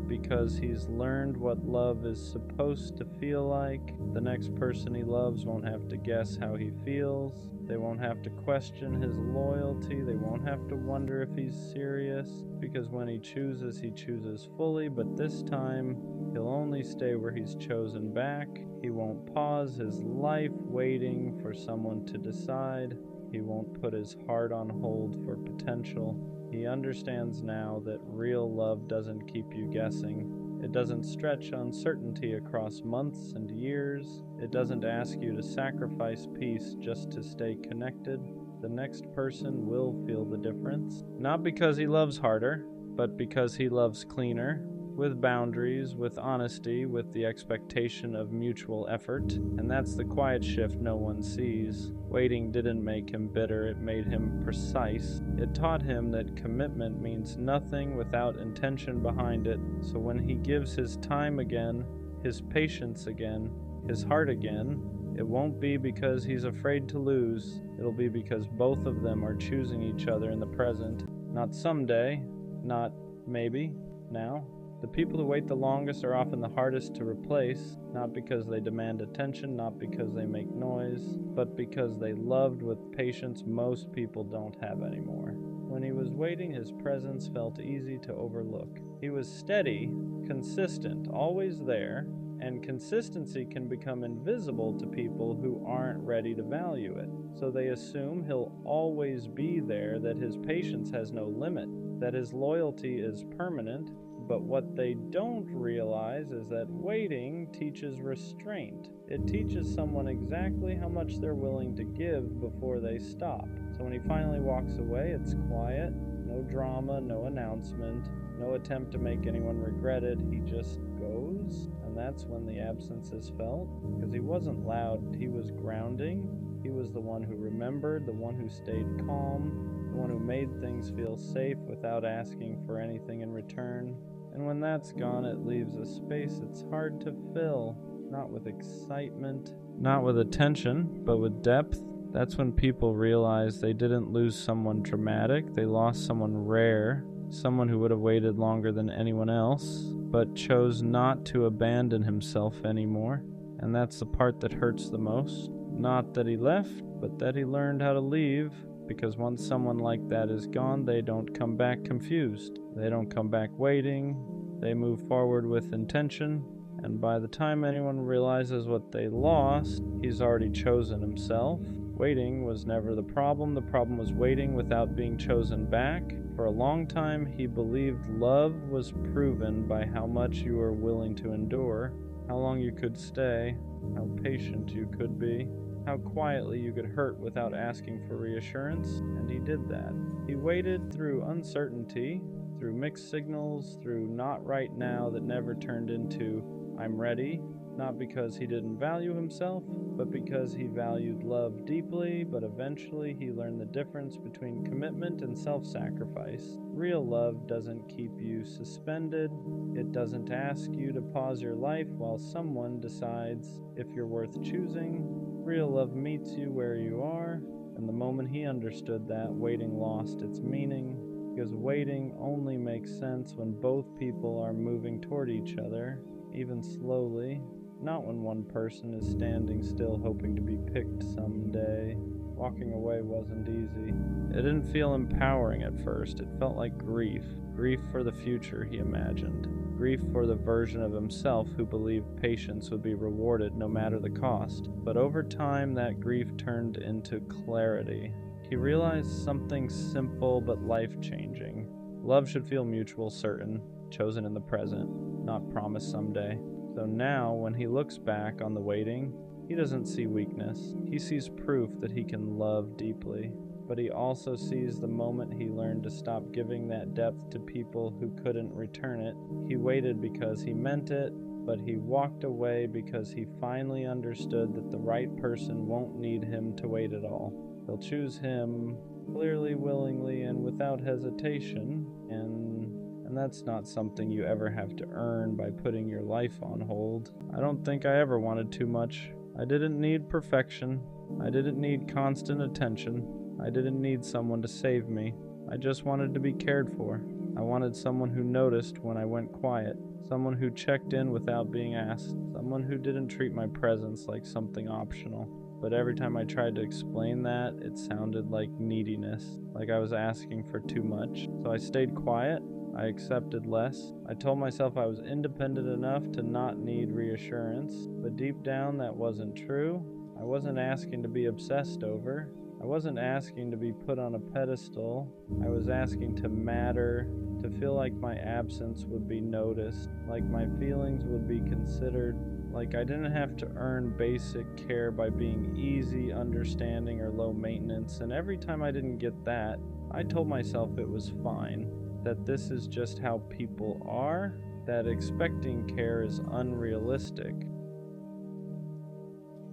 because he's learned what love is supposed to feel like. The next person he loves won't have to guess how he feels. They won't have to question his loyalty. They won't have to wonder if he's serious, because when he chooses fully, but this time he'll only stay where he's chosen back. He won't pause his life waiting for someone to decide. He won't put his heart on hold for potential. He understands now that real love doesn't keep you guessing. It doesn't stretch uncertainty across months and years. It doesn't ask you to sacrifice peace just to stay connected. The next person will feel the difference. Not because he loves harder, but because he loves cleaner, with boundaries, with honesty, with the expectation of mutual effort. And that's the quiet shift no one sees. Waiting didn't make him bitter, it made him precise. It taught him that commitment means nothing without intention behind it. So when he gives his time again, his patience again, his heart again, it won't be because he's afraid to lose. It'll be because both of them are choosing each other in the present. Not someday, not maybe, now. The people who wait the longest are often the hardest to replace, not because they demand attention, not because they make noise, but because they loved with patience most people don't have anymore. When he was waiting, his presence felt easy to overlook. He was steady, consistent, always there, and consistency can become invisible to people who aren't ready to value it. So they assume he'll always be there, that his patience has no limit, that his loyalty is permanent. But what they don't realize is that waiting teaches restraint. It teaches someone exactly how much they're willing to give before they stop. So when he finally walks away, it's quiet, no drama, no announcement, no attempt to make anyone regret it. He just goes, and that's when the absence is felt. Because he wasn't loud, he was grounding. He was the one who remembered, the one who stayed calm, the one who made things feel safe without asking for anything in return. And when that's gone, it leaves a space it's hard to fill, not with excitement, not with attention, but with depth. That's when people realize they didn't lose someone dramatic, they lost someone rare, someone who would have waited longer than anyone else, but chose not to abandon himself anymore. And that's the part that hurts the most. Not that he left, but that he learned how to leave. Because once someone like that is gone, they don't come back confused. They don't come back waiting. They move forward with intention. And by the time anyone realizes what they lost, he's already chosen himself. Waiting was never the problem. The problem was waiting without being chosen back. For a long time, he believed love was proven by how much you were willing to endure, how long you could stay, how patient you could be, how quietly you could hurt without asking for reassurance, and he did that. He waited through uncertainty, through mixed signals, through not right now that never turned into I'm ready, not because he didn't value himself, but because he valued love deeply, but eventually he learned the difference between commitment and self-sacrifice. Real love doesn't keep you suspended. It doesn't ask you to pause your life while someone decides if you're worth choosing. Real love meets you where you are, and the moment he understood that, waiting lost its meaning, because waiting only makes sense when both people are moving toward each other, even slowly, not when one person is standing still hoping to be picked someday. Walking away wasn't easy. It didn't feel empowering at first. It felt like grief. Grief for the future he imagined. Grief for the version of himself who believed patience would be rewarded no matter the cost. But over time, that grief turned into clarity. He realized something simple but life-changing. Love should feel mutual, certain, chosen in the present, not promised someday. So now, when he looks back on the waiting, he doesn't see weakness. He sees proof that he can love deeply. But he also sees the moment he learned to stop giving that depth to people who couldn't return it. He waited because he meant it, but he walked away because he finally understood that the right person won't need him to wait at all. They'll choose him clearly, willingly, and without hesitation, and that's not something you ever have to earn by putting your life on hold. I don't think I ever wanted too much. I didn't need perfection. I didn't need constant attention. I didn't need someone to save me. I just wanted to be cared for. I wanted someone who noticed when I went quiet, someone who checked in without being asked, someone who didn't treat my presence like something optional. But every time I tried to explain that, it sounded like neediness, like I was asking for too much. So I stayed quiet. I accepted less. I told myself I was independent enough to not need reassurance, but deep down that wasn't true. I wasn't asking to be obsessed over. I wasn't asking to be put on a pedestal. I was asking to matter, to feel like my absence would be noticed, like my feelings would be considered, like I didn't have to earn basic care by being easy, understanding, or low maintenance. And every time I didn't get that, I told myself it was fine, that this is just how people are, that expecting care is unrealistic,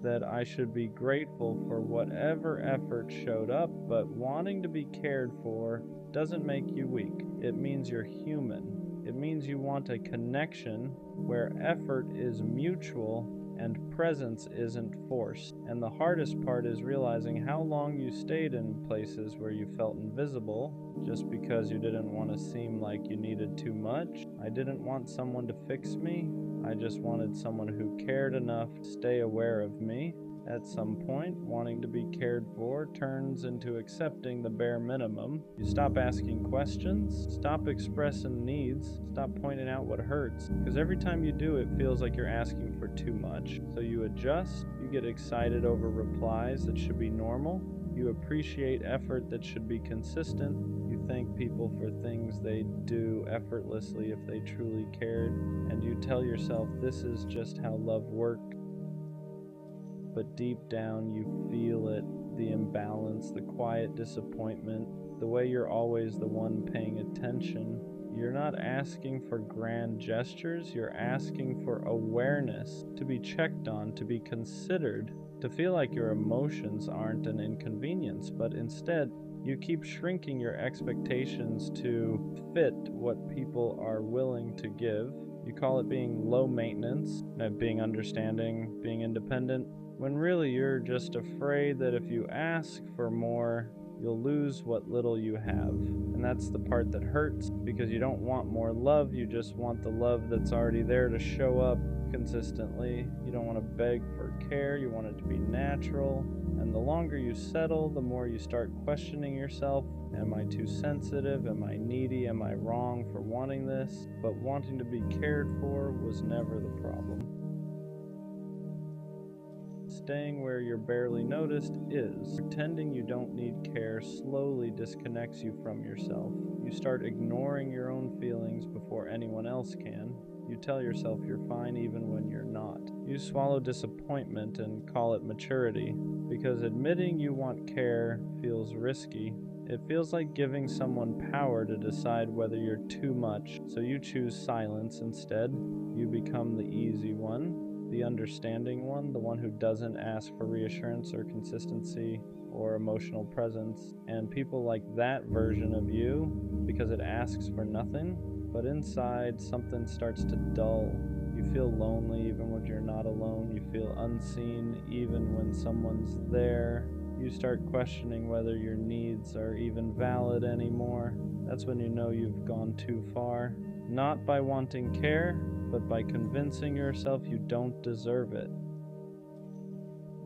that I should be grateful for whatever effort showed up, but wanting to be cared for doesn't make you weak. It means you're human. It means you want a connection where effort is mutual and presence isn't forced. And the hardest part is realizing how long you stayed in places where you felt invisible just because you didn't want to seem like you needed too much. I didn't want someone to fix me. I just wanted someone who cared enough to stay aware of me. At some point, wanting to be cared for turns into accepting the bare minimum. You stop asking questions, stop expressing needs, stop pointing out what hurts, because every time you do, it feels like you're asking for too much. So you adjust, you get excited over replies that should be normal, you appreciate effort that should be consistent, you thank people for things they do effortlessly if they truly cared, and you tell yourself this is just how love works. But deep down you feel it, the imbalance, the quiet disappointment, the way you're always the one paying attention. You're not asking for grand gestures, you're asking for awareness, to be checked on, to be considered, to feel like your emotions aren't an inconvenience, but instead you keep shrinking your expectations to fit what people are willing to give. You call it being low maintenance, being understanding, being independent, when really you're just afraid that if you ask for more, you'll lose what little you have. And that's the part that hurts, because you don't want more love, you just want the love that's already there to show up consistently. You don't want to beg for care, you want it to be natural. And the longer you settle, the more you start questioning yourself. Am I too sensitive? Am I needy? Am I wrong for wanting this? But wanting to be cared for was never the problem. Staying where you're barely noticed is. Pretending you don't need care slowly disconnects you from yourself. You start ignoring your own feelings before anyone else can. You tell yourself you're fine even when you're not. You swallow disappointment and call it maturity, because admitting you want care feels risky. It feels like giving someone power to decide whether you're too much, so you choose silence instead. You become the easy one, the understanding one, the one who doesn't ask for reassurance or consistency or emotional presence. And people like that version of you because it asks for nothing, but inside something starts to dull. You feel lonely even when you're not alone. You feel unseen even when someone's there. You start questioning whether your needs are even valid anymore. That's when you know you've gone too far. Not by wanting care, but by convincing yourself you don't deserve it.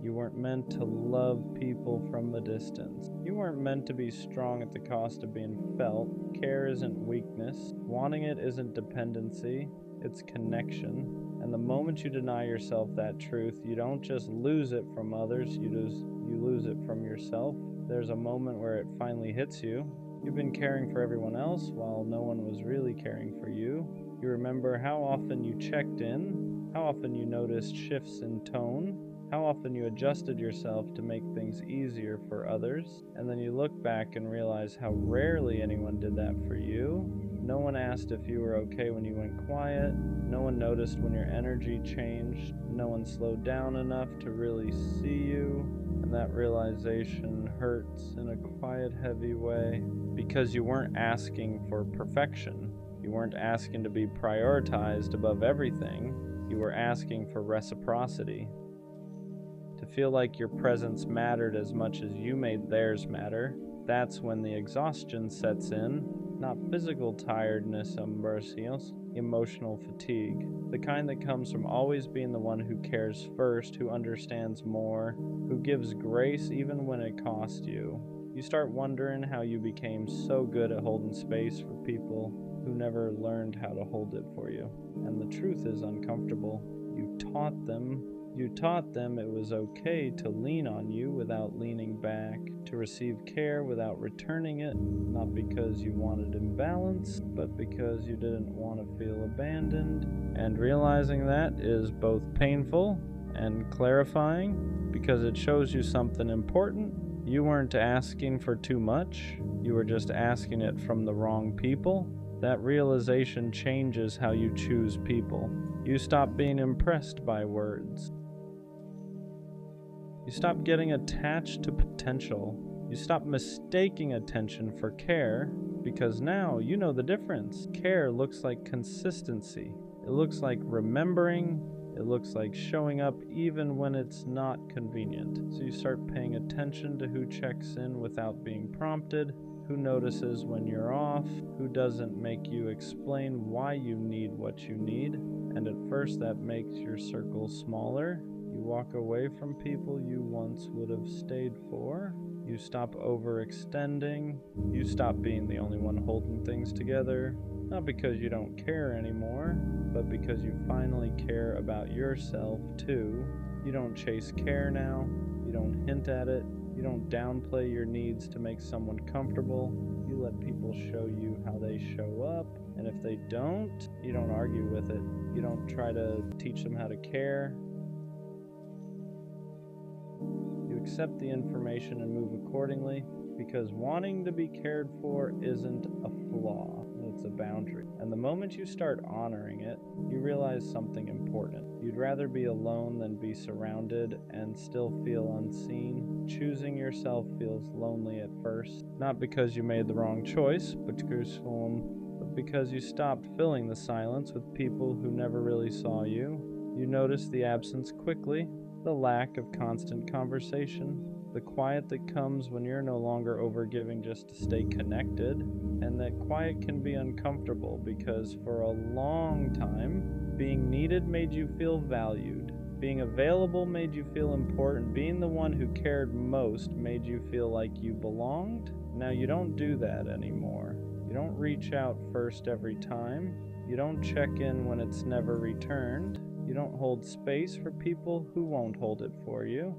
You weren't meant to love people from a distance. You weren't meant to be strong at the cost of being felt. Care isn't weakness. Wanting it isn't dependency. It's connection. And the moment you deny yourself that truth, you don't just lose it from others, you lose it from yourself. There's a moment where it finally hits you. You've been caring for everyone else while no one was really caring for you. You remember how often you checked in, how often you noticed shifts in tone, how often you adjusted yourself to make things easier for others, and then you look back and realize how rarely anyone did that for you. No one asked if you were okay when you went quiet. No one noticed when your energy changed. No one slowed down enough to really see you. And that realization hurts in a quiet, heavy way, because you weren't asking for perfection. You weren't asking to be prioritized above everything. You were asking for reciprocity. To feel like your presence mattered as much as you made theirs matter. That's when the exhaustion sets in, not physical tiredness, Ambrosios, emotional fatigue. The kind that comes from always being the one who cares first, who understands more, who gives grace even when it costs you. You start wondering how you became so good at holding space for people who never learned how to hold it for you. And the truth is uncomfortable. You taught them it was okay to lean on you without leaning back, to receive care without returning it, not because you wanted imbalance, but because you didn't want to feel abandoned. And realizing that is both painful and clarifying, because it shows you something important. You weren't asking for too much, you were just asking it from the wrong people. That realization changes how you choose people. You stop being impressed by words. You stop getting attached to potential. You stop mistaking attention for care, because now you know the difference. Care looks like consistency. It looks like remembering. It looks like showing up even when it's not convenient. So you start paying attention to who checks in without being prompted, who notices when you're off, who doesn't make you explain why you need what you need. And at first that makes your circle smaller. You walk away from people you once would have stayed for. You stop overextending. You stop being the only one holding things together. Not because you don't care anymore, but because you finally care about yourself too. You don't chase care now. You don't hint at it. You don't downplay your needs to make someone comfortable. You let people show you how they show up. And if they don't, you don't argue with it. You don't try to teach them how to care. You accept the information and move accordingly, because wanting to be cared for isn't a flaw, it's a boundary. And the moment you start honoring it, you realize something important. You'd rather be alone than be surrounded and still feel unseen. Choosing yourself feels lonely at first, not because you made the wrong choice, but because you stopped filling the silence with people who never really saw you. You notice the absence quickly, the lack of constant conversation, the quiet that comes when you're no longer overgiving just to stay connected. And that quiet can be uncomfortable, because for a long time, being needed made you feel valued. Being available made you feel important. Being the one who cared most made you feel like you belonged. Now you don't do that anymore. You don't reach out first every time. You don't check in when it's never returned. You don't hold space for people who won't hold it for you.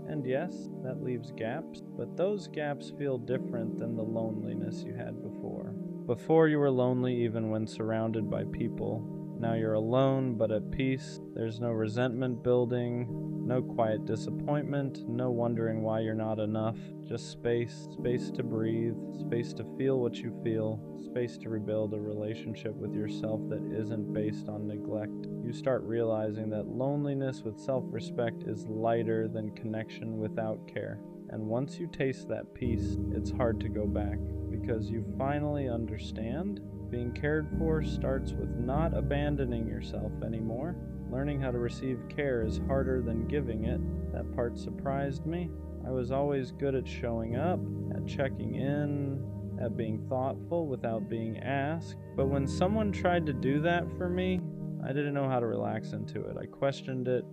And yes, that leaves gaps, but those gaps feel different than the loneliness you had before. Before you were lonely even when surrounded by people. Now you're alone but at peace. There's no resentment building, no quiet disappointment, no wondering why you're not enough. Just space to breathe, space to feel what you feel, space to rebuild a relationship with yourself that isn't based on neglect. You start realizing that loneliness with self-respect is lighter than connection without care. And once you taste that peace, it's hard to go back, because you finally understand being cared for starts with not abandoning yourself anymore. Learning how to receive care is harder than giving it. That part surprised me. I was always good at showing up, at checking in, at being thoughtful without being asked. But when someone tried to do that for me, I didn't know how to relax into it. I questioned it.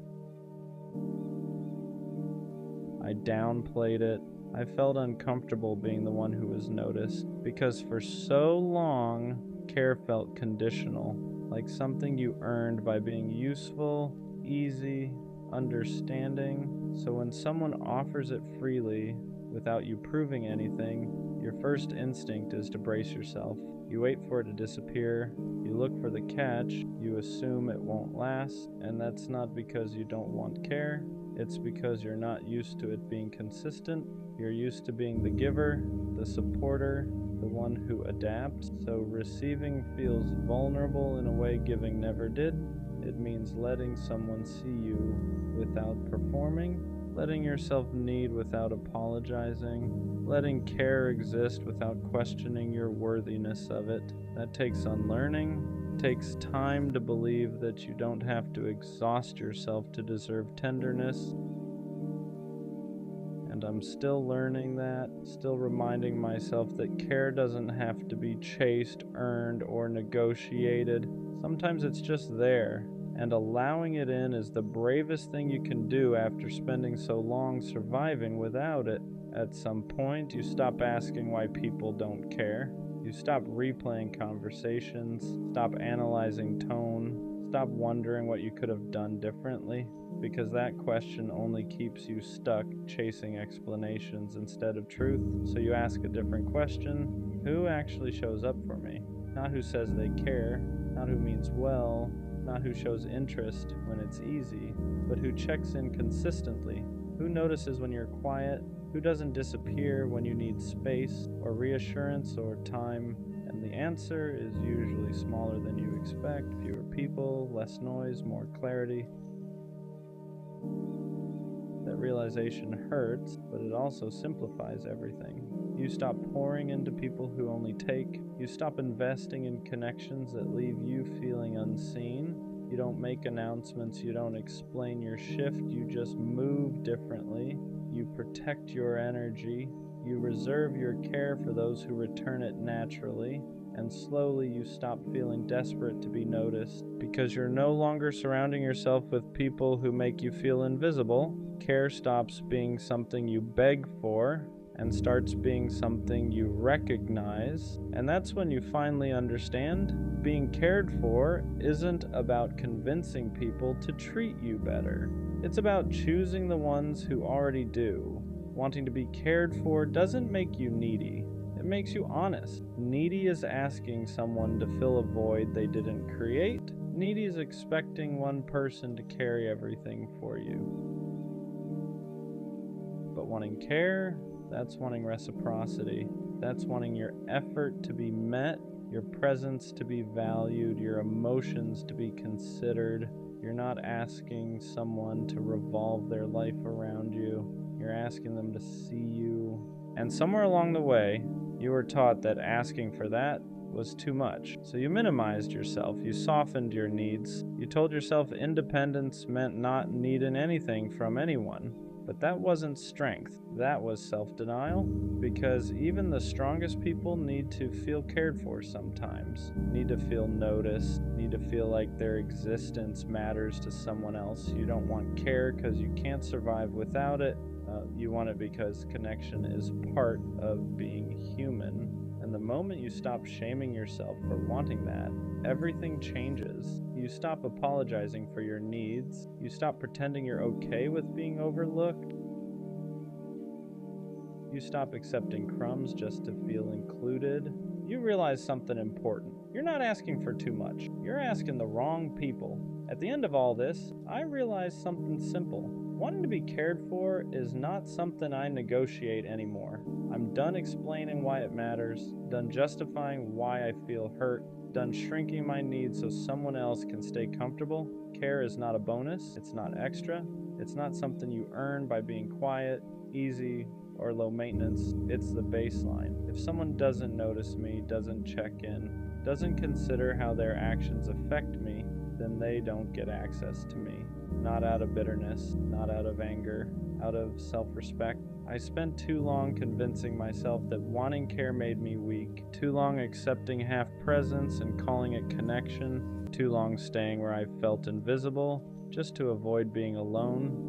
I downplayed it. I felt uncomfortable being the one who was noticed, because for so long, care felt conditional, like something you earned by being useful, easy, understanding. So when someone offers it freely, without you proving anything, your first instinct is to brace yourself. You wait for it to disappear, you look for the catch, you assume it won't last, and that's not because you don't want care, it's because you're not used to it being consistent. You're used to being the giver, the supporter, the one who adapts. So receiving feels vulnerable in a way giving never did. It means letting someone see you without performing, letting yourself need without apologizing, letting care exist without questioning your worthiness of it. That takes unlearning. It takes time to believe that you don't have to exhaust yourself to deserve tenderness. And I'm still learning that, still reminding myself that care doesn't have to be chased, earned, or negotiated. Sometimes it's just there, and allowing it in is the bravest thing you can do after spending so long surviving without it. At some point, you stop asking why people don't care. You stop replaying conversations, stop analyzing tone, stop wondering what you could have done differently, because that question only keeps you stuck chasing explanations instead of truth. So you ask a different question: who actually shows up for me? Not who says they care, not who means well, not who shows interest when it's easy, but who checks in consistently, who notices when you're quiet, who doesn't disappear when you need space or reassurance or time. And the answer is usually smaller than you expect: fewer people, less noise, more clarity. That realization hurts, but it also simplifies everything. You stop pouring into people who only take. You stop investing in connections that leave you feeling unseen. You don't make announcements, you don't explain your shift, you just move differently. You protect your energy. You reserve your care for those who return it naturally. And slowly you stop feeling desperate to be noticed, because you're no longer surrounding yourself with people who make you feel invisible. Care stops being something you beg for and starts being something you recognize. And that's when you finally understand being cared for isn't about convincing people to treat you better. It's about choosing the ones who already do. Wanting to be cared for doesn't make you needy. It makes you honest. Needy is asking someone to fill a void they didn't create. Needy is expecting one person to carry everything for you. But wanting care, that's wanting reciprocity. That's wanting your effort to be met, your presence to be valued, your emotions to be considered. You're not asking someone to revolve their life around you. You're asking them to see you. And somewhere along the way, you were taught that asking for that was too much. So you minimized yourself, you softened your needs. You told yourself independence meant not needing anything from anyone. But that wasn't strength, that was self-denial, because even the strongest people need to feel cared for sometimes, need to feel noticed, need to feel like their existence matters to someone else. You don't want care because you can't survive without it. You want it because connection is part of being human. And the moment you stop shaming yourself for wanting that, everything changes. You stop apologizing for your needs. You stop pretending you're okay with being overlooked. You stop accepting crumbs just to feel included. You realize something important. You're not asking for too much. You're asking the wrong people. At the end of all this, I realized something simple. Wanting to be cared for is not something I negotiate anymore. I'm done explaining why it matters, done justifying why I feel hurt, done shrinking my needs so someone else can stay comfortable. Care is not a bonus, it's not extra, it's not something you earn by being quiet, easy, or low maintenance. It's the baseline. If someone doesn't notice me, doesn't check in, doesn't consider how their actions affect me, then they don't get access to me. Not out of bitterness, not out of anger, out of self-respect. I spent too long convincing myself that wanting care made me weak, too long accepting half presence and calling it connection, too long staying where I felt invisible, just to avoid being alone.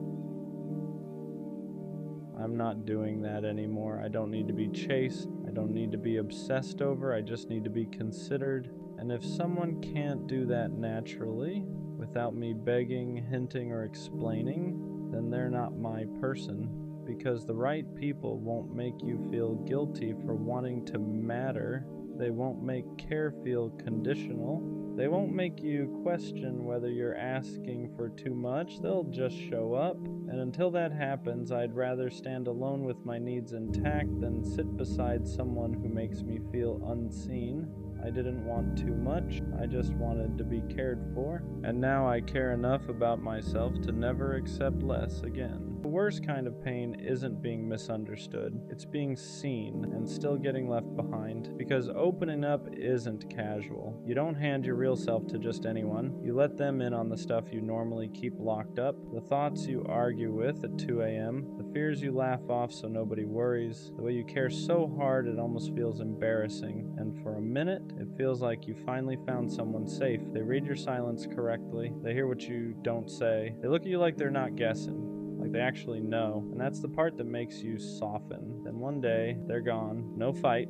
I'm not doing that anymore. I don't need to be chased. I don't need to be obsessed over. I just need to be considered. And if someone can't do that naturally, without me begging, hinting, or explaining, then they're not my person. Because the right people won't make you feel guilty for wanting to matter. They won't make care feel conditional. They won't make you question whether you're asking for too much. They'll just show up. And until that happens, I'd rather stand alone with my needs intact than sit beside someone who makes me feel unseen. I didn't want too much, I just wanted to be cared for. And now I care enough about myself to never accept less again. The worst kind of pain isn't being misunderstood, it's being seen and still getting left behind. Because opening up isn't casual. You don't hand your real self to just anyone. You let them in on the stuff you normally keep locked up, the thoughts you argue with at 2 a.m., the fears you laugh off so nobody worries, the way you care so hard it almost feels embarrassing, and for a minute, it feels like you finally found someone safe. They read your silence correctly, they hear what you don't say, they look at you like they're not guessing, like they actually know, and that's the part that makes you soften. Then one day, they're gone, no fight,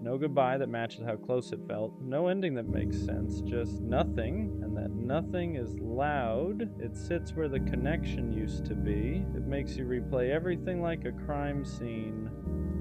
no goodbye that matches how close it felt, no ending that makes sense, just nothing, and that nothing is loud. It sits where the connection used to be. It makes you replay everything like a crime scene.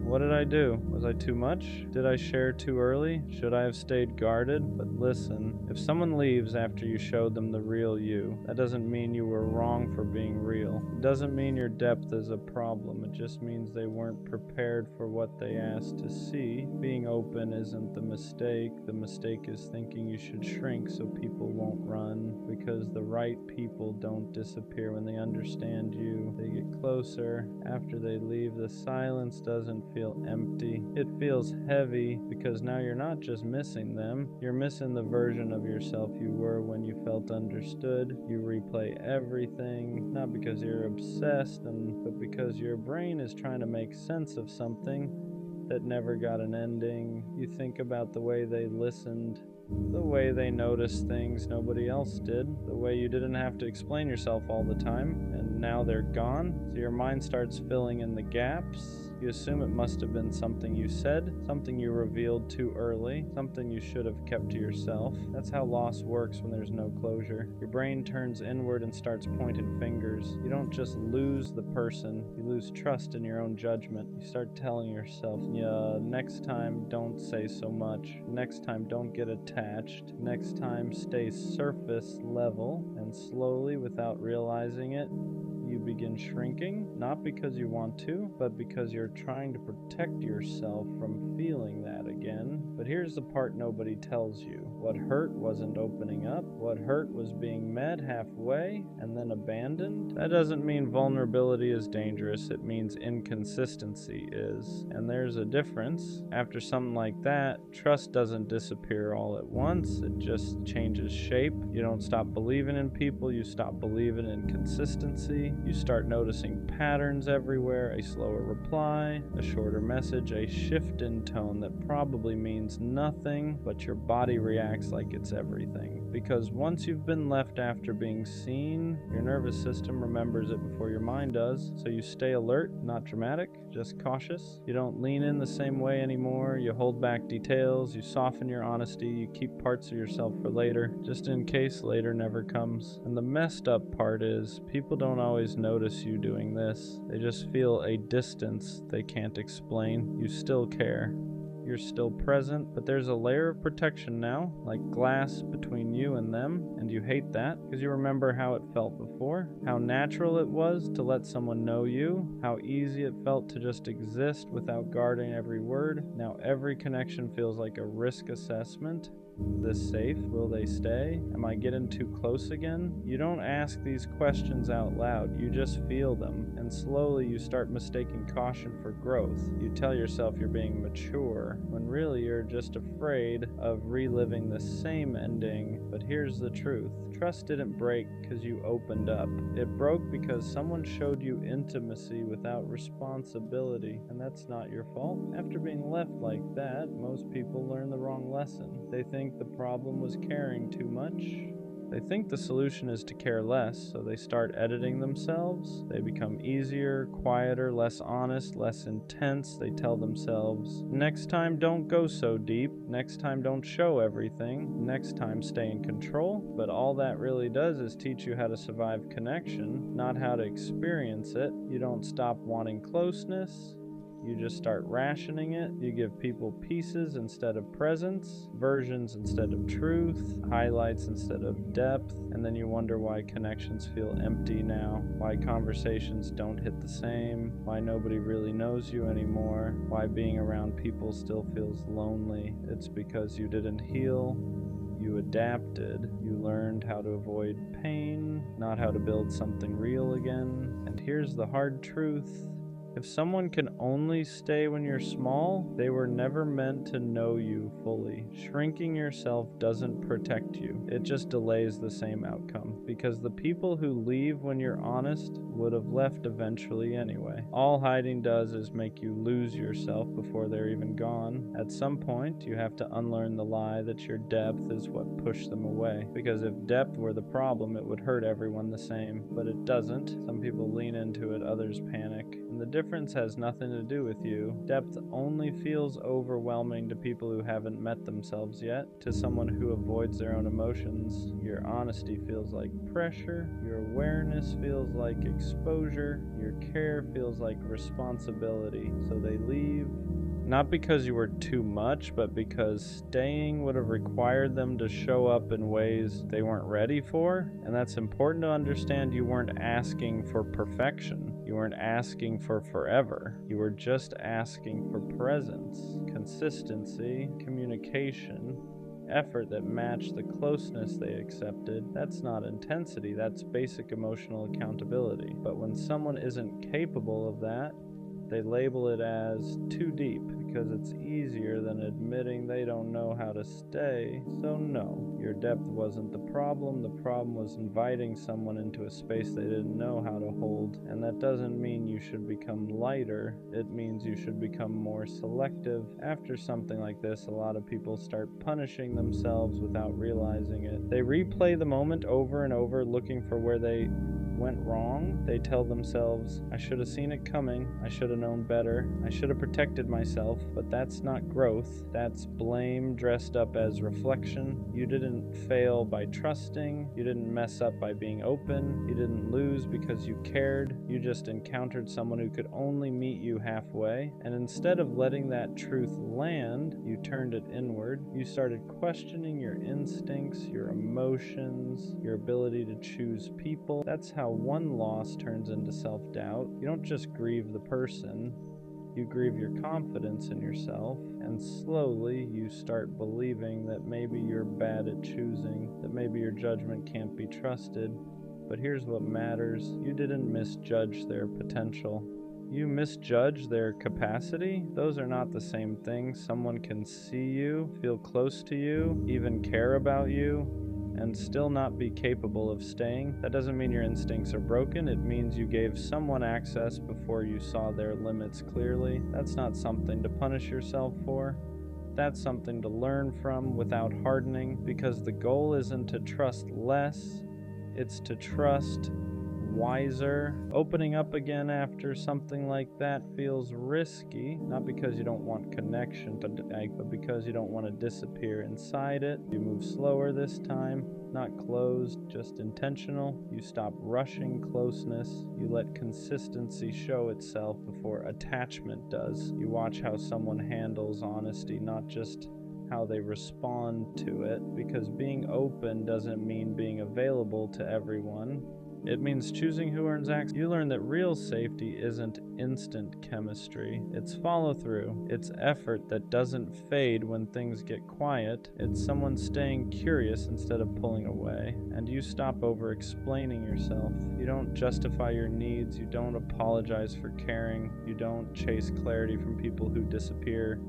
What did I do? Was I too much? Did I share too early? Should I have stayed guarded? But listen, if someone leaves after you showed them the real you, that doesn't mean you were wrong for being real. It doesn't mean your depth is a problem. It just means they weren't prepared for what they asked to see. Being open isn't the mistake. The mistake is thinking you should shrink so people won't run, because the right people don't disappear when they understand you. They get closer. After they leave, the silence doesn't feel empty. It feels heavy, because now you're not just missing them, you're missing the version of yourself you were when you felt understood. You replay everything, not because you're obsessed, but because your brain is trying to make sense of something that never got an ending. You think about the way they listened, the way they noticed things nobody else did, the way you didn't have to explain yourself all the time, and now they're gone, so your mind starts filling in the gaps. You assume it must have been something you said, something you revealed too early, something you should have kept to yourself. That's how loss works when there's no closure. Your brain turns inward and starts pointing fingers. You don't just lose the person, you lose trust in your own judgment. You start telling yourself, yeah, next time don't say so much. Next time don't get attached. Next time stay surface level, and slowly, without realizing it, you begin shrinking, not because you want to, but because you're trying to protect yourself from feeling that again. But here's the part nobody tells you. What hurt wasn't opening up. What hurt was being met halfway and then abandoned. That doesn't mean vulnerability is dangerous. It means inconsistency is. And there's a difference. After something like that, trust doesn't disappear all at once. It just changes shape. You don't stop believing in people. You stop believing in consistency. You start noticing patterns everywhere, a slower reply, a shorter message, a shift in tone that probably means nothing, but your body reacts like it's everything. Because once you've been left after being seen, your nervous system remembers it before your mind does, so you stay alert, not dramatic, just cautious. You don't lean in the same way anymore, you hold back details, you soften your honesty, you keep parts of yourself for later, just in case later never comes. And the messed up part is, people don't always notice you doing this. They just feel a distance they can't explain. You still care. You're still present, but there's a layer of protection now, like glass between you and them, and you hate that because you remember how it felt before, how natural it was to let someone know you, how easy it felt to just exist without guarding every word. Now every connection feels like a risk assessment. This safe? Will they stay? Am I getting too close again? You don't ask these questions out loud, you just feel them, and slowly you start mistaking caution for growth. You tell yourself you're being mature, when really you're just afraid of reliving the same ending. But here's the truth. Trust didn't break because you opened up. It broke because someone showed you intimacy without responsibility, and that's not your fault. After being left like that, most people learn the wrong lesson. They think the problem was caring too much. They think the solution is to care less, so they start editing themselves. They become easier, quieter, less honest, less intense. They tell themselves, next time don't go so deep, next time don't show everything, next time stay in control. But all that really does is teach you how to survive connection, not how to experience it. You don't stop wanting closeness. You just start rationing it. You give people pieces instead of presence, versions instead of truth, highlights instead of depth, and then you wonder why connections feel empty now, why conversations don't hit the same, why nobody really knows you anymore, why being around people still feels lonely. It's because you didn't heal. You adapted. You learned how to avoid pain, not how to build something real again. And here's the hard truth. If someone can only stay when you're small, they were never meant to know you fully. Shrinking yourself doesn't protect you. It just delays the same outcome. Because the people who leave when you're honest would have left eventually anyway. All hiding does is make you lose yourself before they're even gone. At some point, you have to unlearn the lie that your depth is what pushed them away. Because if depth were the problem, it would hurt everyone the same. But it doesn't. Some people lean into it, others panic. And the difference has nothing to do with you. Depth only feels overwhelming to people who haven't met themselves yet. To someone who avoids their own emotions, your honesty feels like pressure, your awareness feels like exposure, your care feels like responsibility. So they leave. Not because you were too much, but because staying would have required them to show up in ways they weren't ready for. And that's important to understand. You weren't asking for perfection. You weren't asking for forever. You were just asking for presence, consistency, communication, effort that matched the closeness they accepted. That's not intensity, that's basic emotional accountability. But when someone isn't capable of that, they label it as too deep because it's easier than admitting they don't know how to stay. So no, your depth wasn't the problem. The problem was inviting someone into a space they didn't know how to hold. And that doesn't mean you should become lighter. It means you should become more selective. After something like this, a lot of people start punishing themselves without realizing it. They replay the moment over and over, looking for where they went wrong. They tell themselves, I should have seen it coming, I should have known better, I should have protected myself. But that's not growth, that's blame dressed up as reflection. You didn't fail by trusting, you didn't mess up by being open, you didn't lose because you cared, you just encountered someone who could only meet you halfway. And instead of letting that truth land, you turned it inward. You started questioning your instincts, your emotions, your ability to choose people. That's how one loss turns into self-doubt. You don't just grieve the person, you grieve your confidence in yourself, and slowly you start believing that maybe you're bad at choosing, that maybe your judgment can't be trusted. But here's what matters. You didn't misjudge their potential. You misjudge their capacity? Those are not the same thing. Someone can see you, feel close to you, even care about you, and still not be capable of staying. That doesn't mean your instincts are broken. It means you gave someone access before you saw their limits clearly. That's not something to punish yourself for. That's something to learn from without hardening, because the goal isn't to trust less, it's to trust wiser. Opening up again after something like that feels risky, not because you don't want connection, but because you don't want to disappear inside it. You move slower this time, not closed, just intentional. You stop rushing closeness. You let consistency show itself before attachment does. You watch how someone handles honesty, not just how they respond to it, because being open doesn't mean being available to everyone. It means choosing who earns access. You learn that real safety isn't instant chemistry. It's follow-through. It's effort that doesn't fade when things get quiet. It's someone staying curious instead of pulling away. And you stop over-explaining yourself. You don't justify your needs. You don't apologize for caring. You don't chase clarity from people who disappear.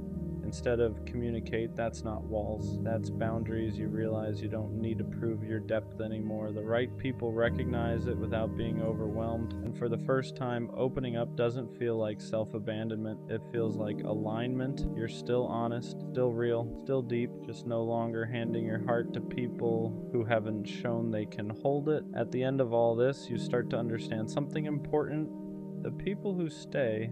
Instead of communicate, that's not walls, that's boundaries. You realize you don't need to prove your depth anymore. The right people recognize it without being overwhelmed. And for the first time, opening up doesn't feel like self-abandonment. It feels like alignment. You're still honest, still real, still deep, just no longer handing your heart to people who haven't shown they can hold it. At the end of all this, you start to understand something important. The people who stay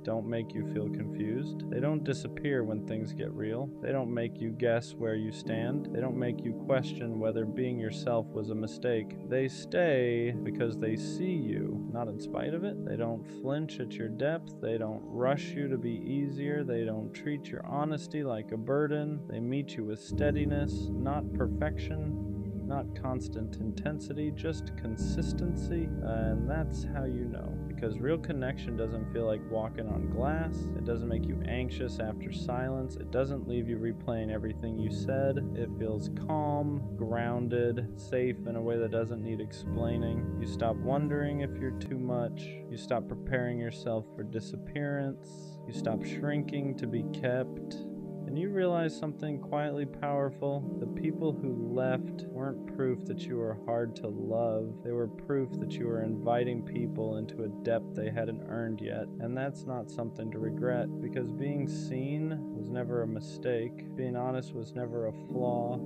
don't make you feel confused. They don't disappear when things get real. They don't make you guess where you stand. They don't make you question whether being yourself was a mistake. They stay because they see you, not in spite of it. They don't flinch at your depth. They don't rush you to be easier. They don't treat your honesty like a burden. They meet you with steadiness, not perfection. Not constant intensity, just consistency, and that's how you know. Because real connection doesn't feel like walking on glass. It doesn't make you anxious after silence. It doesn't leave you replaying everything you said. It feels calm, grounded, safe in a way that doesn't need explaining. You stop wondering if you're too much. You stop preparing yourself for disappearance. You stop shrinking to be kept. And you realize something quietly powerful. The people who left weren't proof that you were hard to love. They were proof that you were inviting people into a depth they hadn't earned yet. And that's not something to regret, because being seen was never a mistake. Being honest was never a flaw.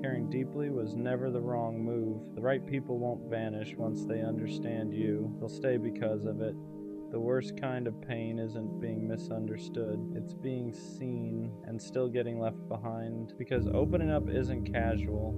Caring deeply was never the wrong move. The right people won't vanish once they understand you. They'll stay because of it. The worst kind of pain isn't being misunderstood. It's being seen and still getting left behind. Because opening up isn't casual.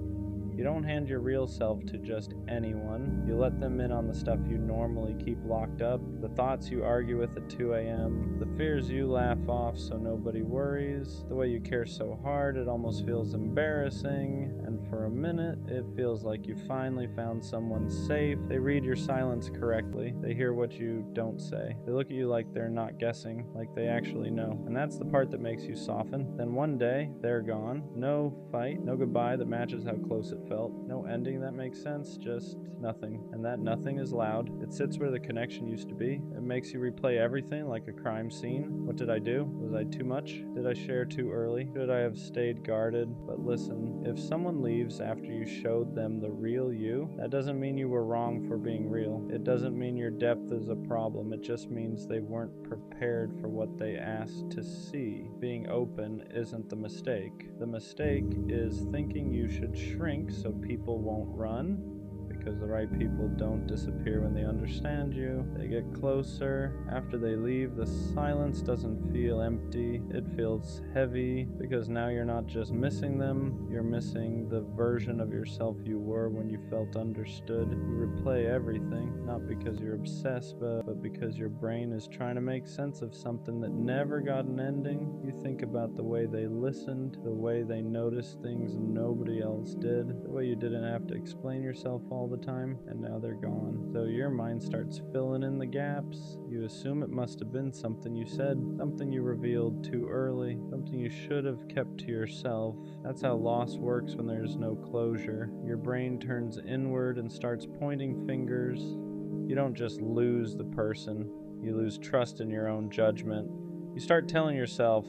You don't hand your real self to just anyone. You let them in on the stuff you normally keep locked up, the thoughts you argue with at 2 a.m., the fears you laugh off so nobody worries, the way you care so hard it almost feels embarrassing, and for a minute it feels like you finally found someone safe. They read your silence correctly. They hear what you don't say. They look at you like they're not guessing, like they actually know. And that's the part that makes you soften. Then one day, they're gone. No fight, no goodbye that matches how close it felt. No ending that makes sense, just nothing. And that nothing is loud. It sits where the connection used to be. It makes you replay everything like a crime scene. What did I do? Was I too much? Did I share too early? Should I have stayed guarded? But listen, if someone leaves after you showed them the real you, that doesn't mean you were wrong for being real. It doesn't mean your depth is a problem. It just means they weren't prepared for what they asked to see. Being open isn't the mistake. The mistake is thinking you should shrink so people won't run. Because the right people don't disappear when they understand you. They get closer. After they leave, the silence doesn't feel empty. It feels heavy, because now you're not just missing them, you're missing the version of yourself you were when you felt understood. You replay everything, not because you're obsessed, but because your brain is trying to make sense of something that never got an ending. You think about the way they listened, the way they noticed things nobody else did, the way you didn't have to explain yourself all the time, and now they're gone. So your mind starts filling in the gaps. You assume it must have been something you said, something you revealed too early, something you should have kept to yourself. That's how loss works when there's no closure. Your brain turns inward and starts pointing fingers. You don't just lose the person, you lose trust in your own judgment. You start telling yourself,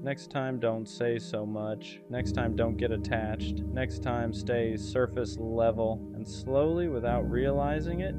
next time, don't say so much. Next time, don't get attached. Next time, stay surface level. And slowly, without realizing it,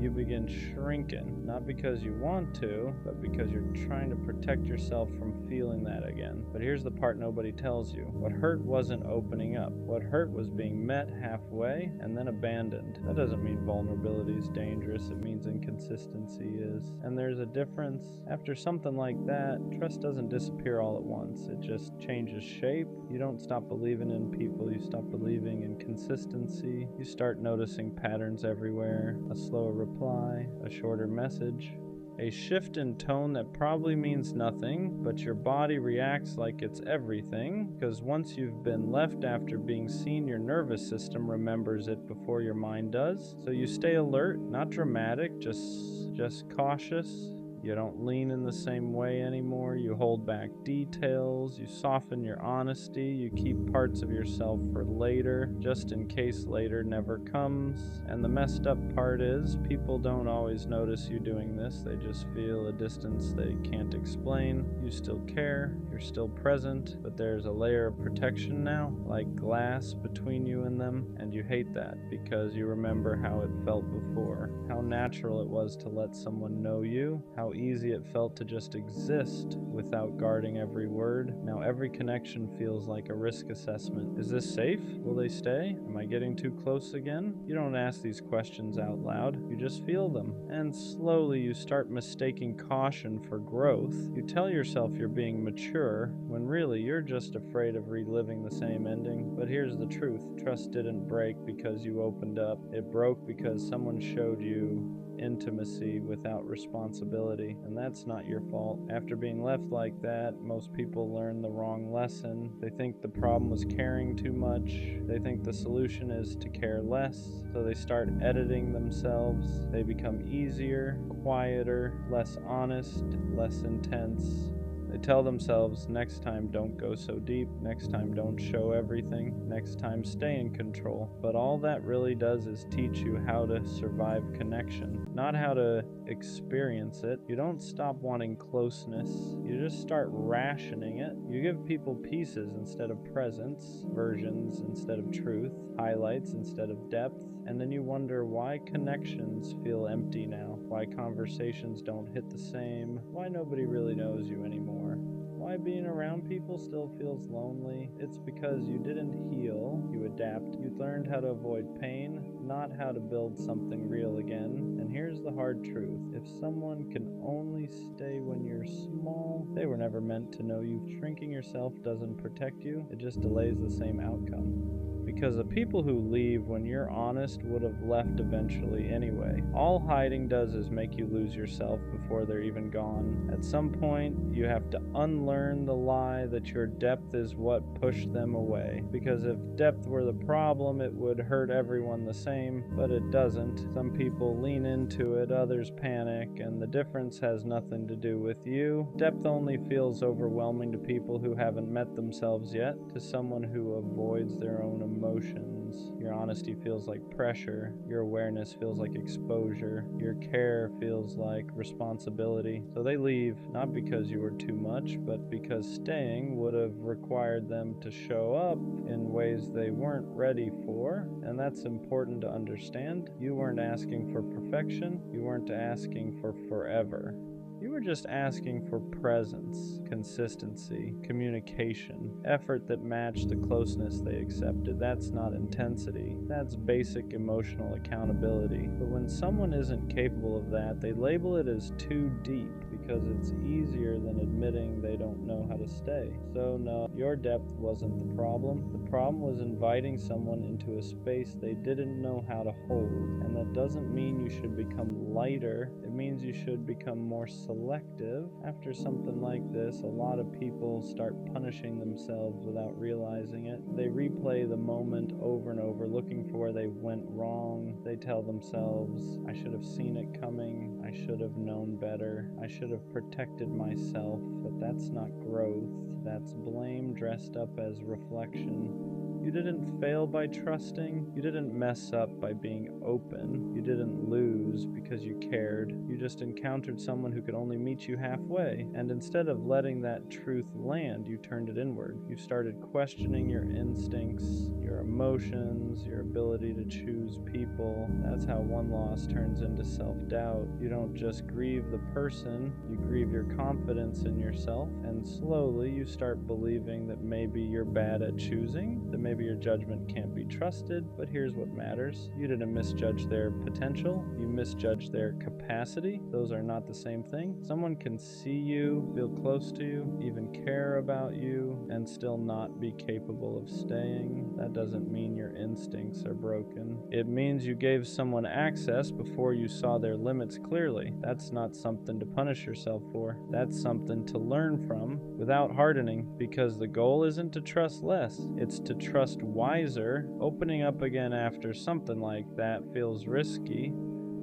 you begin shrinking. Not because you want to, but because you're trying to protect yourself from feeling that again. But here's the part nobody tells you. What hurt wasn't opening up. What hurt was being met halfway and then abandoned. That doesn't mean vulnerability is dangerous. It means inconsistency is. And there's a difference. After something like that, trust doesn't disappear all at once. It just changes shape. You don't stop believing in people. You stop believing in consistency. You start noticing patterns everywhere. A slower reply, a shorter message, a shift in tone that probably means nothing, but your body reacts like it's everything, because once you've been left after being seen, your nervous system remembers it before your mind does. So you stay alert, not dramatic, just cautious. You don't lean in the same way anymore. You hold back details. You soften your honesty. You keep parts of yourself for later, just in case later never comes. And the messed up part is, people don't always notice you doing this. They just feel a distance they can't explain. You still care. You're still present. But there's a layer of protection now, like glass between you and them. And you hate that because you remember how it felt before. How natural it was to let someone know you. How easy it felt to just exist without guarding every word. Now every connection feels like a risk assessment. Is this safe? Will they stay? Am I getting too close again? You don't ask these questions out loud. You just feel them. And slowly you start mistaking caution for growth. You tell yourself you're being mature, when really you're just afraid of reliving the same ending. But here's the truth. Trust didn't break because you opened up. It broke because someone showed you intimacy without responsibility, and that's not your fault. After being left like that, most people learn the wrong lesson. They think the problem was caring too much. They think the solution is to care less, so they start editing themselves. They become easier, quieter, less honest, less intense. They tell themselves, next time don't go so deep, next time don't show everything, next time stay in control. But all that really does is teach you how to survive connection, not how to experience it. You don't stop wanting closeness, you just start rationing it. You give people pieces instead of presence, versions instead of truth, highlights instead of depth, and then you wonder why connections feel empty now, why conversations don't hit the same, why nobody really knows you anymore, why being around people still feels lonely. It's because you didn't heal, you adapt. You learned how to avoid pain, not how to build something real again. And here's the hard truth. If someone can only stay when you're small, they were never meant to know you. Shrinking yourself doesn't protect you, it just delays the same outcome. Because the people who leave when you're honest would have left eventually anyway. All hiding does is make you lose yourself before they're even gone. At some point, you have to unlearn the lie that your depth is what pushed them away. Because if depth were the problem, it would hurt everyone the same, but it doesn't. Some people lean into it, others panic, and the difference has nothing to do with you. Depth only feels overwhelming to people who haven't met themselves yet, to someone who avoids their own emotions. Your honesty feels like pressure. Your awareness feels like exposure. Your care feels like responsibility. So they leave, not because you were too much, but because staying would have required them to show up in ways they weren't ready for. And that's important to understand. You weren't asking for perfection. You weren't asking for forever. You were just asking for presence, consistency, communication, effort that matched the closeness they accepted. That's not intensity. That's basic emotional accountability. But when someone isn't capable of that, they label it as too deep because it's easier than admitting they don't know how to stay. So no, your depth wasn't the problem. The problem was inviting someone into a space they didn't know how to hold. And that doesn't mean you should become lighter. It means you should become more selective. After something like this, a lot of people start punishing themselves without realizing it. They replay the moment over and over, looking for where they went wrong. They tell themselves, I should have seen it coming. I should have known better. I should have protected myself. But that's not growth. That's blame dressed up as reflection. You didn't fail by trusting. You didn't mess up by being open. You didn't lose because you cared. You just encountered someone who could only meet you halfway. And instead of letting that truth land, you turned it inward. You started questioning your instincts, your emotions, your ability to choose people. That's how one loss turns into self-doubt. You don't just grieve the person, you grieve your confidence in yourself. And slowly you start believing that maybe you're bad at choosing, that maybe your judgment can't be trusted. But here's what matters. You didn't misjudge their potential. You misjudged their capacity. Those are not the same thing. Someone can see you, feel close to you, even care about you, and still not be capable of staying. That doesn't mean your instincts are broken. It means you gave someone access before you saw their limits clearly. That's not something to punish yourself for. That's something to learn from without hardening, because the goal isn't to trust less. It's to trust wiser. Opening up again after something like that feels risky.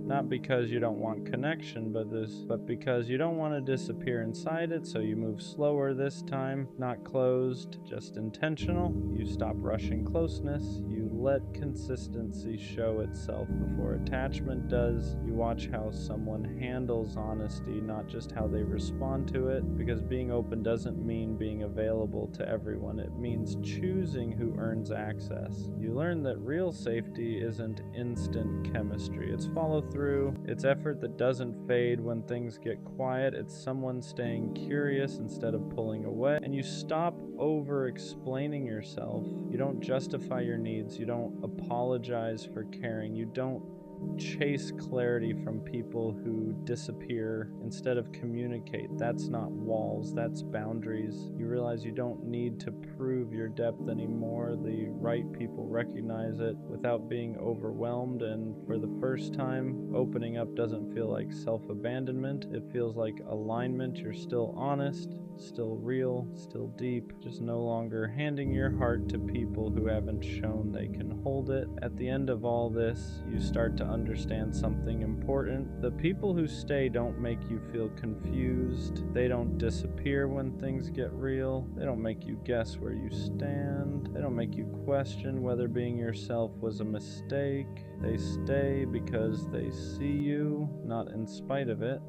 Not because you don't want connection, but because you don't want to disappear inside it, so you move slower this time, not closed, just intentional. You stop rushing closeness. You let consistency show itself before attachment does. You watch how someone handles honesty, not just how they respond to it, because being open doesn't mean being available to everyone. It means choosing who earns access. You learn that real safety isn't instant chemistry. It's follow through. It's effort that doesn't fade when things get quiet. It's someone staying curious instead of pulling away. And you stop over-explaining yourself. You don't justify your needs. You don't apologize for caring. You don't chase clarity from people who disappear instead of communicate. That's not walls, that's boundaries. You realize you don't need to prove your depth anymore. The right people recognize it without being overwhelmed, and for the first time, opening up doesn't feel like self-abandonment. It feels like alignment. You're still honest, still real, still deep, just no longer handing your heart to people who haven't shown they can hold it. At the end of all this, you start to understand something important. The people who stay don't make you feel confused. They don't disappear when things get real. They don't make you guess where you stand. They don't make you question whether being yourself was a mistake. They stay because they see you, not in spite of it.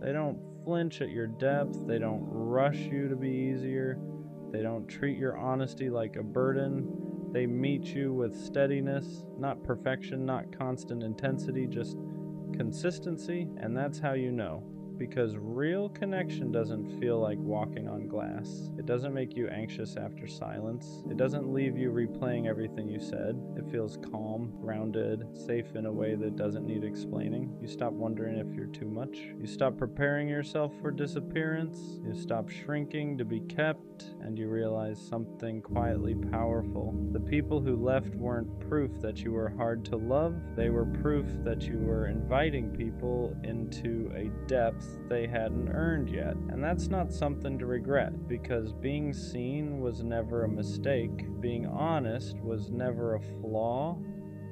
They don't flinch at your depth. They don't rush you to be easier. They don't treat your honesty like a burden. They meet you with steadiness, not perfection, not constant intensity, just consistency. And that's how you know. Because real connection doesn't feel like walking on glass. It doesn't make you anxious after silence. It doesn't leave you replaying everything you said. It feels calm, grounded, safe in a way that doesn't need explaining. You stop wondering if you're too much. You stop preparing yourself for disappearance. You stop shrinking to be kept, and you realize something quietly powerful. The people who left weren't proof that you were hard to love. They were proof that you were inviting people into a depth they hadn't earned yet. And that's not something to regret, because being seen was never a mistake. Being honest was never a flaw.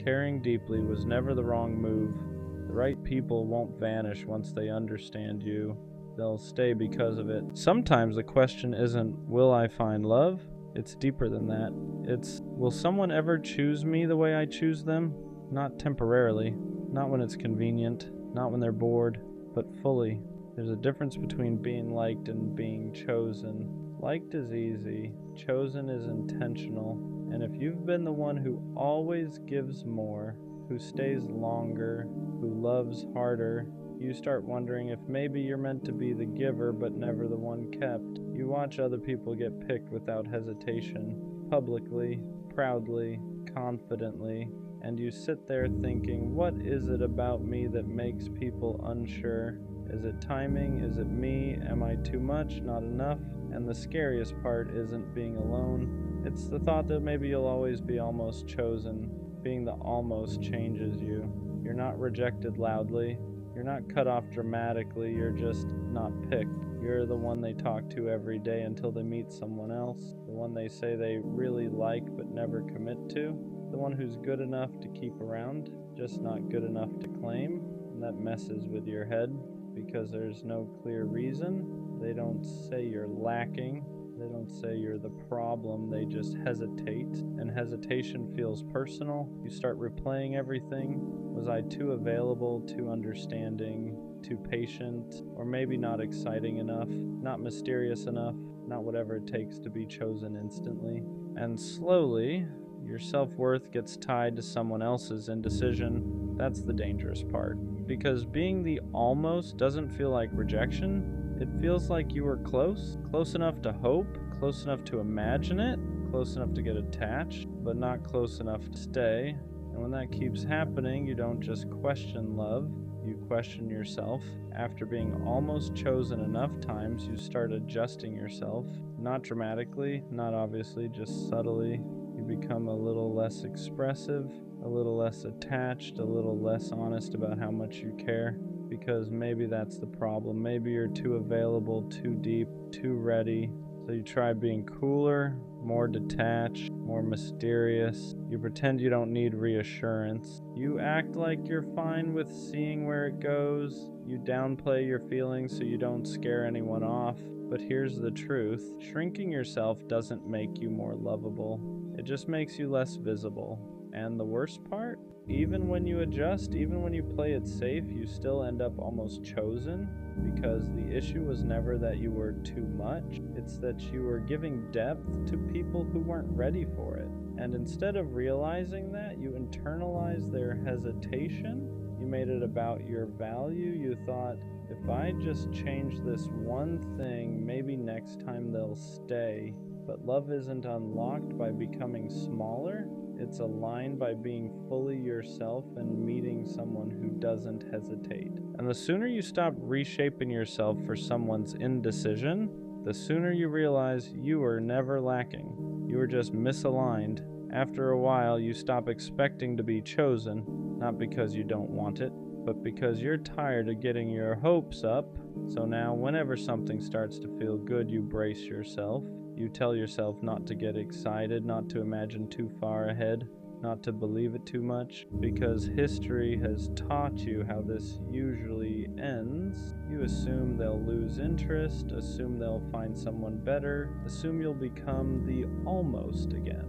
Caring deeply was never the wrong move. The right people won't vanish once they understand you. They'll stay because of it. Sometimes the question isn't, will I find love? It's deeper than that. It's, will someone ever choose me the way I choose them? Not temporarily, not when it's convenient, not when they're bored, but fully. There's a difference between being liked and being chosen. Liked is easy, chosen is intentional. And if you've been the one who always gives more, who stays longer, who loves harder, you start wondering if maybe you're meant to be the giver but never the one kept. You watch other people get picked without hesitation, publicly, proudly, confidently, and you sit there thinking, what is it about me that makes people unsure? Is it timing? Is it me? Am I too much? Not enough? And the scariest part isn't being alone. It's the thought that maybe you'll always be almost chosen. Being the almost changes you. You're not rejected loudly. You're not cut off dramatically. You're just not picked. You're the one they talk to every day until they meet someone else. The one they say they really like but never commit to. The one who's good enough to keep around, just not good enough to claim. And that messes with your head because there's no clear reason. They don't say you're lacking. They don't say you're the problem. They just hesitate. And hesitation feels personal. You start replaying everything. Was I too available, too understanding, too patient, or maybe not exciting enough, not mysterious enough, not whatever it takes to be chosen instantly? And slowly, your self-worth gets tied to someone else's indecision. That's the dangerous part. Because being the almost doesn't feel like rejection. It feels like you were close enough to hope, close enough to imagine it, close enough to get attached, but not close enough to stay. And when that keeps happening, you don't just question love, you question yourself. After being almost chosen enough times, you start adjusting yourself. Not dramatically, not obviously, just subtly. You become a little less expressive, a little less attached, a little less honest about how much you care. Because maybe that's the problem. Maybe you're too available, too deep, too ready. So you try being cooler, more detached, more mysterious. You pretend you don't need reassurance. You act like you're fine with seeing where it goes. You downplay your feelings so you don't scare anyone off. But here's the truth. Shrinking yourself doesn't make you more lovable. It just makes you less visible. And the worst part? Even when you adjust, even when you play it safe, you still end up almost chosen, because the issue was never that you were too much. It's that you were giving depth to people who weren't ready for it. And instead of realizing that, you internalized their hesitation. You made it about your value. You thought, if I just change this one thing, maybe next time they'll stay. But love isn't unlocked by becoming smaller. It's aligned by being fully yourself and meeting someone who doesn't hesitate. And the sooner you stop reshaping yourself for someone's indecision, the sooner you realize you were never lacking. You were just misaligned. After a while, you stop expecting to be chosen, not because you don't want it, but because you're tired of getting your hopes up. So now, whenever something starts to feel good, you brace yourself. You tell yourself not to get excited, not to imagine too far ahead, not to believe it too much, because history has taught you how this usually ends. You assume they'll lose interest, assume they'll find someone better, assume you'll become the almost again.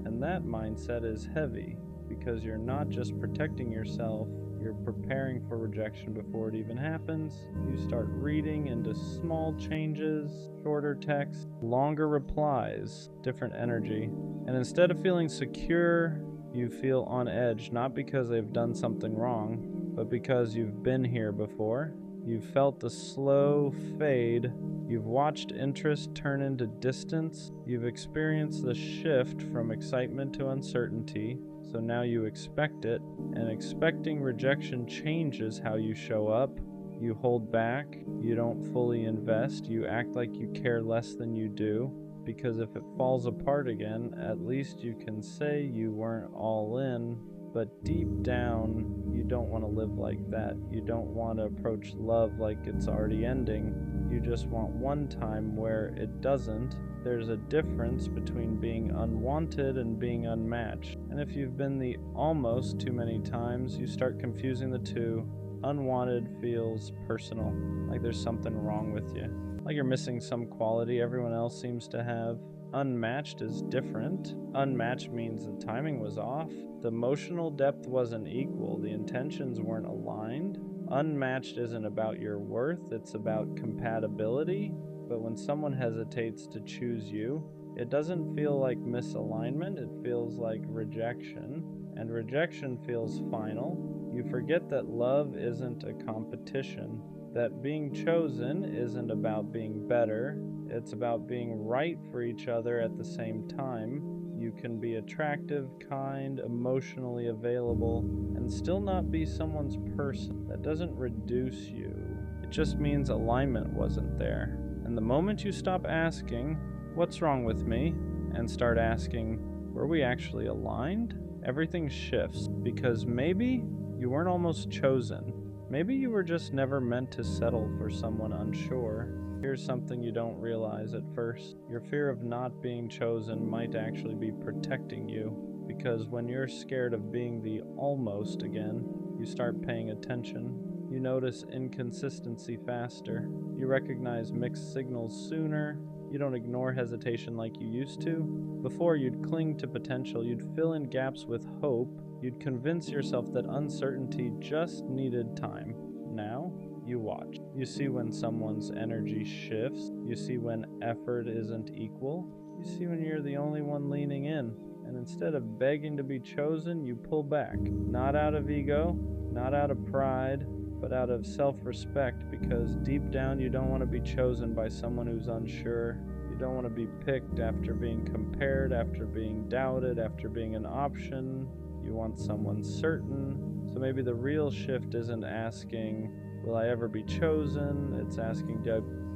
And that mindset is heavy, because you're not just protecting yourself, you're preparing for rejection before it even happens. You start reading into small changes, shorter text, longer replies, different energy. And instead of feeling secure, you feel on edge, not because they've done something wrong, but because you've been here before. You've felt the slow fade. You've watched interest turn into distance. You've experienced the shift from excitement to uncertainty. So now you expect it, and expecting rejection changes how you show up. You hold back, you don't fully invest, you act like you care less than you do, because if it falls apart again, at least you can say you weren't all in, but deep down, you don't want to live like that. You don't want to approach love like it's already ending. You just want one time where it doesn't. There's a difference between being unwanted and being unmatched. And if you've been the almost too many times, you start confusing the two. Unwanted feels personal, like there's something wrong with you, like you're missing some quality everyone else seems to have. Unmatched is different. Unmatched means the timing was off, the emotional depth wasn't equal, the intentions weren't aligned. Unmatched isn't about your worth, it's about compatibility. But when someone hesitates to choose you, it doesn't feel like misalignment, it feels like rejection. And rejection feels final. You forget that love isn't a competition, that being chosen isn't about being better, it's about being right for each other at the same time. You can be attractive, kind, emotionally available, and still not be someone's person. That doesn't reduce you. It just means alignment wasn't there. And the moment you stop asking, what's wrong with me, and start asking, were we actually aligned? Everything shifts, because maybe you weren't almost chosen. Maybe you were just never meant to settle for someone unsure. Here's something you don't realize at first. Your fear of not being chosen might actually be protecting you, because when you're scared of being the almost again, you start paying attention. You notice inconsistency faster. You recognize mixed signals sooner. You don't ignore hesitation like you used to. Before, you'd cling to potential. You'd fill in gaps with hope. You'd convince yourself that uncertainty just needed time. Now, you watch. You see when someone's energy shifts. You see when effort isn't equal. You see when you're the only one leaning in. And instead of begging to be chosen, you pull back. Not out of ego, not out of pride, but out of self-respect, because deep down you don't want to be chosen by someone who's unsure. You don't want to be picked after being compared, after being doubted, after being an option. You want someone certain. So maybe the real shift isn't asking, will I ever be chosen? It's asking,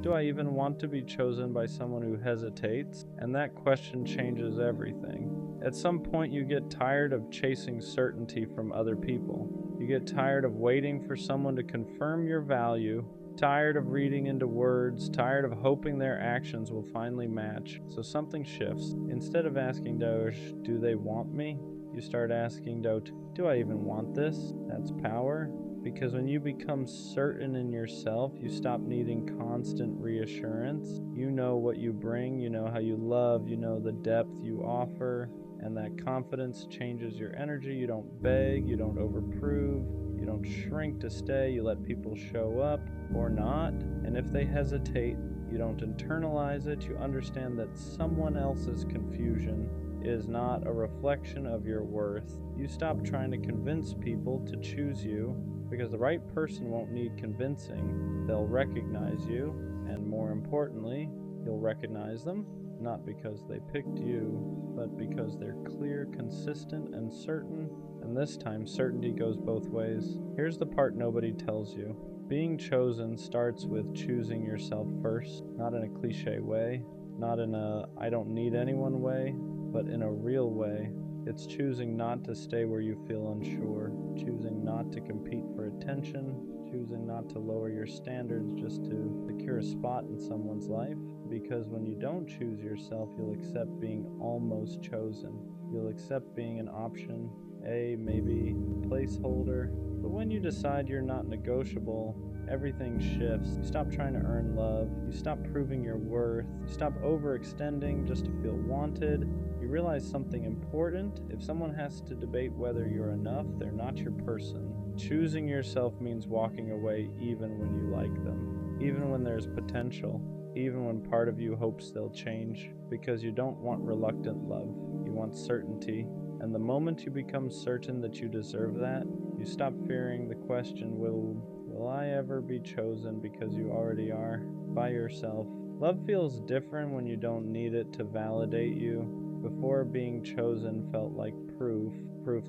do I even want to be chosen by someone who hesitates? And that question changes everything. At some point you get tired of chasing certainty from other people. You get tired of waiting for someone to confirm your value, tired of reading into words, tired of hoping their actions will finally match. So something shifts. Instead of asking, do they want me? You start asking, do I even want this? That's power. Because when you become certain in yourself, you stop needing constant reassurance. You know what you bring, you know how you love, you know the depth you offer. And that confidence changes your energy. You don't beg, you don't overprove, you don't shrink to stay, you let people show up or not. And if they hesitate, you don't internalize it. You understand that someone else's confusion is not a reflection of your worth. You stop trying to convince people to choose you, because the right person won't need convincing. They'll recognize you, and more importantly, you'll recognize them. not because they picked you, but because they're clear, consistent, and certain. And this time, certainty goes both ways. Here's the part nobody tells you. Being chosen starts with choosing yourself first, not in a cliche way, not in a I don't need anyone way, but in a real way. It's choosing not to stay where you feel unsure, choosing not to compete for attention, choosing not to lower your standards just to secure a spot in someone's life. Because when you don't choose yourself, you'll accept being almost chosen. You'll accept being an option, a maybe placeholder. But when you decide you're not negotiable, everything shifts. You stop trying to earn love. You stop proving your worth. You stop overextending just to feel wanted. You realize something important. If someone has to debate whether you're enough, they're not your person. Choosing yourself means walking away even when you like them, even when there's potential, even when part of you hopes they'll change, because you don't want reluctant love. You want certainty. And the moment you become certain that you deserve that, you stop fearing the question, will I ever be chosen, because you already are, by yourself. Love feels different when you don't need it to validate you. Before, being chosen felt like proof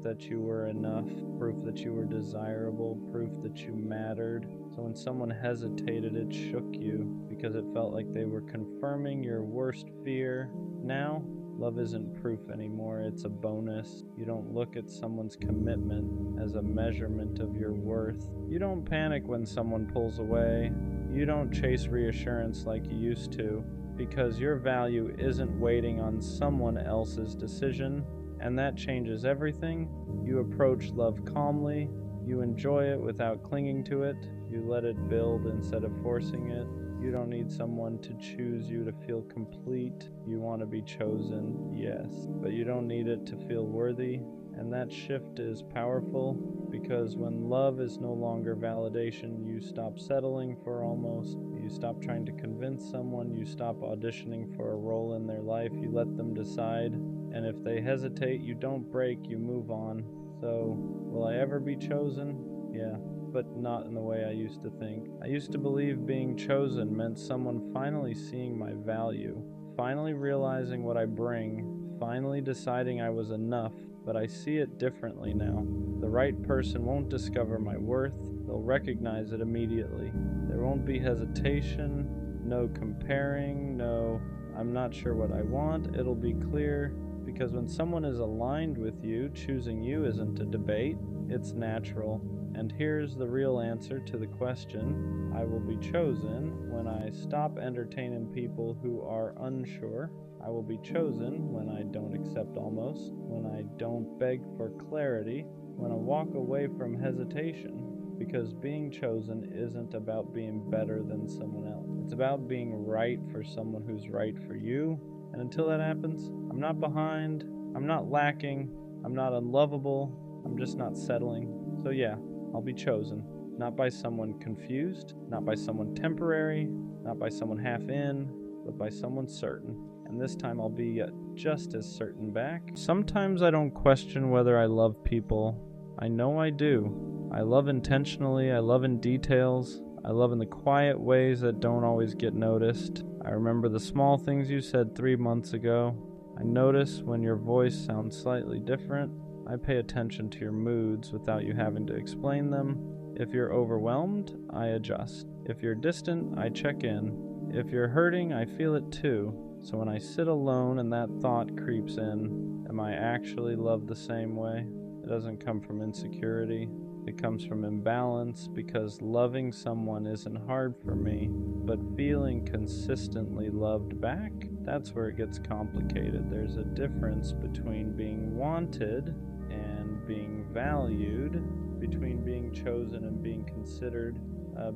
that you were enough, proof that you were desirable, proof that you mattered. So when someone hesitated, it shook you because it felt like they were confirming your worst fear. Now, love isn't proof anymore, it's a bonus. You don't look at someone's commitment as a measurement of your worth. You don't panic when someone pulls away. You don't chase reassurance like you used to, because your value isn't waiting on someone else's decision, and that changes everything. You approach love calmly. You enjoy it without clinging to it. You let it build instead of forcing it. You don't need someone to choose you to feel complete. You want to be chosen, yes, but you don't need it to feel worthy. And that shift is powerful, because when love is no longer validation, you stop settling for almost. You stop trying to convince someone. You stop auditioning for a role in their life. You let them decide. And if they hesitate, you don't break, you move on. So, will I ever be chosen? Yeah, but not in the way I used to think. I used to believe being chosen meant someone finally seeing my value, finally realizing what I bring, finally deciding I was enough. But I see it differently now. The right person won't discover my worth. They'll recognize it immediately. There won't be hesitation, no comparing, no, I'm not sure what I want. It'll be clear, because when someone is aligned with you, choosing you isn't a debate, it's natural. And here's the real answer to the question, I will be chosen when I stop entertaining people who are unsure. I will be chosen when I don't accept almost, when I don't beg for clarity, when I walk away from hesitation. Because being chosen isn't about being better than someone else. It's about being right for someone who's right for you. And until that happens, I'm not behind, I'm not lacking, I'm not unlovable, I'm just not settling. So yeah, I'll be chosen. Not by someone confused, not by someone temporary, not by someone half in, but by someone certain. And this time I'll be just as certain back. Sometimes I don't question whether I love people. I know I do. I love intentionally, I love in details, I love in the quiet ways that don't always get noticed. I remember the small things you said 3 months ago. I notice when your voice sounds slightly different. I pay attention to your moods without you having to explain them. If you're overwhelmed, I adjust. If you're distant, I check in. If you're hurting, I feel it too. So when I sit alone and that thought creeps in, am I actually loved the same way? It doesn't come from insecurity. It comes from imbalance, because loving someone isn't hard for me, but feeling consistently loved back, that's where it gets complicated. There's a difference between being wanted and being valued, between being chosen and being considered,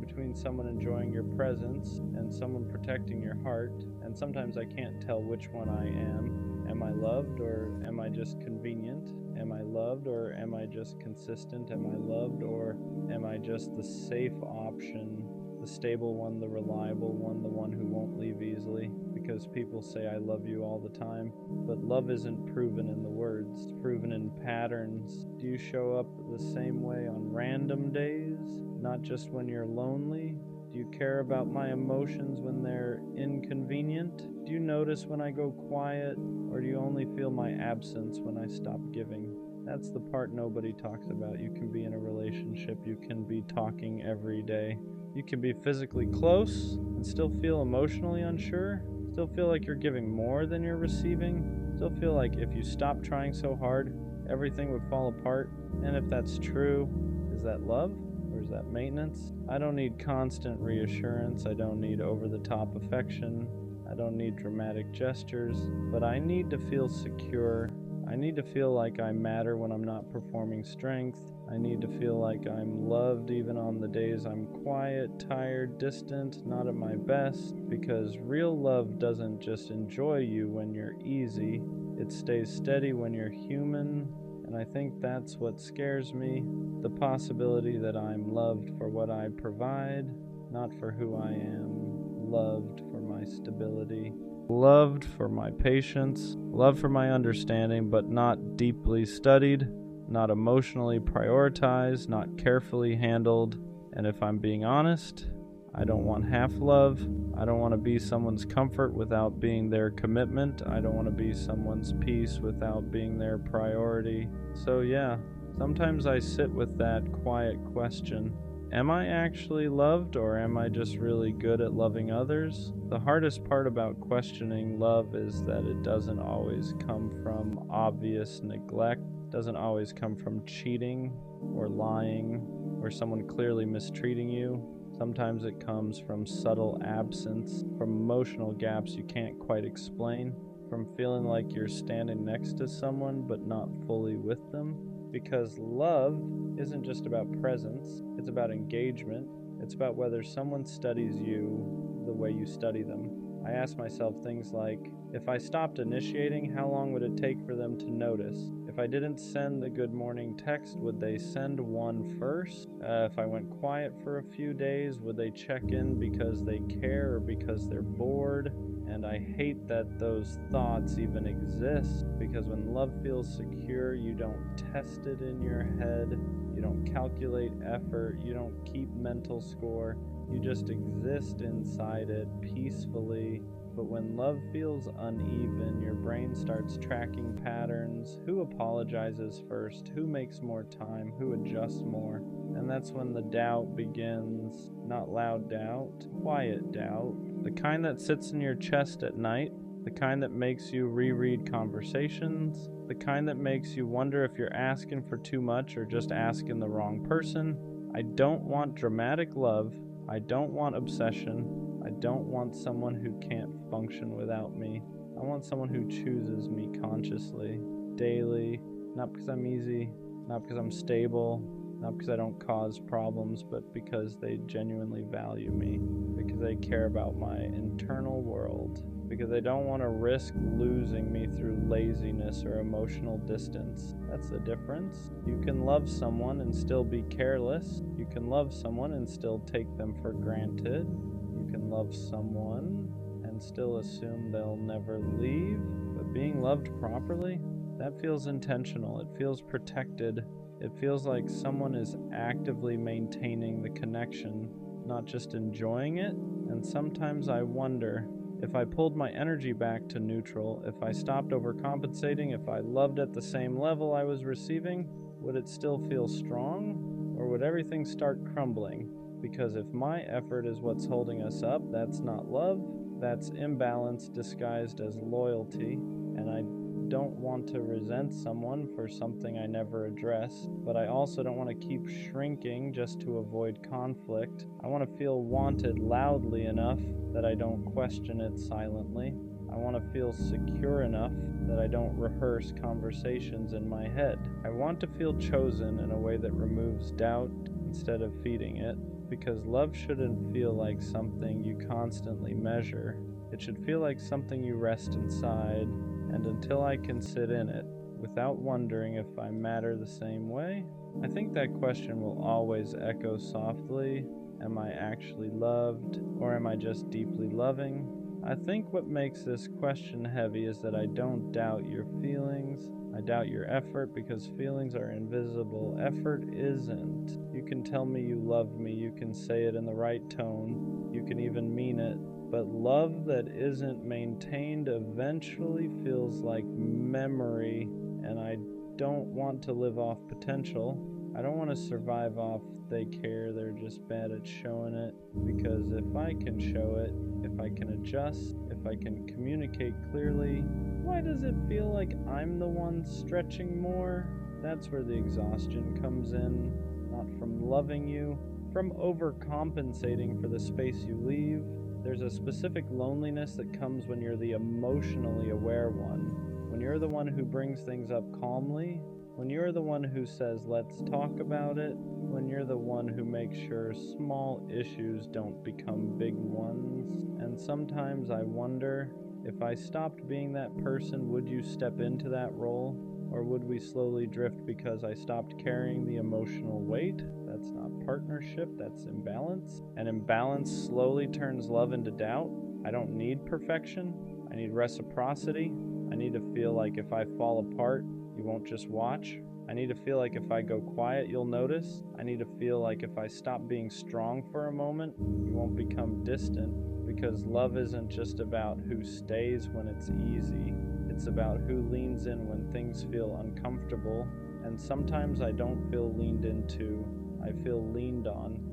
between someone enjoying your presence and someone protecting your heart. And sometimes I can't tell which one I am. Am I loved, or am I just convenient? Am I loved, or am I just consistent? Am I loved, or am I just the safe option, the stable one, the reliable one, the one who won't leave easily? Because people say I love you all the time, but love isn't proven in the words, it's proven in patterns. Do you show up the same way on random days? Not just when you're lonely? Do you care about my emotions when they're inconvenient? Do you notice when I go quiet, or do you only feel my absence when I stop giving? That's the part nobody talks about. You can be in a relationship, you can be talking every day, you can be physically close and still feel emotionally unsure, still feel like you're giving more than you're receiving, still feel like if you stop trying so hard, everything would fall apart. And if that's true, is that love? Or is that maintenance? I don't need constant reassurance. I don't need over-the-top affection. I don't need dramatic gestures. But I need to feel secure. I need to feel like I matter when I'm not performing strength. I need to feel like I'm loved even on the days I'm quiet, tired, distant, not at my best. Because real love doesn't just enjoy you when you're easy. It stays steady when you're human. And I think that's what scares me, the possibility that I'm loved for what I provide, not for who I am, loved for my stability, loved for my patience, loved for my understanding, but not deeply studied, not emotionally prioritized, not carefully handled. And if I'm being honest, I don't want half love. I don't want to be someone's comfort without being their commitment. I don't want to be someone's peace without being their priority. So yeah, sometimes I sit with that quiet question. Am I actually loved, or am I just really good at loving others? The hardest part about questioning love is that it doesn't always come from obvious neglect, doesn't always come from cheating or lying or someone clearly mistreating you. Sometimes it comes from subtle absence, from emotional gaps you can't quite explain, from feeling like you're standing next to someone but not fully with them. Because love isn't just about presence, it's about engagement. It's about whether someone studies you the way you study them. I ask myself things like, if I stopped initiating, how long would it take for them to notice? If I didn't send the good morning text, would they send one first? If I went quiet for a few days, would they check in because they care or because they're bored? And I hate that those thoughts even exist, because when love feels secure, you don't test it in your head, you don't calculate effort, you don't keep mental score, you just exist inside it peacefully. But when love feels uneven, your brain starts tracking patterns. Who apologizes first? Who makes more time? Who adjusts more? And that's when the doubt begins. Not loud doubt, quiet doubt. The kind that sits in your chest at night. The kind that makes you reread conversations. The kind that makes you wonder if you're asking for too much or just asking the wrong person. I don't want dramatic love. I don't want obsession. I don't want someone who can't function without me. I want someone who chooses me consciously, daily, not because I'm easy, not because I'm stable, not because I don't cause problems, but because they genuinely value me, because they care about my internal world, because they don't want to risk losing me through laziness or emotional distance. That's the difference. You can love someone and still be careless. You can love someone and still take them for granted. You can love someone and still assume they'll never leave. But being loved properly, that feels intentional. It feels protected. It feels like someone is actively maintaining the connection, not just enjoying it. And sometimes I wonder, if I pulled my energy back to neutral, if I stopped overcompensating, if I loved at the same level I was receiving, would it still feel strong? Or would everything start crumbling? Because if my effort is what's holding us up, that's not love, that's imbalance disguised as loyalty. And I don't want to resent someone for something I never addressed, but I also don't want to keep shrinking just to avoid conflict. I want to feel wanted loudly enough that I don't question it silently. I want to feel secure enough that I don't rehearse conversations in my head. I want to feel chosen in a way that removes doubt instead of feeding it, because love shouldn't feel like something you constantly measure. It should feel like something you rest inside, and until I can sit in it, without wondering if I matter the same way, I think that question will always echo softly. Am I actually loved, or am I just deeply loving? I think what makes this question heavy is that I don't doubt your feelings. I doubt your effort because feelings are invisible. Effort isn't. You can tell me you love me, you can say it in the right tone, you can even mean it. But love that isn't maintained eventually feels like memory, and I don't want to live off potential. I don't want to survive off they care, they're just bad at showing it. Because if I can show it, if I can adjust, if I can communicate clearly, why does it feel like I'm the one stretching more? That's where the exhaustion comes in, not from loving you, from overcompensating for the space you leave. There's a specific loneliness that comes when you're the emotionally aware one, when you're the one who brings things up calmly, when you're the one who says, let's talk about it, when you're the one who makes sure small issues don't become big ones. And sometimes I wonder, if I stopped being that person, would you step into that role? Or would we slowly drift because I stopped carrying the emotional weight? That's not partnership, that's imbalance. And imbalance slowly turns love into doubt. I don't need perfection, I need reciprocity. I need to feel like if I fall apart, you won't just watch. I need to feel like if I go quiet, you'll notice. I need to feel like if I stop being strong for a moment, you won't become distant. Because love isn't just about who stays when it's easy. It's about who leans in when things feel uncomfortable. And sometimes I don't feel leaned into, I feel leaned on.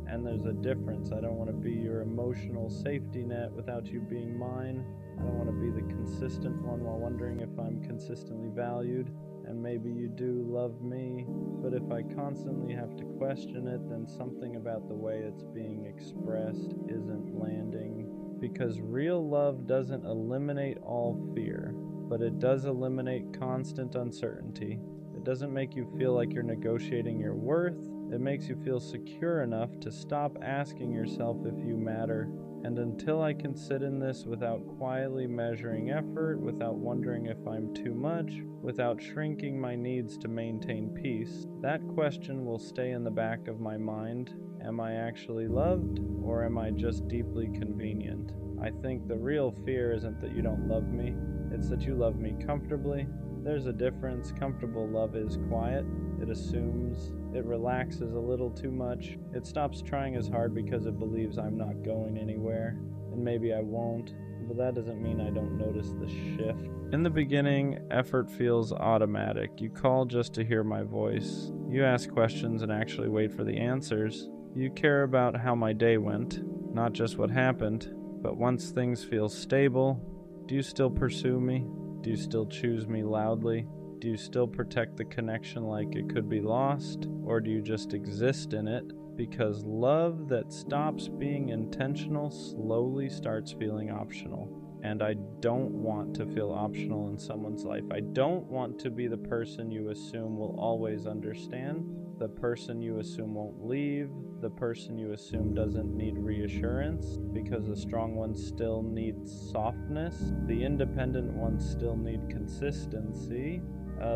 And there's a difference. I don't want to be your emotional safety net without you being mine. I don't want to be the consistent one while wondering if I'm consistently valued. And maybe you do love me, but if I constantly have to question it, then something about the way it's being expressed isn't landing. Because real love doesn't eliminate all fear, but it does eliminate constant uncertainty. It doesn't make you feel like you're negotiating your worth. It makes you feel secure enough to stop asking yourself if you matter. And until I can sit in this without quietly measuring effort, without wondering if I'm too much, without shrinking my needs to maintain peace, that question will stay in the back of my mind. Am I actually loved, or am I just deeply convenient? I think the real fear isn't that you don't love me, it's that you love me comfortably. There's a difference. Comfortable love is quiet. It assumes. It relaxes a little too much. It stops trying as hard because it believes I'm not going anywhere. And maybe I won't, but that doesn't mean I don't notice the shift. In the beginning, effort feels automatic. You call just to hear my voice. You ask questions and actually wait for the answers. You care about how my day went, not just what happened. But once things feel stable, do you still pursue me? Do you still choose me loudly? Do you still protect the connection like it could be lost? Or do you just exist in it? Because love that stops being intentional slowly starts feeling optional. And I don't want to feel optional in someone's life. I don't want to be the person you assume will always understand, the person you assume won't leave, the person you assume doesn't need reassurance, because the strong ones still need softness, the independent ones still need consistency,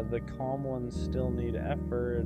the calm ones still need effort,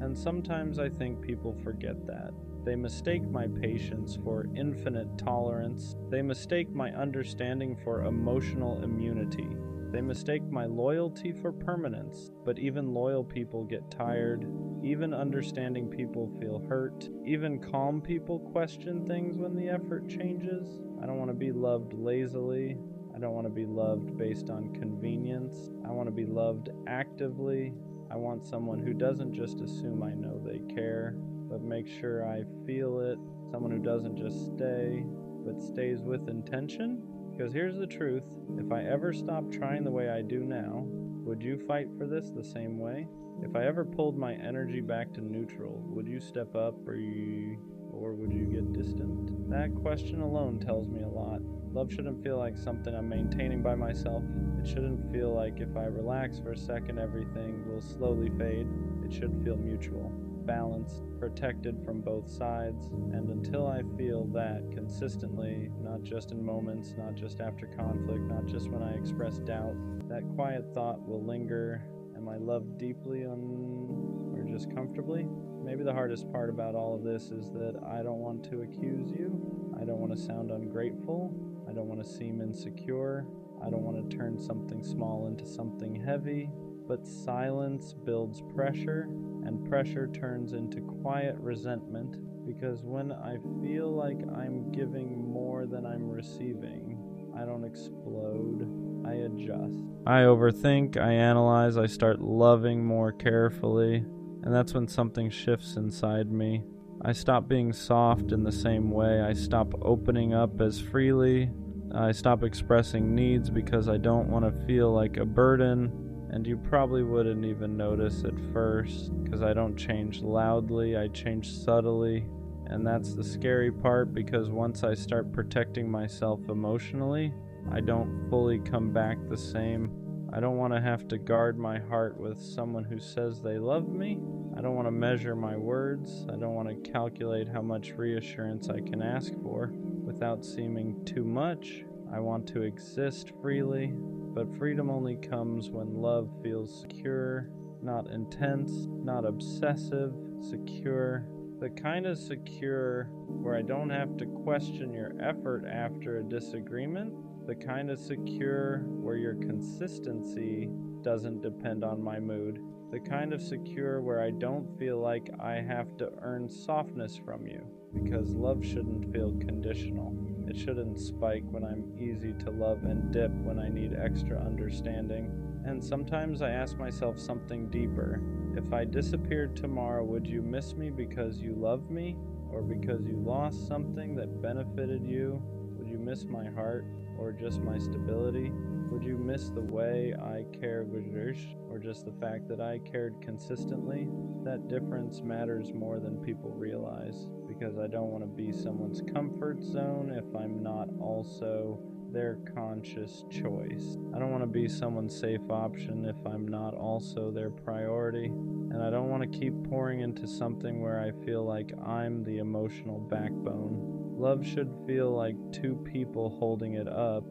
and sometimes I think people forget that. They mistake my patience for infinite tolerance. They mistake my understanding for emotional immunity. They mistake my loyalty for permanence. But even loyal people get tired. Even understanding people feel hurt. Even calm people question things when the effort changes. I don't want to be loved lazily. I don't want to be loved based on convenience. I want to be loved actively. I want someone who doesn't just assume I know they care, but make sure I feel it. Someone who doesn't just stay, but stays with intention. Because here's the truth, if I ever stopped trying the way I do now, would you fight for this the same way? If I ever pulled my energy back to neutral, would you step up or would you get distant? That question alone tells me a lot. Love shouldn't feel like something I'm maintaining by myself. It shouldn't feel like if I relax for a second, everything will slowly fade. It should feel mutual, balanced, protected from both sides. And until I feel that consistently, not just in moments, not just after conflict, not just when I express doubt, that quiet thought will linger. Am I loved deeply or just comfortably? Maybe the hardest part about all of this is that I don't want to accuse you. I don't want to sound ungrateful. I don't want to seem insecure. I don't want to turn something small into something heavy. But silence builds pressure, and pressure turns into quiet resentment, because when I feel like I'm giving more than I'm receiving, I don't explode, I adjust. I overthink, I analyze, I start loving more carefully, and that's when something shifts inside me. I stop being soft in the same way, I stop opening up as freely, I stop expressing needs because I don't want to feel like a burden. And you probably wouldn't even notice at first, because I don't change loudly, I change subtly. And that's the scary part, because once I start protecting myself emotionally, I don't fully come back the same. I don't want to have to guard my heart with someone who says they love me. I don't want to measure my words. I don't want to calculate how much reassurance I can ask for without seeming too much. I want to exist freely. But freedom only comes when love feels secure, not intense, not obsessive, secure. The kind of secure where I don't have to question your effort after a disagreement. The kind of secure where your consistency doesn't depend on my mood. The kind of secure where I don't feel like I have to earn softness from you. Because love shouldn't feel conditional. It shouldn't spike when I'm easy to love and dip when I need extra understanding. And sometimes I ask myself something deeper. If I disappeared tomorrow, would you miss me because you love me? Or because you lost something that benefited you? Would you miss my heart? Or just my stability? Would you miss the way I cared, or just the fact that I cared consistently? That difference matters more than people realize, because I don't want to be someone's comfort zone if I'm not also their conscious choice. I don't want to be someone's safe option if I'm not also their priority. And I don't want to keep pouring into something where I feel like I'm the emotional backbone. Love should feel like two people holding it up,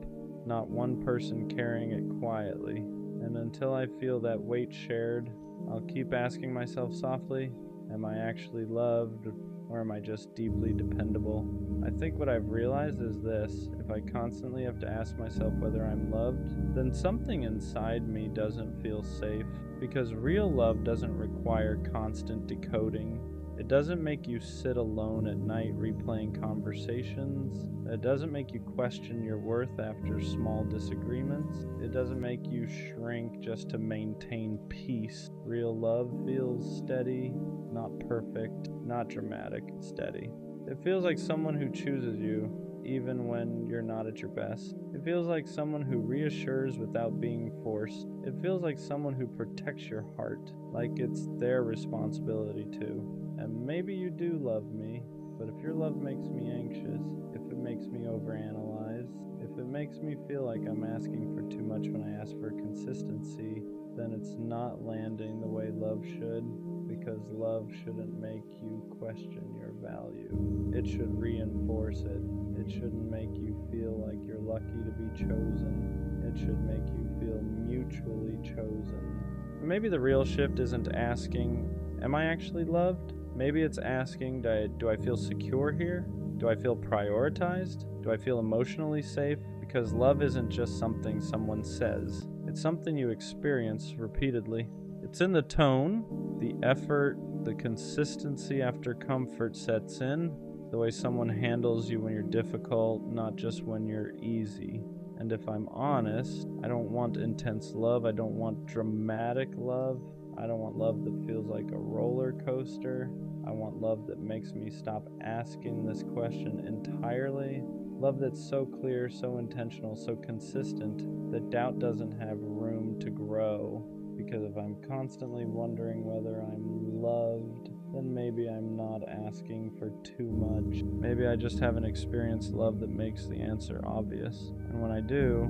not one person carrying it quietly. And until I feel that weight shared, I'll keep asking myself softly, am I actually loved, or am I just deeply dependable? I think what I've realized is this: if I constantly have to ask myself whether I'm loved, then something inside me doesn't feel safe, because real love doesn't require constant decoding. It doesn't make you sit alone at night replaying conversations. It doesn't make you question your worth after small disagreements. It doesn't make you shrink just to maintain peace. Real love feels steady, not perfect, not dramatic, steady. It feels like someone who chooses you, even when you're not at your best. It feels like someone who reassures without being forced. It feels like someone who protects your heart, like it's their responsibility too. And maybe you do love me, but if your love makes me anxious, if it makes me overanalyze, if it makes me feel like I'm asking for too much when I ask for consistency, then it's not landing the way love should, because love shouldn't make you question your value. It should reinforce it. It shouldn't make you feel like you're lucky to be chosen. It should make you feel mutually chosen. Maybe the real shift isn't asking, am I actually loved? Maybe it's asking, do I feel secure here? Do I feel prioritized? Do I feel emotionally safe? Because love isn't just something someone says. It's something you experience repeatedly. It's in the tone, the effort, the consistency after comfort sets in, the way someone handles you when you're difficult, not just when you're easy. And if I'm honest, I don't want intense love. I don't want dramatic love. I don't want love that feels like a roller coaster. I want love that makes me stop asking this question entirely. Love that's so clear, so intentional, so consistent that doubt doesn't have room to grow. Because if I'm constantly wondering whether I'm loved, then maybe I'm not asking for too much. Maybe I just haven't experienced love that makes the answer obvious. And when I do,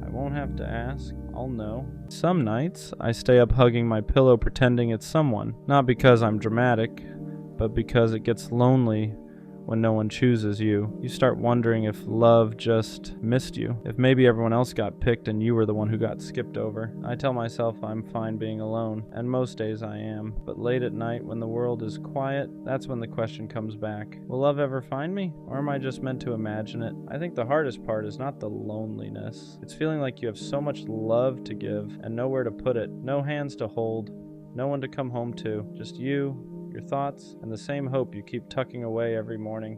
I won't have to ask, I'll know. Some nights, I stay up hugging my pillow pretending it's someone. Not because I'm dramatic, but because it gets lonely when no one chooses you. You start wondering if love just missed you, if maybe everyone else got picked and you were the one who got skipped over. I tell myself I'm fine being alone, and most days I am. But late at night, when the world is quiet, that's when the question comes back. Will love ever find me? Or am I just meant to imagine it? I think the hardest part is not the loneliness. It's feeling like you have so much love to give and nowhere to put it, no hands to hold, no one to come home to, just you, your thoughts, and the same hope you keep tucking away every morning.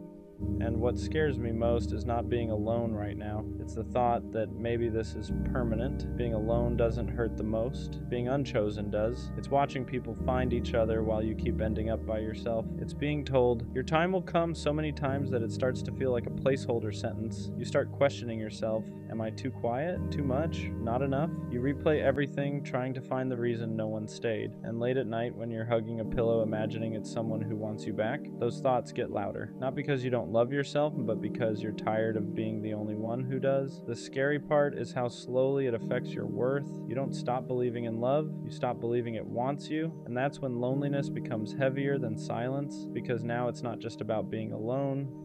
And what scares me most is not being alone right now. It's the thought that maybe this is permanent. Being alone doesn't hurt the most. Being unchosen does. It's watching people find each other while you keep ending up by yourself. It's being told, your time will come so many times that it starts to feel like a placeholder sentence. You start questioning yourself. Am I too quiet? Too much? Not enough? You replay everything, trying to find the reason no one stayed. And late at night, when you're hugging a pillow, imagining it's someone who wants you back, those thoughts get louder. Not because you don't love yourself, but because you're tired of being the only one who does. The scary part is how slowly it affects your worth. You don't stop believing in love, you stop believing it wants you, and that's when loneliness becomes heavier than silence, because now it's not just about being alone.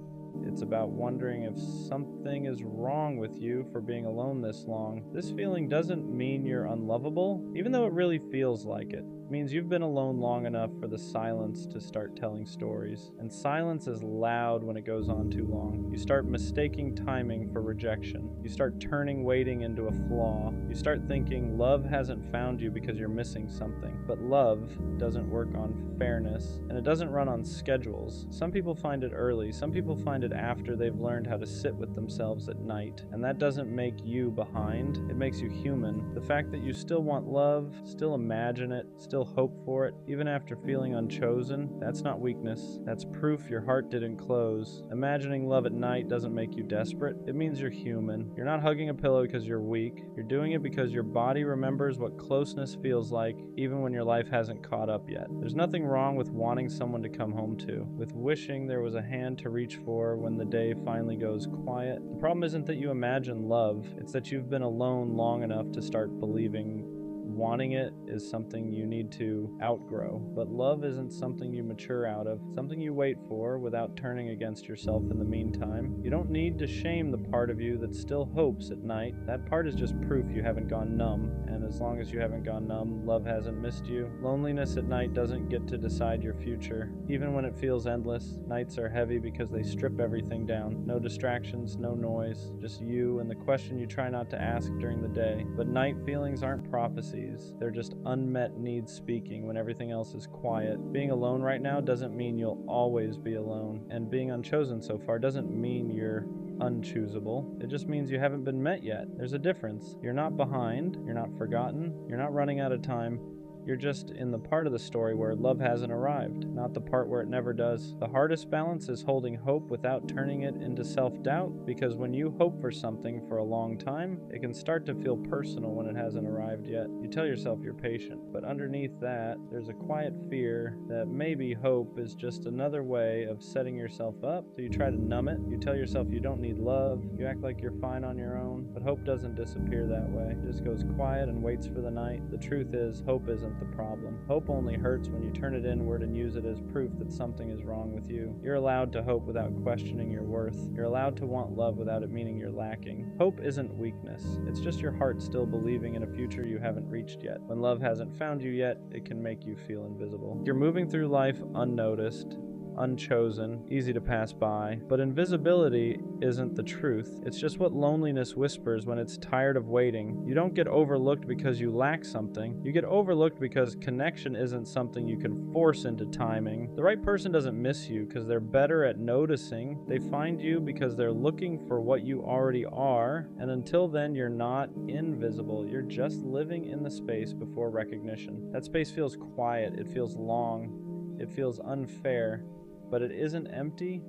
It's about wondering if something is wrong with you for being alone this long. This feeling doesn't mean you're unlovable, even though it really feels like it. It means you've been alone long enough for the silence to start telling stories. And silence is loud when it goes on too long. You start mistaking timing for rejection. You start turning waiting into a flaw. You start thinking love hasn't found you because you're missing something. But love doesn't work on fairness, and it doesn't run on schedules. Some people find it early. Some people find it after they've learned how to sit with themselves at night. And that doesn't make you behind. It makes you human. The fact that you still want love, still imagine it, still hope for it, even after feeling unchosen, that's not weakness. That's proof your heart didn't close. Imagining love at night doesn't make you desperate. It means you're human. You're not hugging a pillow because you're weak. You're doing it because your body remembers what closeness feels like, even when your life hasn't caught up yet. There's nothing wrong with wanting someone to come home to, with wishing there was a hand to reach for when the day finally goes quiet. The problem isn't that you imagine love, it's that you've been alone long enough to start believing wanting it is something you need to outgrow. But love isn't something you mature out of, something you wait for without turning against yourself in the meantime. You don't need to shame the part of you that still hopes at night. That part is just proof you haven't gone numb, and as long as you haven't gone numb, love hasn't missed you. Loneliness at night doesn't get to decide your future. Even when it feels endless, nights are heavy because they strip everything down. No distractions, no noise, just you and the question you try not to ask during the day. But night feelings aren't prophecies. They're just unmet needs speaking when everything else is quiet. Being alone right now doesn't mean you'll always be alone, and being unchosen so far doesn't mean you're unchoosable. It just means you haven't been met yet. There's a difference. You're not behind, you're not forgotten, you're not running out of time. You're just in the part of the story where love hasn't arrived, not the part where it never does. The hardest balance is holding hope without turning it into self-doubt, because when you hope for something for a long time, it can start to feel personal when it hasn't arrived yet. You tell yourself you're patient, but underneath that, there's a quiet fear that maybe hope is just another way of setting yourself up, so you try to numb it. You tell yourself you don't need love, you act like you're fine on your own, but hope doesn't disappear that way. It just goes quiet and waits for the night. The truth is, hope isn't the problem. Hope only hurts when you turn it inward and use it as proof that something is wrong with you. You're allowed to hope without questioning your worth. You're allowed to want love without it meaning you're lacking. Hope isn't weakness. It's just your heart still believing in a future you haven't reached yet. When love hasn't found you yet, it can make you feel invisible. You're moving through life unnoticed, unchosen, easy to pass by. But invisibility isn't the truth. It's just what loneliness whispers when it's tired of waiting. You don't get overlooked because you lack something. You get overlooked because connection isn't something you can force into timing. The right person doesn't miss you because they're better at noticing. They find you because they're looking for what you already are. And until then, you're not invisible. You're just living in the space before recognition. That space feels quiet. It feels long. It feels unfair. But it isn't empty.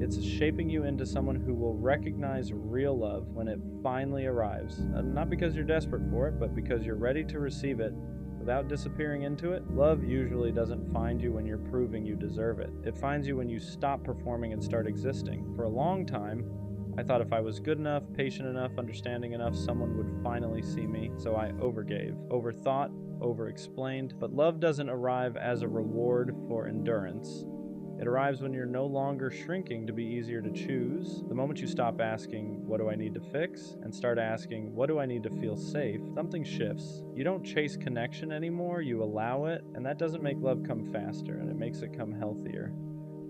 It's shaping you into someone who will recognize real love when it finally arrives. Not because you're desperate for it, but because you're ready to receive it without disappearing into it. Love usually doesn't find you when you're proving you deserve it. It finds you when you stop performing and start existing. For a long time, I thought if I was good enough, patient enough, understanding enough, someone would finally see me. So I overgave, overthought, overexplained. But love doesn't arrive as a reward for endurance. It arrives when you're no longer shrinking to be easier to choose. The moment you stop asking, what do I need to fix? And start asking, what do I need to feel safe? Something shifts. You don't chase connection anymore, you allow it, and that doesn't make love come faster, and it makes it come healthier.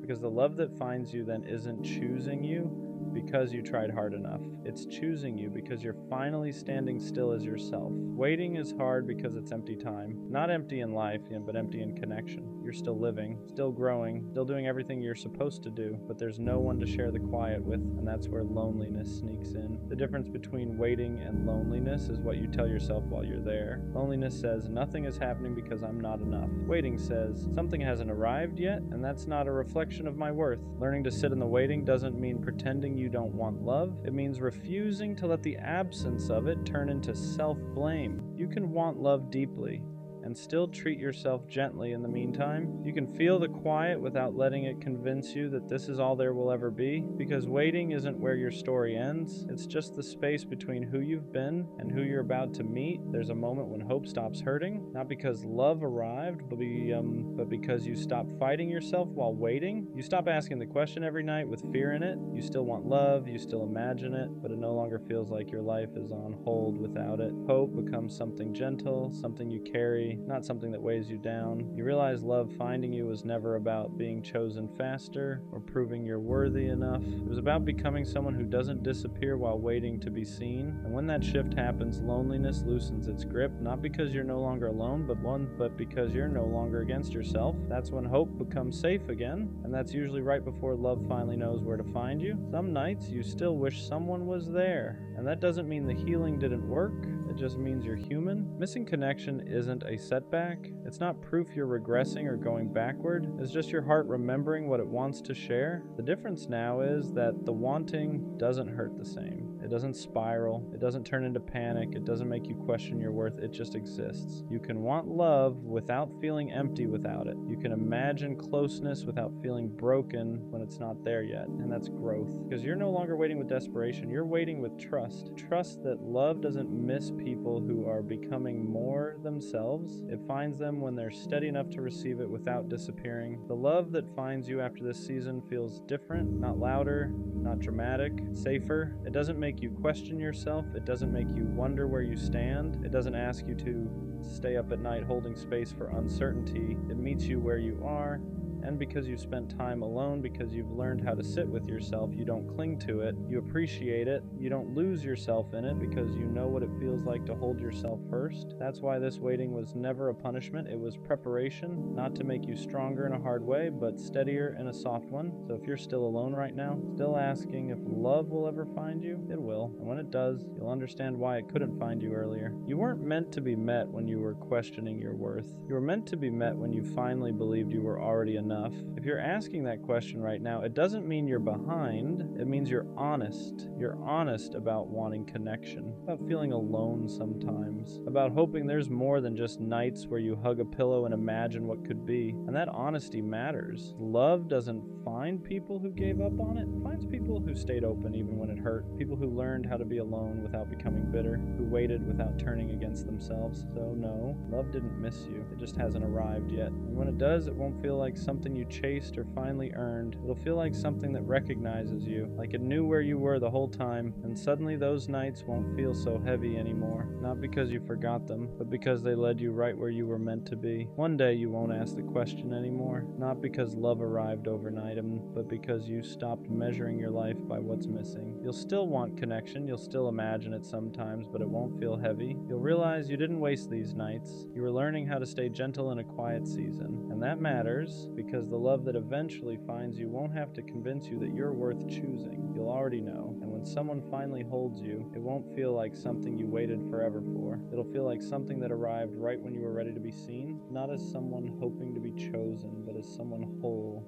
Because the love that finds you then isn't choosing you because you tried hard enough. It's choosing you because you're finally standing still as yourself. Waiting is hard because it's empty time. Not empty in life, but empty in connection. You're still living, still growing, still doing everything you're supposed to do, but there's no one to share the quiet with, and that's where loneliness sneaks in. The difference between waiting and loneliness is what you tell yourself while you're there. Loneliness says, nothing is happening because I'm not enough. Waiting says, something hasn't arrived yet, and that's not a reflection of my worth. Learning to sit in the waiting doesn't mean pretending you don't want love. It means refusing to let the absence of it turn into self-blame. You can want love deeply and still treat yourself gently in the meantime. You can feel the quiet without letting it convince you that this is all there will ever be, because waiting isn't where your story ends. It's just the space between who you've been and who you're about to meet. There's a moment when hope stops hurting, not because love arrived, but because you stop fighting yourself while waiting. You stop asking the question every night with fear in it. You still want love, you still imagine it, but it no longer feels like your life is on hold without it. Hope becomes something gentle, something you carry, not something that weighs you down. You realize love finding you was never about being chosen faster or proving you're worthy enough. It was about becoming someone who doesn't disappear while waiting to be seen. And when that shift happens, loneliness loosens its grip, not because you're no longer alone, but because you're no longer against yourself. That's when hope becomes safe again, and that's usually right before love finally knows where to find you. Some nights you still wish someone was there, and that doesn't mean the healing didn't work. It just means you're human. Missing connection isn't a setback. It's not proof you're regressing or going backward. It's just your heart remembering what it wants to share. The difference now is that the wanting doesn't hurt the same. It doesn't spiral. It doesn't turn into panic. It doesn't make you question your worth. It just exists. You can want love without feeling empty without it. You can imagine closeness without feeling broken when it's not there yet. And that's growth. Because you're no longer waiting with desperation. You're waiting with trust. Trust that love doesn't miss people who are becoming more themselves. It finds them when they're steady enough to receive it without disappearing. The love that finds you after this season feels different, not louder, not dramatic, safer. It doesn't make you question yourself. It doesn't make you wonder where you stand. It doesn't ask you to stay up at night holding space for uncertainty. It meets you where you are. And because you've spent time alone, because you've learned how to sit with yourself, you don't cling to it, you appreciate it, you don't lose yourself in it because you know what it feels like to hold yourself first. That's why this waiting was never a punishment, it was preparation, not to make you stronger in a hard way, but steadier in a soft one. So if you're still alone right now, still asking if love will ever find you, it will. And when it does, you'll understand why it couldn't find you earlier. You weren't meant to be met when you were questioning your worth. You were meant to be met when you finally believed you were already enough. If you're asking that question right now, it doesn't mean you're behind. It means you're honest. You're honest about wanting connection, about feeling alone sometimes, about hoping there's more than just nights where you hug a pillow and imagine what could be. And that honesty matters. Love doesn't find people who gave up on it. It finds people who stayed open even when it hurt. People who learned how to be alone without becoming bitter, who waited without turning against themselves. So no, love didn't miss you. It just hasn't arrived yet. And when it does, it won't feel like something you chased or finally earned. It'll feel like something that recognizes you, like it knew where you were the whole time, and suddenly those nights won't feel so heavy anymore. Not because you forgot them, but because they led you right where you were meant to be. One day you won't ask the question anymore, not because love arrived overnight, but because you stopped measuring your life by what's missing. You'll still want connection, you'll still imagine it sometimes, but it won't feel heavy. You'll realize you didn't waste these nights. You were learning how to stay gentle in a quiet season, and that matters because the love that eventually finds you won't have to convince you that you're worth choosing. You'll already know. And when someone finally holds you, it won't feel like something you waited forever for. It'll feel like something that arrived right when you were ready to be seen, not as someone hoping to be chosen, but as someone whole.